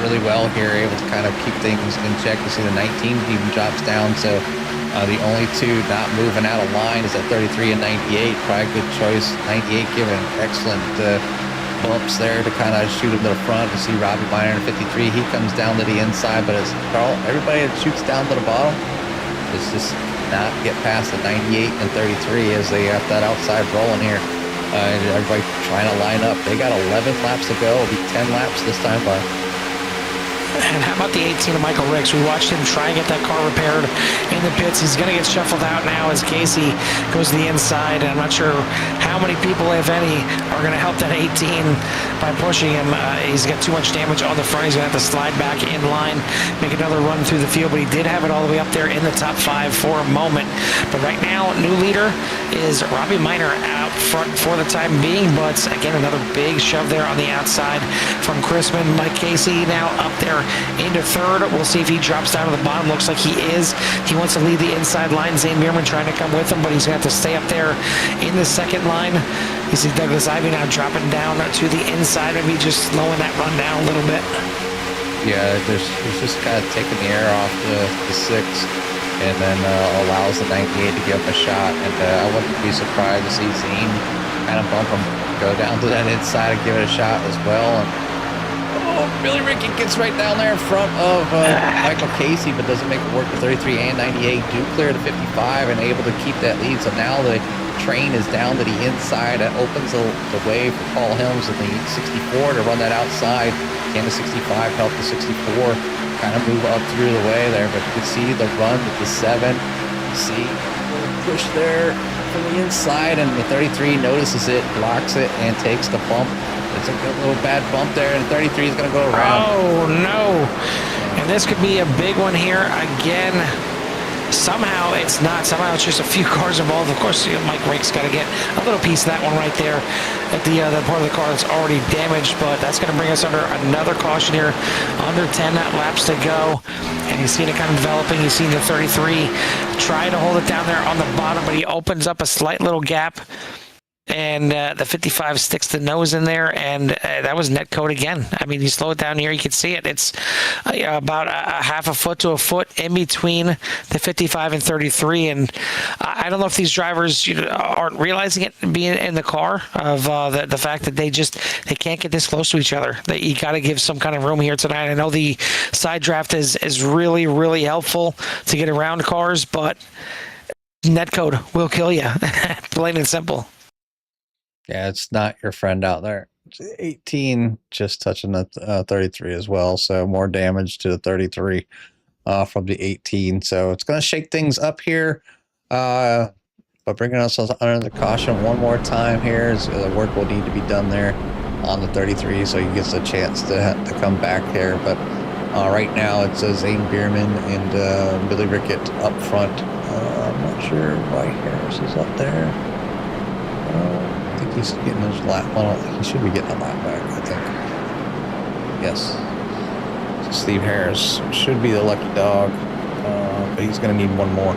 really well here, able to kind of keep things in check. You see the 19 even drops down, so the only 2 not moving out of line is at 33 and 98. Probably a good choice. 98 giving excellent bumps there to kind of shoot him to the front. You see Robbie Minor in 53. He comes down to the inside, but as Carl, everybody that shoots down to the bottom is just not get past the 98 and 33 as they have that outside rolling here. Everybody trying to line up. They got 11 laps to go. It'll be 10 laps this time by. And how about the 18 of Michael Ricks? We watched him try and get that car repaired in the pits. He's going to get shuffled out now as Casey goes to the inside. And I'm not sure how many people, if any, are going to help that 18 by pushing him. He's got too much damage on the front. He's going to have to slide back in line, make another run through the field. But he did have it all the way up there in the top 5 for a moment. But right now, new leader is Robbie Minor out front for the time being. But again, another big shove there on the outside from Chrisman. Mike Casey now up there into 3rd. We'll see if he drops down to the bottom. Looks like he is. He wants to lead the inside line. Zane Bierman trying to come with him, but he's going to have to stay up there in the 2nd line. You see Douglas Ivy now dropping down to the inside, maybe just slowing that run down a little bit. Yeah, there's just kind of taking the air off the 6, and then allows the 98 to give him a shot. And I wouldn't be surprised to see Zane kind of bump him, go down to that inside and give it a shot as well. And Billy Rickey gets right down there in front of Michael Casey, but doesn't make it work. The 33 and 98 do clear the 55 and able to keep that lead. So now the train is down to the inside. That opens the way for Paul Helms and the 64 to run that outside. Can the 65 help the 64 kind of move up through the way there? But you can see the run with the 7. See a little push there from the inside, and the 33 notices it, blocks it, and takes the bump. It's a good little bad bump there, and 33 is going to go around. Oh, no. And this could be a big one here again. Somehow it's not. Somehow it's just a few cars involved. Of course, Mike Rake's got to get a little piece of that one right there at the part of the car that's already damaged, but that's going to bring us under another caution here. Under 10 laps to go, and you've seen it kind of developing. You've seen the 33 try to hold it down there on the bottom, but he opens up a slight little gap. And the 55 sticks the nose in there, and that was net code again. I mean, you slow it down here, you can see it. It's about a half a foot to a foot in between the 55 and 33. And I don't know if these drivers aren't realizing it being in the car of the fact that they can't get this close to each other. That you got to give some kind of room here tonight. I know the side draft is really, really helpful to get around cars, but net code will kill you, plain and simple. Yeah, it's not your friend out there. 18 just touching the 33 as well, so more damage to the 33 from the 18. So it's going to shake things up here, but bringing us under the caution one more time here is the work will need to be done there on the 33, so he gets a chance to come back here. But right now it's Zane Bierman and Billy Rickett up front. I'm not sure why Harris is up there. I think he's getting his lap. Well, he should be getting a lap back, I think. Yes. So Steve Harris should be the lucky dog, but he's going to need one more.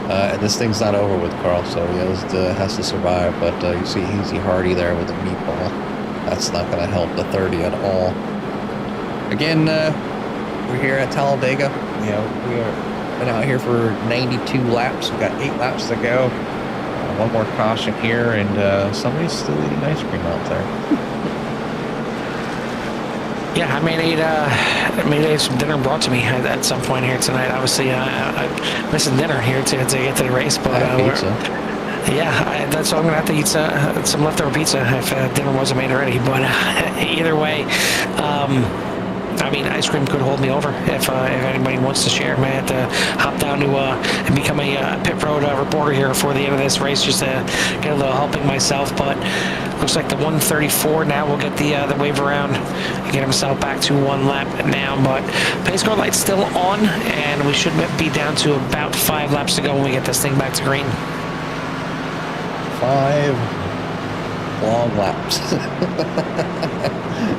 And this thing's not over with, Carl, so he has to survive. But you see Easy Hardy there with the meatball. That's not going to help the 30 at all. Again, we're here at Talladega. We are been out here for 92 laps. We've got 8 laps to go. One more caution here, and somebody's still eating ice cream out there. Yeah, I may need some dinner brought to me at some point here tonight. Obviously, I'm missing dinner here to get to the race, but Pizza. yeah, that's what I'm gonna have to eat some leftover pizza if dinner wasn't made already. But either way, I mean, ice cream could hold me over if anybody wants to share. I may have to hop down to and become a pit road reporter here for the end of this race just to get a little helping myself. But looks like the 134 now will get the wave around and get himself back to 1 lap now. But pace car light's still on, and we should be down to about 5 laps to go when we get this thing back to green. 5 long laps.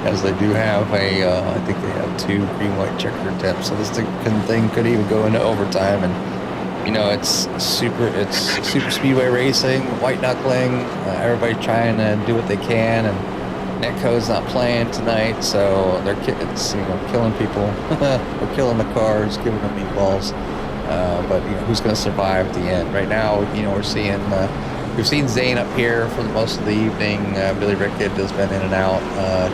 As they do have I think they have 2 green-white checker attempts, so this thing could even go into overtime. And you know, it's super speedway racing, white knuckling. Everybody's trying to do what they can, and Netco's not playing tonight, so it's killing people or killing the cars, giving them meatballs. But who's going to survive at the end? Right now, we're seeing. We've seen Zane up here for most of the evening. Billy Rickett has been in and out.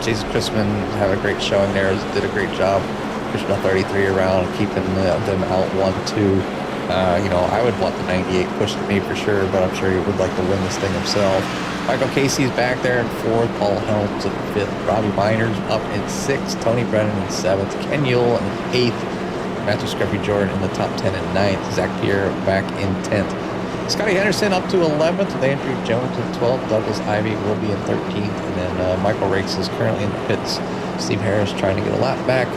Jason Christman had a great showing there. Did a great job pushing a 33 around, keeping them out 1-2. I would want the 98 pushing me for sure, but I'm sure he would like to win this thing himself. Michael Casey's back there in 4th. Paul Helms in 5th. Robbie Miner's up in 6th. Tony Brennan in 7th. Ken Yule in 8th. Matthew Scruffy Jordan in the top 10 and 9th. Zach Pierre back in 10th. Scotty Henderson up to 11th with Andrew Jones in 12th. Douglas Ivey will be in 13th. And then Michael Rakes is currently in the pits. Steve Harris trying to get a lap back.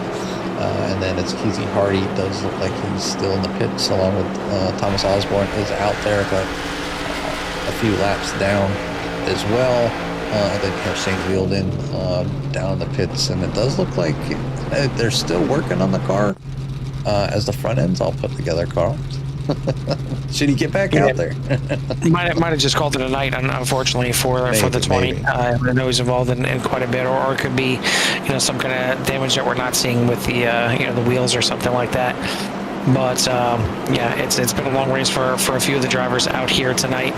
And then it's Keezy Hardy. Does look like he's still in the pits, along with Thomas Osborne is out there, but a few laps down as well. And then Shane Wheeldon down in the pits. And it does look like they're still working on the car as the front end's all put together, Carl. Should he get back out there? might have just called it a night, unfortunately, for the 20. I know he's involved in quite a bit, or it could be, some kind of damage that we're not seeing with the the wheels or something like that. But yeah, it's been a long race for a few of the drivers out here tonight,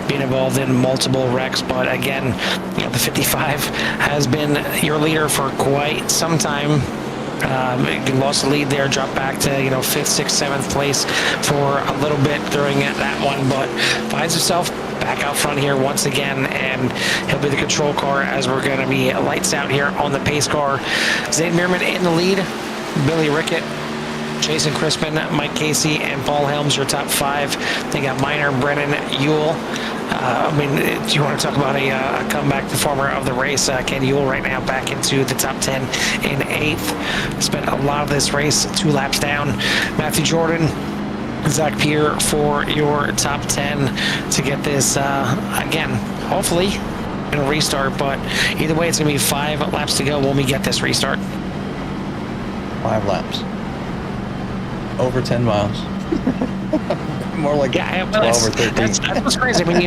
being involved in multiple wrecks. But again, the 55 has been your leader for quite some time. Lost the lead there, dropped back to 5th, 6th, 7th place for a little bit during that one, but finds himself back out front here once again, and he'll be the control car as we're going to be lights out here on the pace car. Zane Meerman in the lead, Billy Rickett, Jason Crispin, Mike Casey, and Paul Helms, your top 5. They got Miner, Brennan, Yule. Do you want to talk about a comeback performer of the race? Ken Yule right now back into the top 10 in 8th. Spent a lot of this race 2 laps down. Matthew Jordan, Zach Pierre for your top 10 to get this, again, hopefully in a restart. But either way, it's going to be 5 laps to go when we get this restart. 5 laps. Over 10 miles. More like 12 or 13. That's what's crazy. I mean,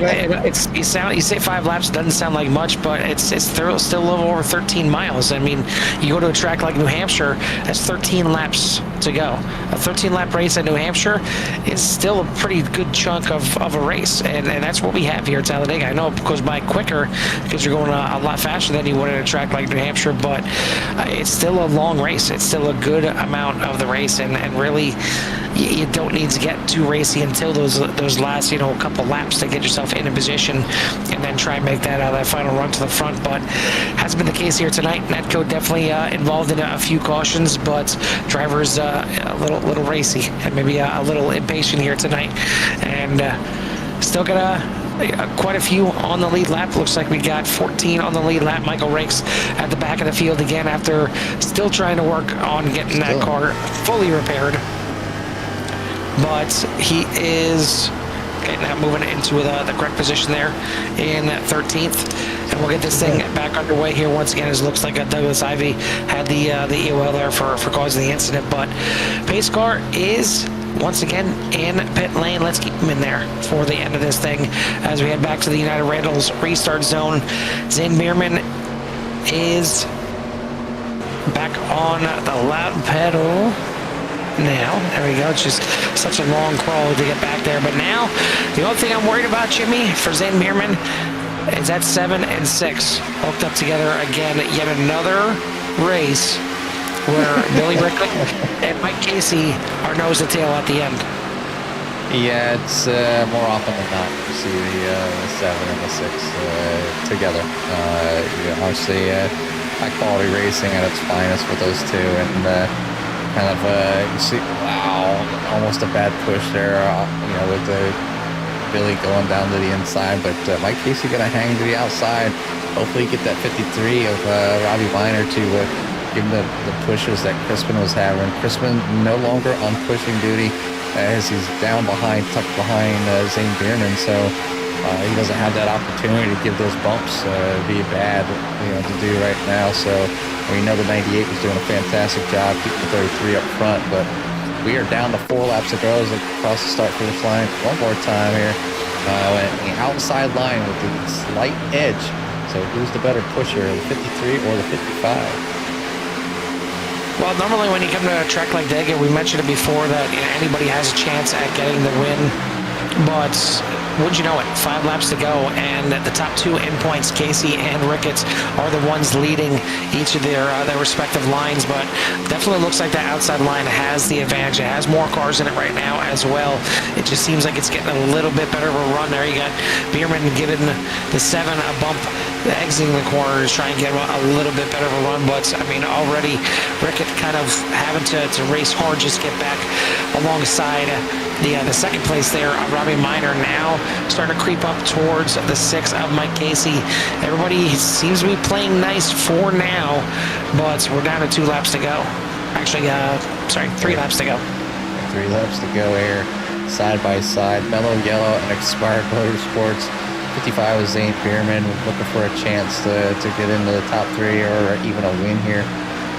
you say 5 laps, doesn't sound like much, but it's still a little over 13 miles. I mean, you go to a track like New Hampshire, that's 13 laps to go. A 13-lap race at New Hampshire is still a pretty good chunk of a race, and that's what we have here at Talladega. I know it goes by quicker because you're going a lot faster than you would at a track like New Hampshire, but it's still a long race. It's still a good amount of the race, and really, you don't need to get too racy until those last couple laps to get yourself in a position and then try and make that final run to the front. But hasn't been the case here tonight. Netco definitely involved in a few cautions, but drivers a little racy and maybe a little impatient here tonight, and still got quite a few on the lead lap. Looks like we got 14 on the lead lap. Michael Rakes at the back of the field again after still trying to work on getting that car fully repaired. But he is moving into the correct position there in 13th. And we'll get this thing back underway here once again, as it looks like Douglas Ivey had the EOL there for causing the incident. But pace car is once again in pit lane. Let's keep him in there for the end of this thing as we head back to the United Rentals restart zone. Zane Meerman is back on the loud pedal. Now, there we go. It's just such a long crawl to get back there. But now, the only thing I'm worried about, Jimmy, for Zane Meerman is that 7 and 6 hooked up together again. Yet another race where Billy Rickett and Mike Casey are nose to tail at the end. Yeah, it's more often than not you see the 7 and the 6 together. Obviously, high quality racing at its finest with those two, and kind of you see, wow, almost a bad push there. With the Billy going down to the inside, but Mike Casey gonna hang to the outside. Hopefully, get that 53 of Robbie Minor to give him the pushes that Crispin was having. Crispin no longer on pushing duty, as he's down behind, tucked behind Zane Bierman, so he doesn't have that opportunity to give those bumps be bad, to do right now. So we know the 98 was doing a fantastic job keeping the 33 up front, but we are down to 4 laps to go as across the start-finish line. One more time here, the outside line with the slight edge. So who's the better pusher, the 53 or the 55? Well, normally when you come to a track like Dega, we mentioned it before that anybody has a chance at getting the win. But wouldn't you know it, 5 laps to go, and the top 2 in points, Casey and Ricketts, are the ones leading each of their respective lines. But definitely looks like that outside line has the advantage. It has more cars in it right now as well. It just seems like it's getting a little bit better of a run there. You got Bierman giving the 7 a bump, exiting the corners, trying to get a little bit better of a run. But I mean, already Rickett kind of having to race hard, just get back alongside the second place there. Robbie Minor now starting to creep up towards the 6 of Mike Casey. Everybody seems to be playing nice for now, but we're down to 2 laps to go. Actually, 3 laps to go. 3 laps to go here, side by side. Mellow Yellow and Expired Motorsports. 55 is Zane Bierman, looking for a chance to get into the top 3 or even a win here.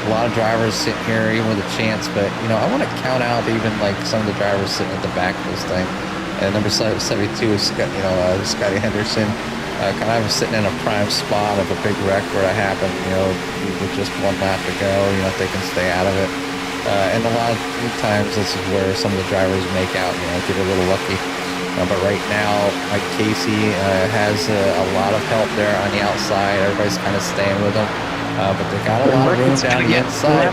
A lot of drivers sitting here even with a chance, but I want to count out even like some of the drivers sitting at the back of this thing. And number 72 is Scotty Henderson, kind of sitting in a prime spot of a big wreck where it happened. With just 1 lap to go, if they can stay out of it. And a lot of times this is where some of the drivers make out, get a little lucky. But right now, Mike Casey has a lot of help there on the outside. Everybody's kind of staying with him. But they got a lot of room down the inside.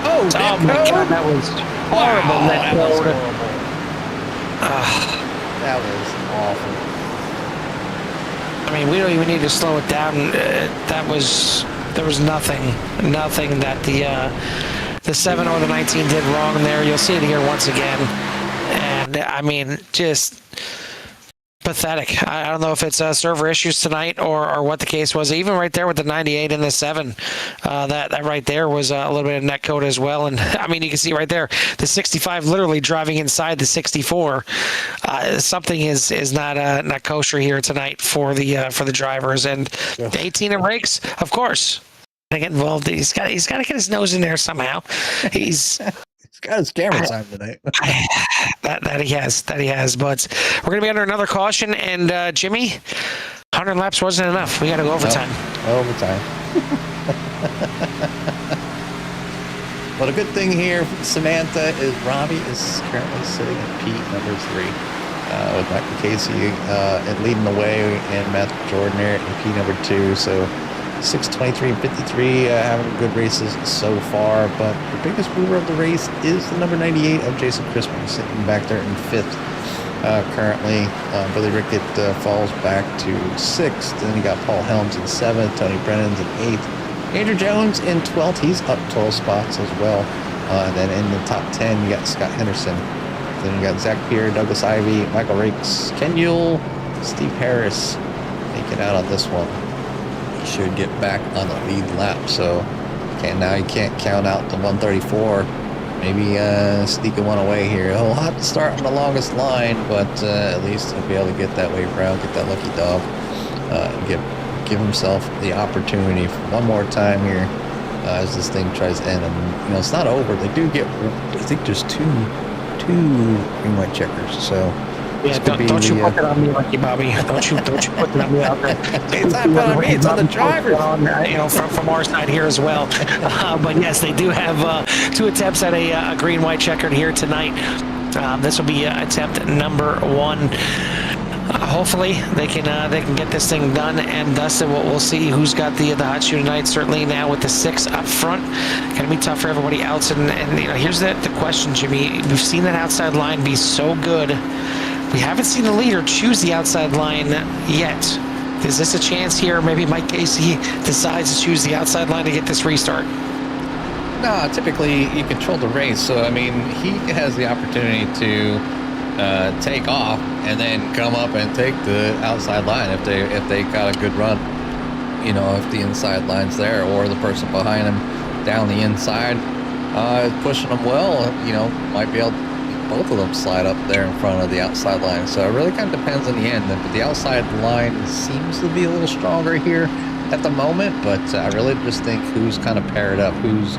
Oh my God, that was horrible. That was horrible. That was awful. I mean, we don't even need to slow it down. There was nothing that the 7 or the 19 did wrong there. You'll see it here once again. And I mean, just pathetic. I don't know if it's server issues tonight or what the case was. Even right there with the 98 and the 7, that right there was a little bit of net code as well. And I mean, you can see right there the 65 literally driving inside the 64. Something is not kosher here tonight for the drivers. And the 18 and brakes, of course, get involved. He's got to get his nose in there somehow. He's got his camera time tonight. that he has. But we're going to be under another caution. And Jimmy, 100 laps wasn't enough. We got to go overtime. Overtime. But a good thing here, Samantha, is Robbie is currently sitting at P number 3. With Michael Casey and leading the way, and Matthew Jordan there in P number 2. So 6:23 and 53 having good races so far, but the biggest mover of the race is the number 98 of Jason Crispin, sitting back there in 5th currently. Billy Rickett falls back to 6th. Then you got Paul Helms in 7th, Tony Brennan's in 8th, Andrew Jones in 12th. He's up 12 spots as well. And then in the top 10, you got Scott Henderson. Then you got Zach Pierre, Douglas Ivey, Michael Rakes, Ken Yule, Steve Harris making out on this one. He should get back on the lead lap, so now you can't count out the 134. Maybe sneaking one away here. He'll have to start on the longest line, but at least he'll be able to get that wave round, get that lucky dog, and give himself the opportunity for one more time here as this thing tries to end. And it's not over. They do get, I think there's two green white checkers, so. Yeah, don't you put it on me, Lucky Bobby. Don't you put it on me out there. It's not on me. It's on the drivers. From our side here as well. But yes, they do have 2 attempts at a green-white checkered here tonight. This will be attempt number 1. hopefully they can get this thing done and dusted. We'll see who's got the hot shoe tonight. Certainly now with the 6 up front, going to be tough for everybody else. And here's the question, Jimmy. We've seen that outside line be so good. We haven't seen the leader choose the outside line yet. Is this a chance here? Maybe Mike Casey decides to choose the outside line to get this restart. No, typically you control the race, so I mean he has the opportunity to take off and then come up and take the outside line if they got a good run. If the inside line's there or the person behind him down the inside pushing them well, might be able to, both of them slide up there in front of the outside line. So it really kind of depends on the end. But the outside line seems to be a little stronger here at the moment, but I really just think who's kind of paired up, who's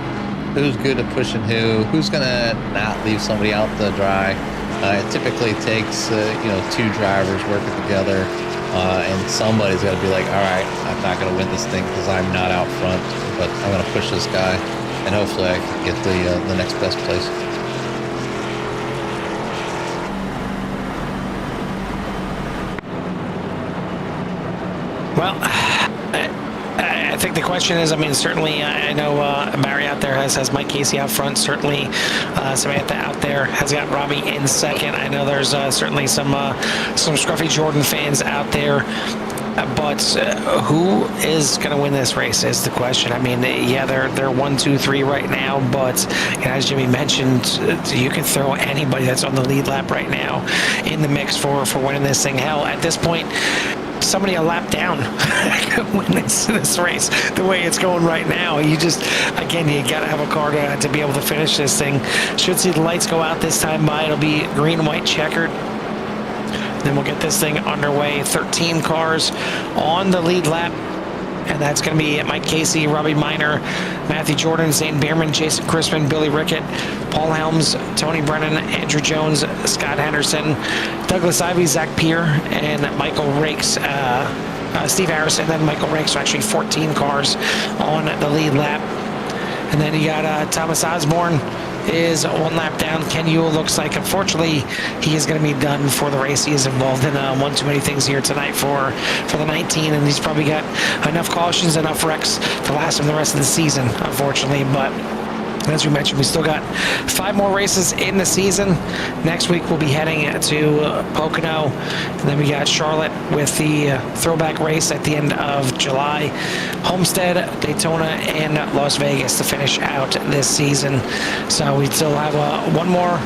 good at pushing who's gonna not leave somebody out to dry. It typically takes 2 drivers working together, and somebody's got to be like, all right, I'm not gonna win this thing because I'm not out front, but I'm gonna push this guy, and hopefully I can get the next best place. Well, I think the question is, certainly I know Barry out there has Mike Casey out front. Certainly Samantha out there has got Robbie in second. I know there's certainly some Scruffy Jordan fans out there. But who is going to win this race is the question. They're 1, 2, 3 right now, but as Jimmy mentioned, you can throw anybody that's on the lead lap right now in the mix for winning this thing. Hell, at this point, somebody a lap down could win this race the way it's going right now. You got to have a car to be able to finish this thing. Should see the lights go out this time by. It'll be green, white, checkered. Then we'll get this thing underway. 13 cars on the lead lap. And that's going to be Mike Casey, Robbie Minor, Matthew Jordan, Zane Bierman, Jason Crispin, Billy Rickett, Paul Helms, Tony Brennan, Andrew Jones, Scott Henderson, Douglas Ivey, Zach Peer, and Michael Rakes. Steve Harrison, then Michael Rakes. So actually 14 cars on the lead lap. And then you got Thomas Osborne is 1 lap down. Ken Ewell looks like, unfortunately, he is going to be done for the race. He is involved in one too many things here tonight for the 19, and he's probably got enough cautions, enough wrecks to last him the rest of the season, unfortunately. But as we mentioned, we still got 5 more races in the season. Next week we'll be heading to Pocono, and then we got Charlotte with the throwback race at the end of July, Homestead, Daytona, and Las Vegas to finish out this season. So we still have 1 more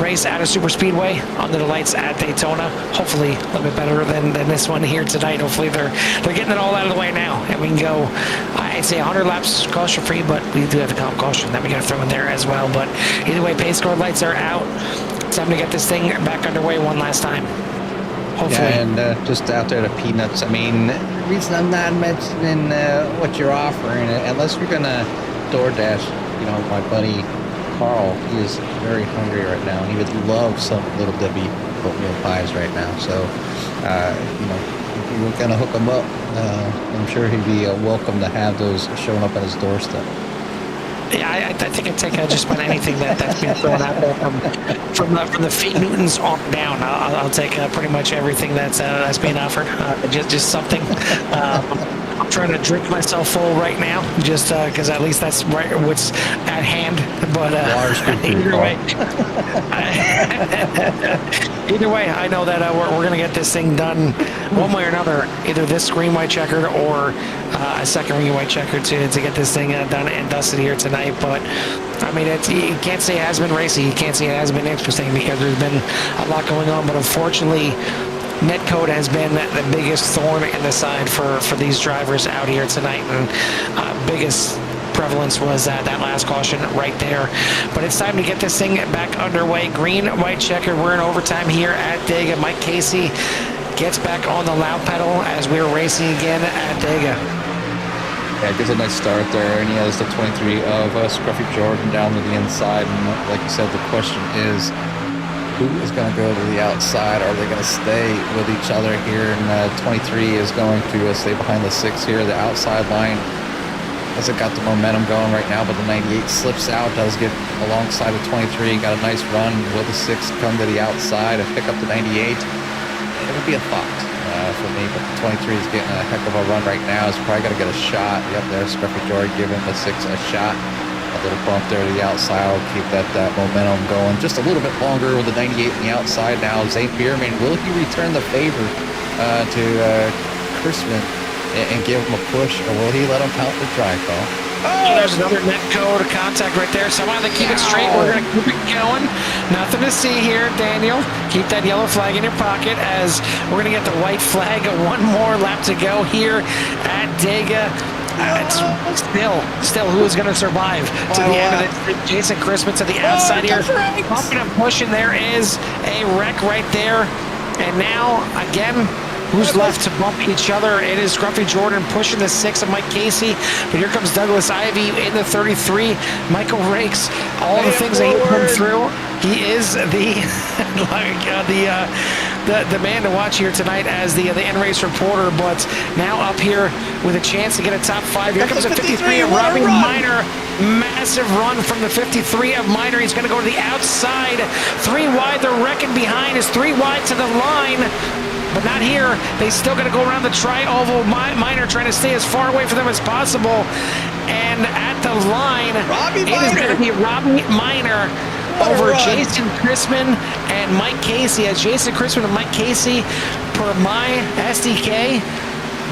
race out of Superspeedway under the lights at Daytona. Hopefully a little bit better than this one here tonight. Hopefully they're getting it all out of the way now, and we can go, I'd say 100 laps caution free, but we do have a comp caution that we got to throw in there as well. But either way, pace car lights are out. It's time to get this thing back underway one last time. Hopefully. Yeah, and just out there to peanuts. The reason I'm not mentioning what you're offering, unless you're gonna DoorDash, my buddy Carl, he is very hungry right now, and he would love some Little Debbie oatmeal pies right now. So, if you were gonna hook him up, I'm sure he'd be welcome to have those showing up at his doorstep. Yeah, I think I'd take just about anything that's been thrown out there from the Feet Newtons on down. I'll take pretty much everything that's being offered. Just something. I'm trying to drink myself full right now, just because at least that's right what's at hand. But either way, I know that we're going to get this thing done one way or another. Either this green white checkered or a second green white checkered to get this thing done and dusted here tonight. But you can't say it has been racy. You can't say it has been interesting because there's been a lot going on. But unfortunately, netcode has been the biggest thorn in the side for these drivers out here tonight, and biggest prevalence was that last caution right there. But it's time to get this thing back underway. Green, white checker. We're in overtime here at Dega. Mike Casey gets back on the loud pedal as we're racing again at Dega. Yeah, gets a nice start there, and he has the 23 of Scruffy Jordan down to the inside. And like you said, the question is, who is going to go to the outside? Are they going to stay with each other here? And 23 is going to stay behind the 6 here. The outside line hasn't got the momentum going right now, but the 98 slips out, does get alongside the 23. Got a nice run. Will the 6 come to the outside and pick up the 98? It would be a thought. for me, but the 23 is getting a heck of a run right now. It's probably got to get a shot. Yep, there's Scruffy George giving the 6 a shot. A little bump there to the outside will keep that momentum going just a little bit longer with the 98 on the outside now. Zane Bierman, will he return the favor to Chrisman and give him a push, or will he let him out the dry call? Oh, there's another net code contact right there. Somehow they keep it straight. We're going to keep it going. Nothing to see here, Daniel. Keep that yellow flag in your pocket as we're going to get the white flag. One more lap to go here at Dega. Still, who is going to survive to the end of it? Jason Chrisman to the outside here. Bumping and pushing. There is a wreck right there. And now, again, who's left to bump each other? It is Scruffy Jordan pushing the 6 of Mike Casey. But here comes Douglas Ivey in the 33. Michael Rakes, all the things that he put through. He is the man to watch here tonight as the in-race reporter. But now up here with a chance to get a top 5. Here comes the 53 of Robbie Minor. Massive run from the 53 of Minor. He's going to go to the outside. 3 wide. The wrecking behind is 3 wide to the line. But not here. They still got to go around the tri-oval. Minor trying to stay as far away from them as possible. And at the line, it is going to be Robbie Minor over Jason Chrisman and Mike Casey. As Jason Chrisman and Mike Casey, per my SDK,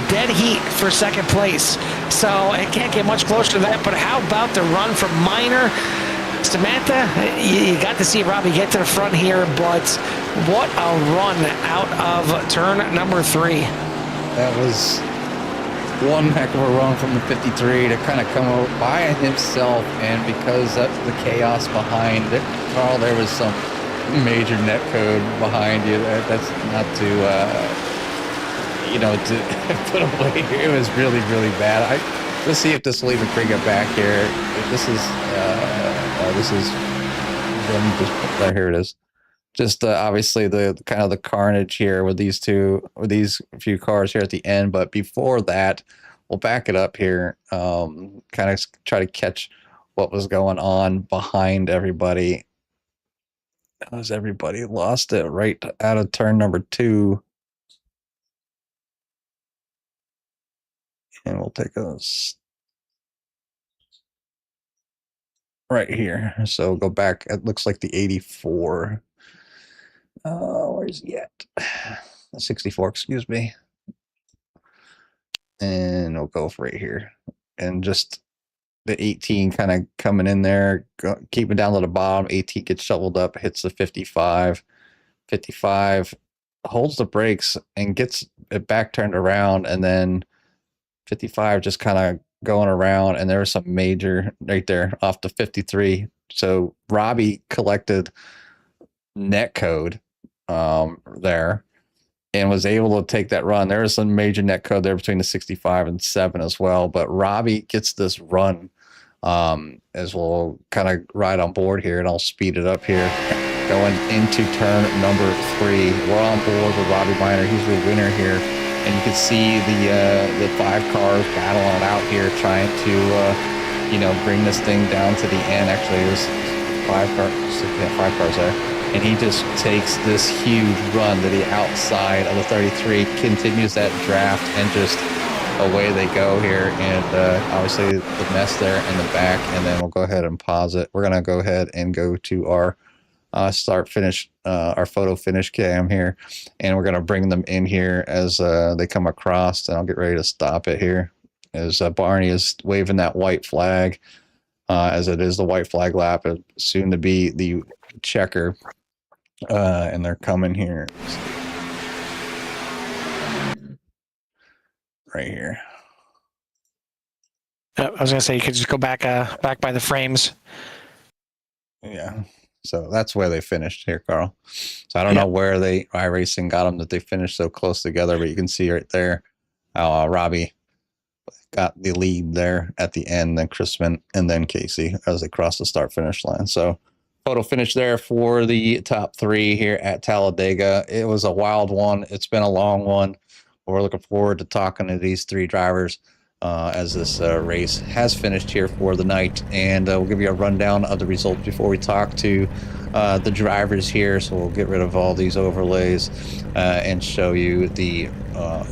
dead heat for second place. So it can't get much closer to that. But how about the run from Minor? Samantha, you got to see Robbie get to the front here, but what a run out of turn number 3. That was one heck of a run from the 53 to kind of come out by himself, and because of the chaos behind it, Carl, there was some major net code behind you. That's not to, to put away. It was really, really bad. Let's see if this will even bring it back here. This is here it is. Just obviously the kind of the carnage here with these few cars here at the end. But before that, we'll back it up here. Kind of try to catch what was going on behind everybody. As everybody lost it right out of turn number 2. And we'll take us right here. So go back. It looks like the 84. Where's he at? 64, excuse me. And we'll go right here. And just the 18 kind of coming in there, keeping down to the bottom. 18 gets shoveled up, hits the 55. 55 holds the brakes and gets it back turned around. And then 55 just kind of going around. And there was some major right there off the 53. So Robbie collected net code there and was able to take that run. There was some major net code there between the 65 and 7 as well, but Robbie gets this run as we'll kind of ride on board here, and I'll speed it up here going into turn number 3. We're on board with Robbie Minor. He's the winner here, and you can see the 5 cars battling it out here, trying to bring this thing down to the end. Actually, it was 5 cars there. And he just takes this huge run to the outside of the 33, continues that draft, and just away they go here. And obviously the mess there in the back, and then we'll go ahead and pause it. We're going to go ahead and go to our our photo finish cam here, and we're going to bring them in here as they come across, and I'll get ready to stop it here as Barney is waving that white flag, as it is the white flag lap, soon to be the checker. And they're coming here right here. I was gonna say you could just go back by the frames. Yeah, so that's where they finished here, Carl. So I don't know where iRacing got them that they finished so close together, but you can see right there how Robbie got the lead there at the end, then Chrisman, and then Casey as they cross the start finish line. So photo finish there for the top 3 here at Talladega. It was a wild one. It's been a long one. We're looking forward to talking to these 3 drivers as this race has finished here for the night. And we'll give you a rundown of the results before we talk to the drivers here. So we'll get rid of all these overlays and show you the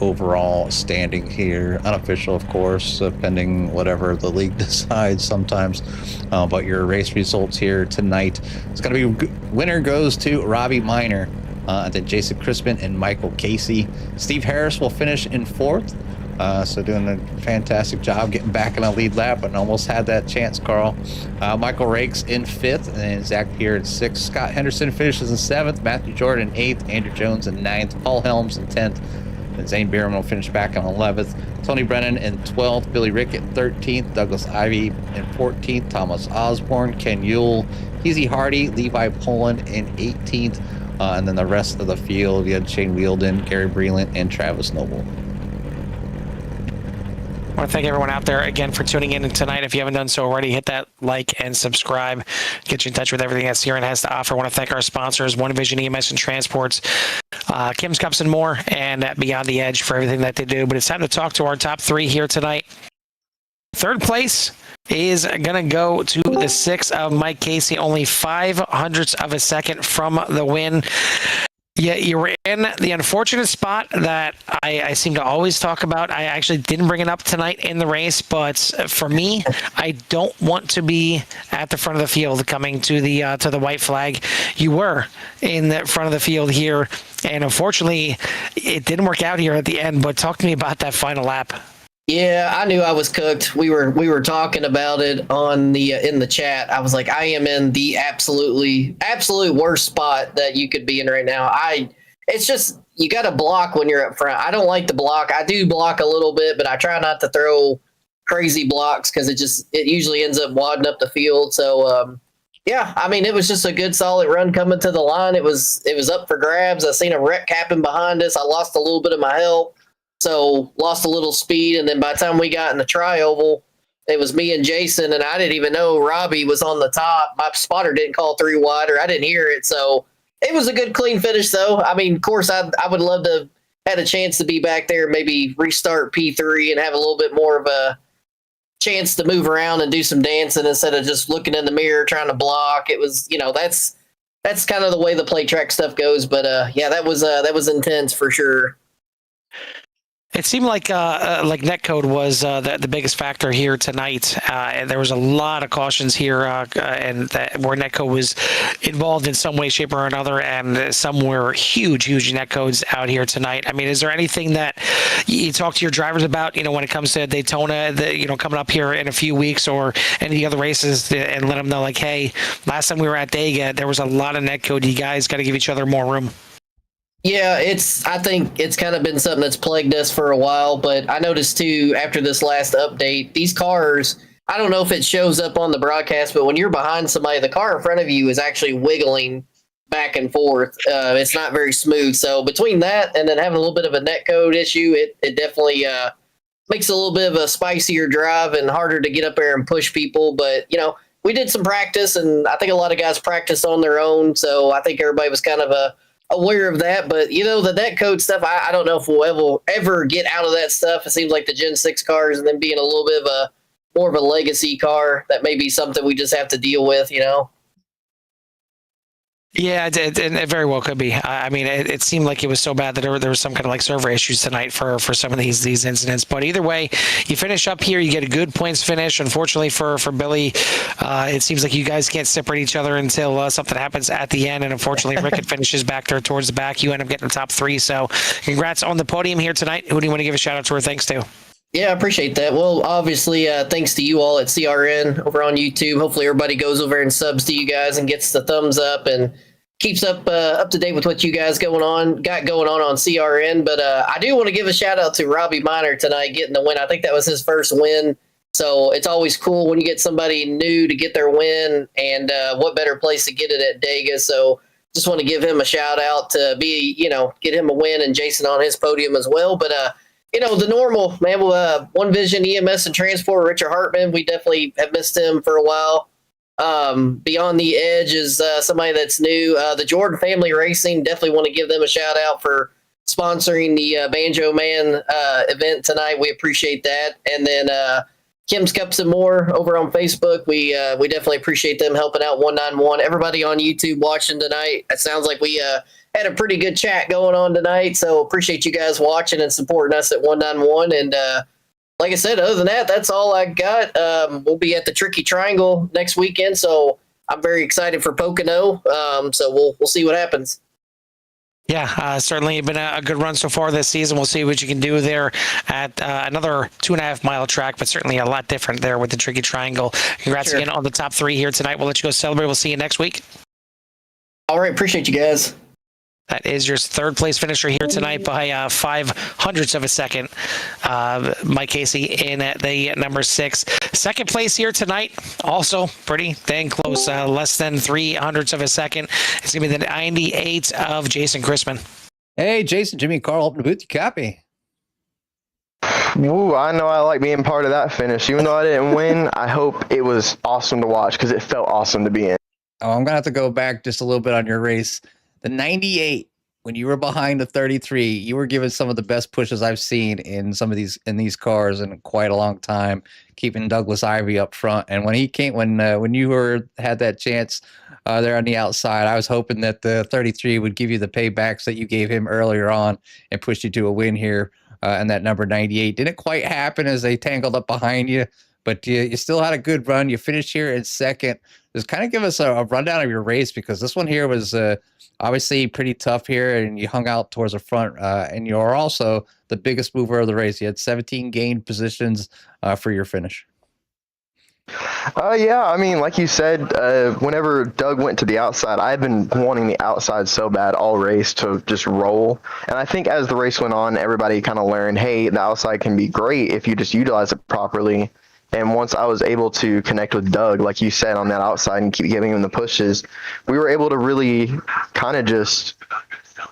overall standing here. Unofficial, of course, pending whatever the league decides sometimes. But your race results here tonight. It's going to be winner goes to Robbie Minor, then Jason Crispin and Michael Casey. Steve Harris will finish in 4th. So doing a fantastic job getting back in a lead lap and almost had that chance, Carl. Michael Rakes in 5th and Zach Pierre in 6th. Scott Henderson finishes in 7th. Matthew Jordan in 8th. Andrew Jones in 9th. Paul Helms in 10th. And Zane Bierman will finish back on 11th. Tony Brennan in 12th. Billy Rickett in 13th. Douglas Ivey in 14th. Thomas Osborne, Ken Yule, Easy Hardy, Levi Poland in 18th. And then the rest of the field, you had Shane Wheeldon, Gary Breland, and Travis Noble. I want to thank everyone out there again for tuning in tonight. If you haven't done so already, hit that like and subscribe. Get you in touch with everything that CRN has to offer. I want to thank our sponsors, One Vision EMS and Transports, Kim's Cups and more, and Beyond the Edge for everything that they do. But it's time to talk to our top 3 here tonight. 3rd place is going to go to the 6 of Mike Casey, only 0.05 of a second from the win. Yeah, you were in the unfortunate spot that I seem to always talk about. I actually didn't bring it up tonight in the race, but for me, I don't want to be at the front of the field coming to the white flag. You were in the front of the field here, and unfortunately, it didn't work out here at the end. But talk to me about that final lap. Yeah, I knew I was cooked. We were talking about it on the in the chat. I was like, I am in the absolute worst spot that you could be in right now. It's just you got to block when you're up front. I don't like to block. I do block a little bit, but I try not to throw crazy blocks because it usually ends up wadding up the field. So yeah, I mean, it was just a good solid run coming to the line. It was up for grabs. I seen a wreck happen behind us. I lost a little bit of my help. So lost a little speed, and then by the time we got in the tri-oval, it was me and Jason, and I didn't even know Robbie was on the top. My spotter didn't call 3 wide, or I didn't hear it. So it was a good, clean finish, though. I mean, of course, I would love to have had a chance to be back there, maybe restart P3 and have a little bit more of a chance to move around and do some dancing instead of just looking in the mirror trying to block. It was, that's kind of the way the play track stuff goes. But yeah, that was intense for sure. It seemed like netcode was the biggest factor here tonight. And there was a lot of cautions here, and where netcode was involved in some way, shape, or another, and some were huge netcodes out here tonight. I mean, is there anything that you talk to your drivers about, when it comes to Daytona, coming up here in a few weeks, or any of the other races, and let them know, like, hey, last time we were at Dega, there was a lot of netcode. You guys got to give each other more room. Yeah, I think it's kind of been something that's plagued us for a while, but I noticed too, after this last update, these cars, I don't know if it shows up on the broadcast, but when you're behind somebody, the car in front of you is actually wiggling back and forth. It's not very smooth. So between that and then having a little bit of a netcode issue, it definitely makes a little bit of a spicier drive and harder to get up there and push people. But, we did some practice, and I think a lot of guys practiced on their own. So I think everybody was kind of aware of that. But the netcode stuff, I don't know if we'll ever get out of that stuff. It seems like the Gen 6 cars, and then being a little bit of more of a legacy car, that may be something we just have to deal with. Yeah, it very well could be. I mean, it seemed like it was so bad that there was some kind of like server issues tonight for some of these incidents. But either way, you finish up here, you get a good points finish. Unfortunately for Billy, it seems like you guys can't separate each other until something happens at the end. And unfortunately, Rickett finishes back there towards the back. You end up getting the top 3. So congrats on the podium here tonight. Who do you want to give a shout out to or thanks to? Yeah, I appreciate that. Well, obviously, thanks to you all at CRN over on YouTube. Hopefully everybody goes over and subs to you guys and gets the thumbs up and keeps up to date with what you guys got going on CRN. But I do want to give a shout out to Robbie Minor tonight getting the win. I think that was his first win. So it's always cool when you get somebody new to get their win, and what better place to get it at Dega. So just want to give him a shout out to get him a win, and Jason on his podium as well. But the normal, man, One Vision EMS and Transport, Richard Hartman, we definitely have missed him for a while. Beyond the Edge is somebody that's new. The Jordan Family Racing, definitely want to give them a shout out for sponsoring the Banjo Man event tonight. We appreciate that. And then Kim's Cups and More over on Facebook. We definitely appreciate them helping out 191. Everybody on YouTube watching tonight. It sounds like we had a pretty good chat going on tonight. So appreciate you guys watching and supporting us at 191. And like I said, other than that, that's all I got. We'll be at the Tricky Triangle next weekend, so I'm very excited for Pocono. So we'll see what happens. Yeah, certainly been a good run so far this season. We'll see what you can do there at another 2.5 mile track, but certainly a lot different there with the Tricky Triangle. Congrats again on the top 3 here tonight. We'll let you go celebrate. We'll see you next week. All right, appreciate you guys. That is your third place finisher here tonight by 5 hundredths of a second. Mike Casey in at the number 6. Second place here tonight, also pretty dang close, less than 3 hundredths of a second. It's going to be the 98 of Jason Chrisman. Hey, Jason, Jimmy, and Carl, open the booth. You copy. Ooh, I know I like being part of that finish. Even though I didn't win, I hope it was awesome to watch because it felt awesome to be in. Oh, I'm going to have to go back just a little bit on your race. The 98, when you were behind the 33, you were given some of the best pushes I've seen in some of these cars in quite a long time, keeping Douglas Ivey up front. And when he came, when you had that chance there on the outside, I was hoping that the 33 would give you the paybacks that you gave him earlier on and push you to a win here. And that number 98 didn't quite happen as they tangled up behind you, but you still had a good run. You finished here in second. Just kind of give us a rundown of your race, because this one here was obviously pretty tough here, and you hung out towards the front, and you're also the biggest mover of the race. You had 17 gained positions for your finish. Yeah, I mean, like you said, whenever Doug went to the outside, I had been wanting the outside so bad all race to just roll. And I think as the race went on, everybody kind of learned, hey, the outside can be great if you just utilize it properly. And once I was able to connect with Doug, like you said, on that outside and keep giving him the pushes, we were able to really kind of just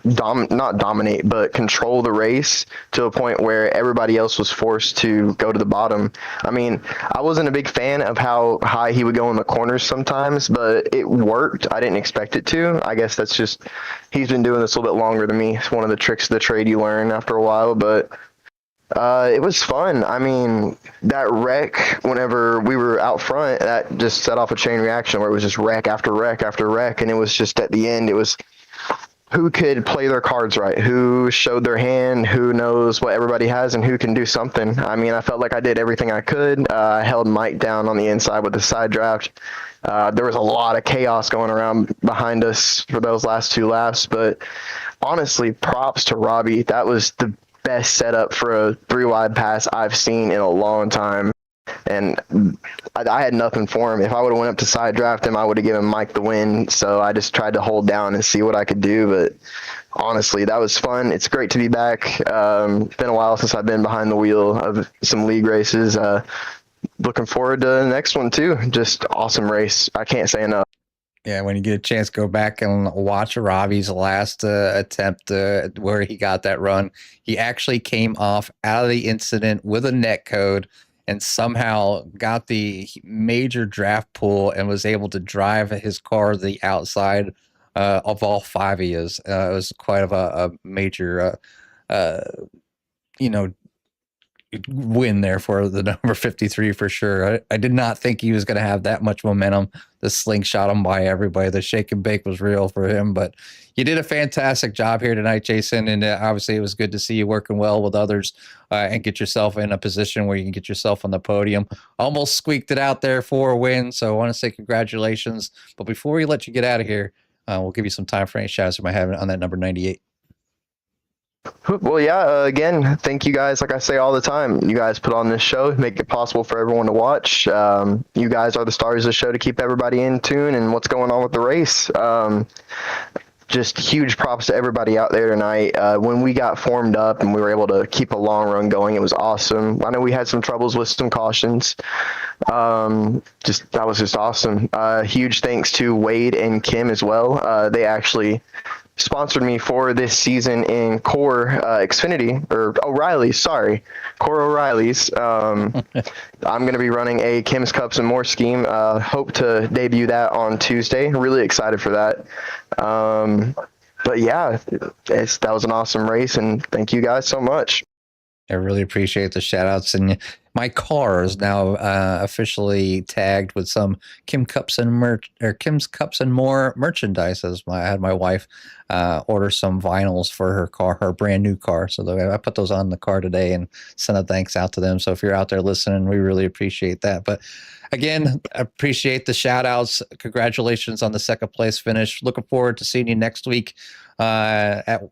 not dominate, but control the race to a point where everybody else was forced to go to the bottom. I mean, I wasn't a big fan of how high he would go in the corners sometimes, but it worked. I didn't expect it to. I guess that's just, he's been doing this a little bit longer than me. It's one of the tricks of the trade you learn after a while, but it was fun. I mean, that wreck, whenever we were out front, that just set off a chain reaction where it was just wreck after wreck after wreck. And it was just at the end, it was who could play their cards right, who showed their hand, who knows what everybody has, and who can do something. I mean, I felt like I did everything I could. I held Mike down on the inside with the side draft. There was a lot of chaos going around behind us for those last 2 laps. But honestly, props to Robbie. That was the best setup for a 3-wide pass I've seen in a long time. And I had nothing for him. If I would have went up to side draft him, I would have given Mike the win. So I just tried to hold down and see what I could do. But honestly, that was fun. It's great to be back. It's been a while since I've been behind the wheel of some league races. Looking forward to the next one too. Just awesome race. I can't say enough. Yeah, when you get a chance, go back and watch Robbie's last attempt where he got that run. He actually came off out of the incident with a net code and somehow got the major draft pull and was able to drive his car to the outside of all 5 of his. It was quite of a major, win there for the number 53 for sure. I did not think he was going to have that much momentum. The slingshot him by everybody. The shake and bake was real for him, but you did a fantastic job here tonight, Jason. And obviously it was good to see you working well with others and get yourself in a position where you can get yourself on the podium. Almost squeaked it out there for a win. So I want to say congratulations. But before we let you get out of here, we'll give you some time for any shout outs you might have on that number 98. Well, yeah, again, thank you guys. Like I say all the time, you guys put on this show, make it possible for everyone to watch. You guys are the stars of the show to keep everybody in tune and what's going on with the race. Just huge props to everybody out there tonight. When we got formed up and we were able to keep a long run going, it was awesome. I know we had some troubles with some cautions. That was just awesome. Huge thanks to Wade and Kim as well. They actually sponsored me for this season in Core Xfinity, or O'Reilly's, sorry. Core O'Reilly's. I'm going to be running a Kim's Cups and More scheme. Hope to debut that on Tuesday. Really excited for that. but yeah, that was an awesome race, and thank you guys so much. I really appreciate the shout outs. And my car is now officially tagged with some Kim's Cups and More merchandise. As I had my wife order some vinyls for her car, her brand new car. So I put those on the car today and sent a thanks out to them. So if you're out there listening, we really appreciate that. But again, appreciate the shout outs. Congratulations on the second place finish. Looking forward to seeing you next week at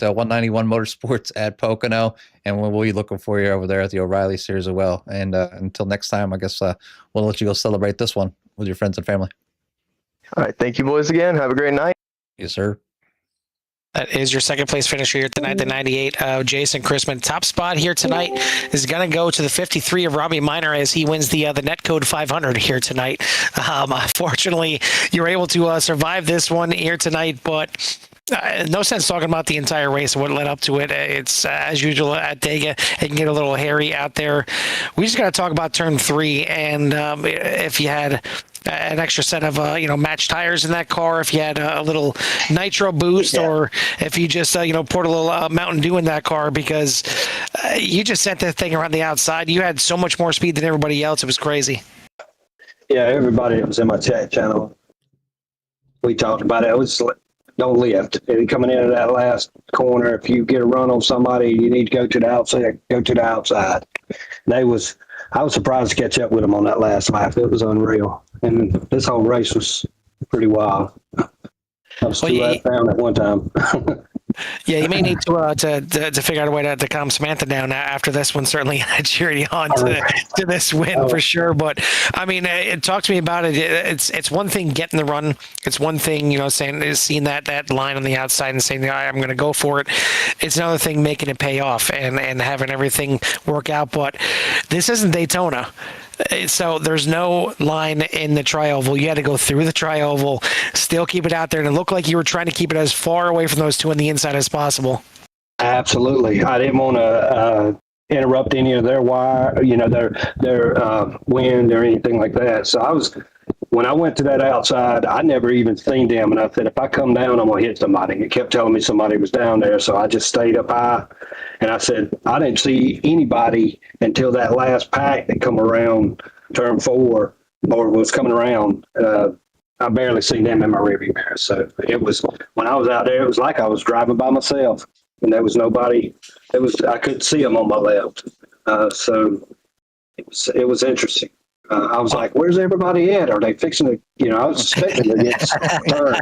191 Motorsports at Pocono, and we'll be looking for you over there at the O'Reilly Series as well. And until next time, I guess we'll let you go celebrate this one with your friends and family. All right, thank you boys again. Have a great night. Yes, sir. That is your second place finisher here tonight, the 98 of Jason Chrisman. Top spot here tonight is going to go to the 53 of Robbie Minor as he wins the Netcode 500 here tonight. Fortunately, you're able to survive this one here tonight, but no sense talking about the entire race and what led up to it. It's as usual at Dega. It can get a little hairy out there. We just got to talk about turn 3, and if you had an extra set of matched tires in that car, if you had a little nitro boost, or if you just poured a little Mountain Dew in that car, because you just sent that thing around the outside. You had so much more speed than everybody else. It was crazy. Yeah, everybody that was in my chat channel, we talked about it. It was like, don't lift. And coming into that last corner, if you get a run on somebody, you need to go to the outside. Go to the outside. I was surprised to catch up with them on that last lap. It was unreal. And this whole race was pretty wild. I was 2 laps down at one time. Yeah, you may need to figure out a way to calm Samantha down after this one. Certainly cheering you on to this win for sure. But I mean, talk to me about it. It's one thing getting the run. It's one thing, seeing that line on the outside and saying, I'm going to go for it. It's another thing making it pay off and having everything work out. But this isn't Daytona. So there's no line in the tri-oval. You had to go through the tri-oval, still keep it out there, and it looked like you were trying to keep it as far away from those two on the inside as possible. Absolutely. I didn't want to interrupt any of their wire, their wind or anything like that. So when I went to that outside, I never even seen them. And I said, if I come down, I'm going to hit somebody. It kept telling me somebody was down there. So I just stayed up high. And I said, I didn't see anybody until that last pack that come around turn 4 or was coming around. I barely seen them in my rearview mirror. So when I was out there, it was like I was driving by myself. And there was nobody. I couldn't see them on my left. So it was interesting. I was like, "Where's everybody at? Are they fixing to?" I was expecting to get turned.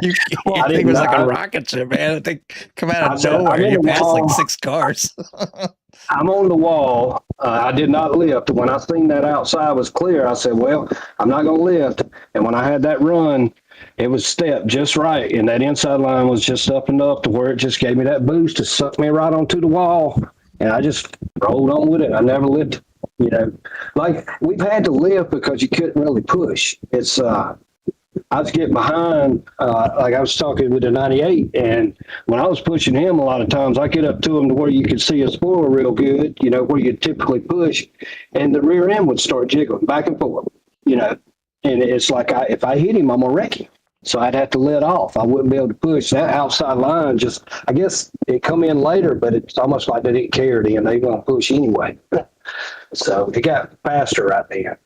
I think it was like a rocket ship, man. I think come out of nowhere. You passed like 6 cars. I'm on the wall. I did not lift. When I seen that outside was clear, I said, "Well, I'm not going to lift." And when I had that run, it was stepped just right, and that inside line was just up enough to where it just gave me that boost to suck me right onto the wall, and I just rolled on with it. I never lifted. Like we've had to lift because you couldn't really push. It's I was getting behind, like I was talking with the 98, and when I was pushing him, a lot of times I get up to him to where you could see a spoiler real good, where you typically push, and the rear end would start jiggling back and forth, and it's like if I hit him, I'm gonna wreck him. So I'd have to let off. I wouldn't be able to push. That outside line I guess it come in later, but it's almost like they didn't care then. They going to push anyway. So it got faster right there.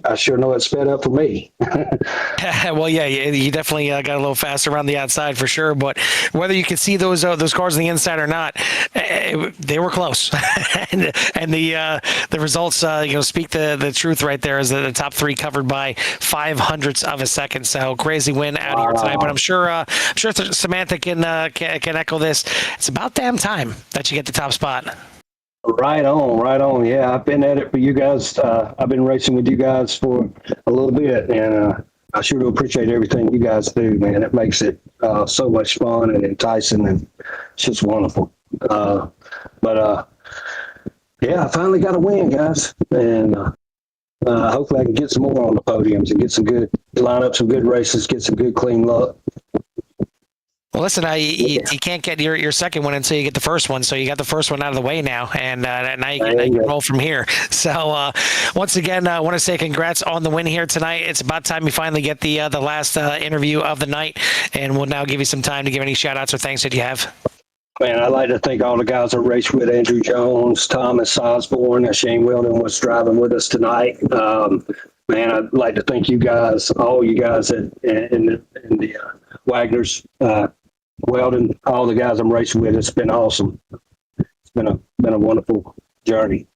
I sure know it sped up for me. Well, yeah, you definitely got a little faster around the outside for sure. But whether you could see those cars on the inside or not, they were close, and the results speak the truth right there. Is the top 3 covered by 0.05 of a second. So crazy win out here tonight. But I'm sure Samantha can echo this. It's about damn time that you get the top spot. Right on. Yeah, I've been at it for you guys. I've been racing with you guys for a little bit, and I sure do appreciate everything you guys do, man. It makes it so much fun and enticing, and it's just wonderful. But yeah, I finally got a win, guys, and hopefully I can get some more on the podiums and line up some good races, get some good clean luck. Well, listen, you can't get your second one until you get the first one. So you got the first one out of the way now, and now you can roll from here. So once again, I want to say congrats on the win here tonight. It's about time you finally get the last interview of the night, and we'll now give you some time to give any shout-outs or thanks that you have. Man, I'd like to thank all the guys that raced with Andrew Jones, Thomas Osborne, and Shane Weldon was driving with us tonight. Man, I'd like to thank you guys, all you guys in the Wagner's, Weldon, all the guys I'm racing with. It's been awesome. It's been a wonderful journey.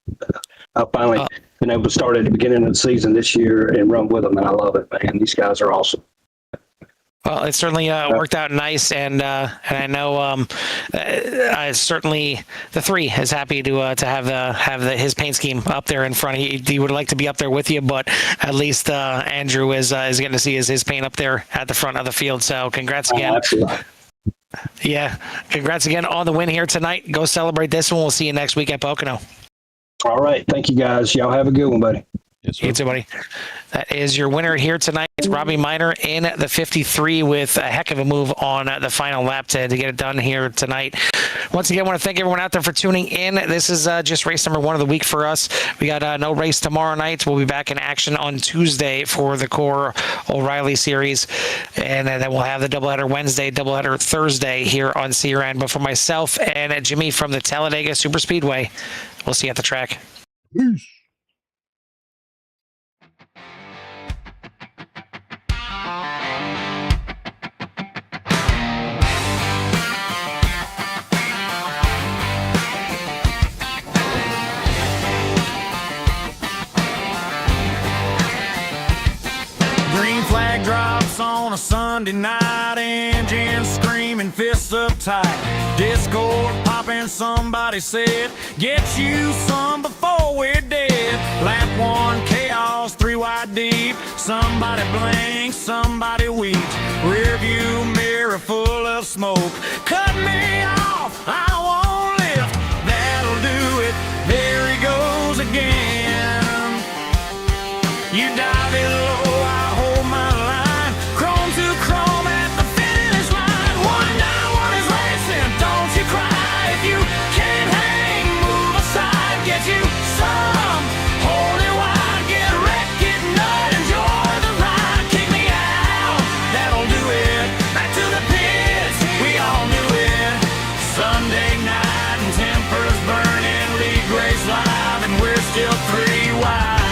I finally been able to start at the beginning of the season this year and run with them, and I love it, man. These guys are awesome. Well, it certainly worked out nice, and I know certainly the 3 is happy to have his paint scheme up there in front. He would like to be up there with you, but at least Andrew is getting to see his paint up there at the front of the field. So congrats again. Absolutely. Yeah, congrats again on the win here tonight. Go celebrate this one. We'll see you next week at Pocono. All right, thank you guys. Y'all have a good one, buddy. Yes, you too, buddy. That is your winner here tonight. It's Robbie Miner in the 53 with a heck of a move on the final lap to get it done here tonight. Once again, I want to thank everyone out there for tuning in. This is just race number 1 of the week for us. We got no race tomorrow night. We'll be back in action on Tuesday for the Core O'Reilly series. And then we'll have the doubleheader Wednesday, doubleheader Thursday here on CRN. But for myself and Jimmy from the Talladega Superspeedway, we'll see you at the track. Peace. Green flag drops on a Sunday night, engine screaming, fists up tight. Discord popping, somebody said, get you some before we're dead. Lap 1, chaos, 3 wide deep. Somebody blinks, somebody weeps. Rear view mirror full of smoke. Cut me off, I won't lift. That'll do it, there he goes again. You dive it low, I hold my line. Chrome to chrome at the finish line. 191 is racing, don't you cry. If you can't hang, move aside. Get you some, hold it wide. Get wrecked, get nut, enjoy the ride. Kick me out, that'll do it. Back to the pits, we all knew it. Sunday night and tempers burning. League race live and we're still 3 wide.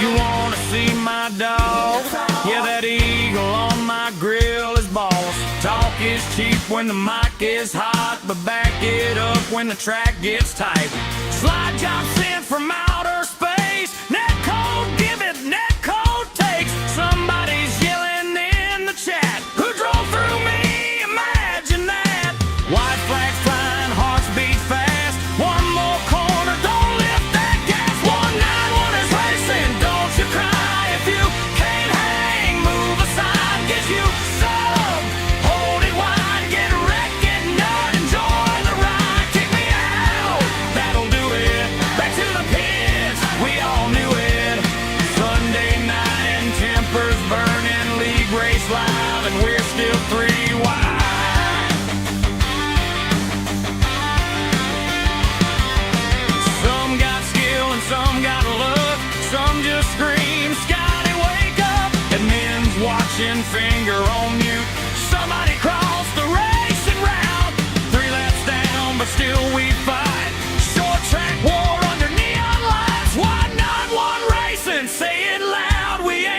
You wanna see my dog? Yeah, that eagle on my grill is boss. Talk is cheap when the mic is hot, but back it up when the track gets tight. Slide job sent from outer space. Net code give it, net code takes. Somebody's yelling in the chat. Who drove through me? Imagine that. White flags flying, hearts beat fast. One more corner, don't lift that gas. 191 is racing, don't you cry. If you can't hang, move aside. Get you some, hold it wide. Get wrecked, get nut, enjoy the ride. Kick me out, that'll do it. Back to the pits, we all knew it. Sunday night and tempers burning. League race live and we're still 3 wide. Some got skill and some got luck. Some just scream, Scotty, wake up. And men's watching, finger on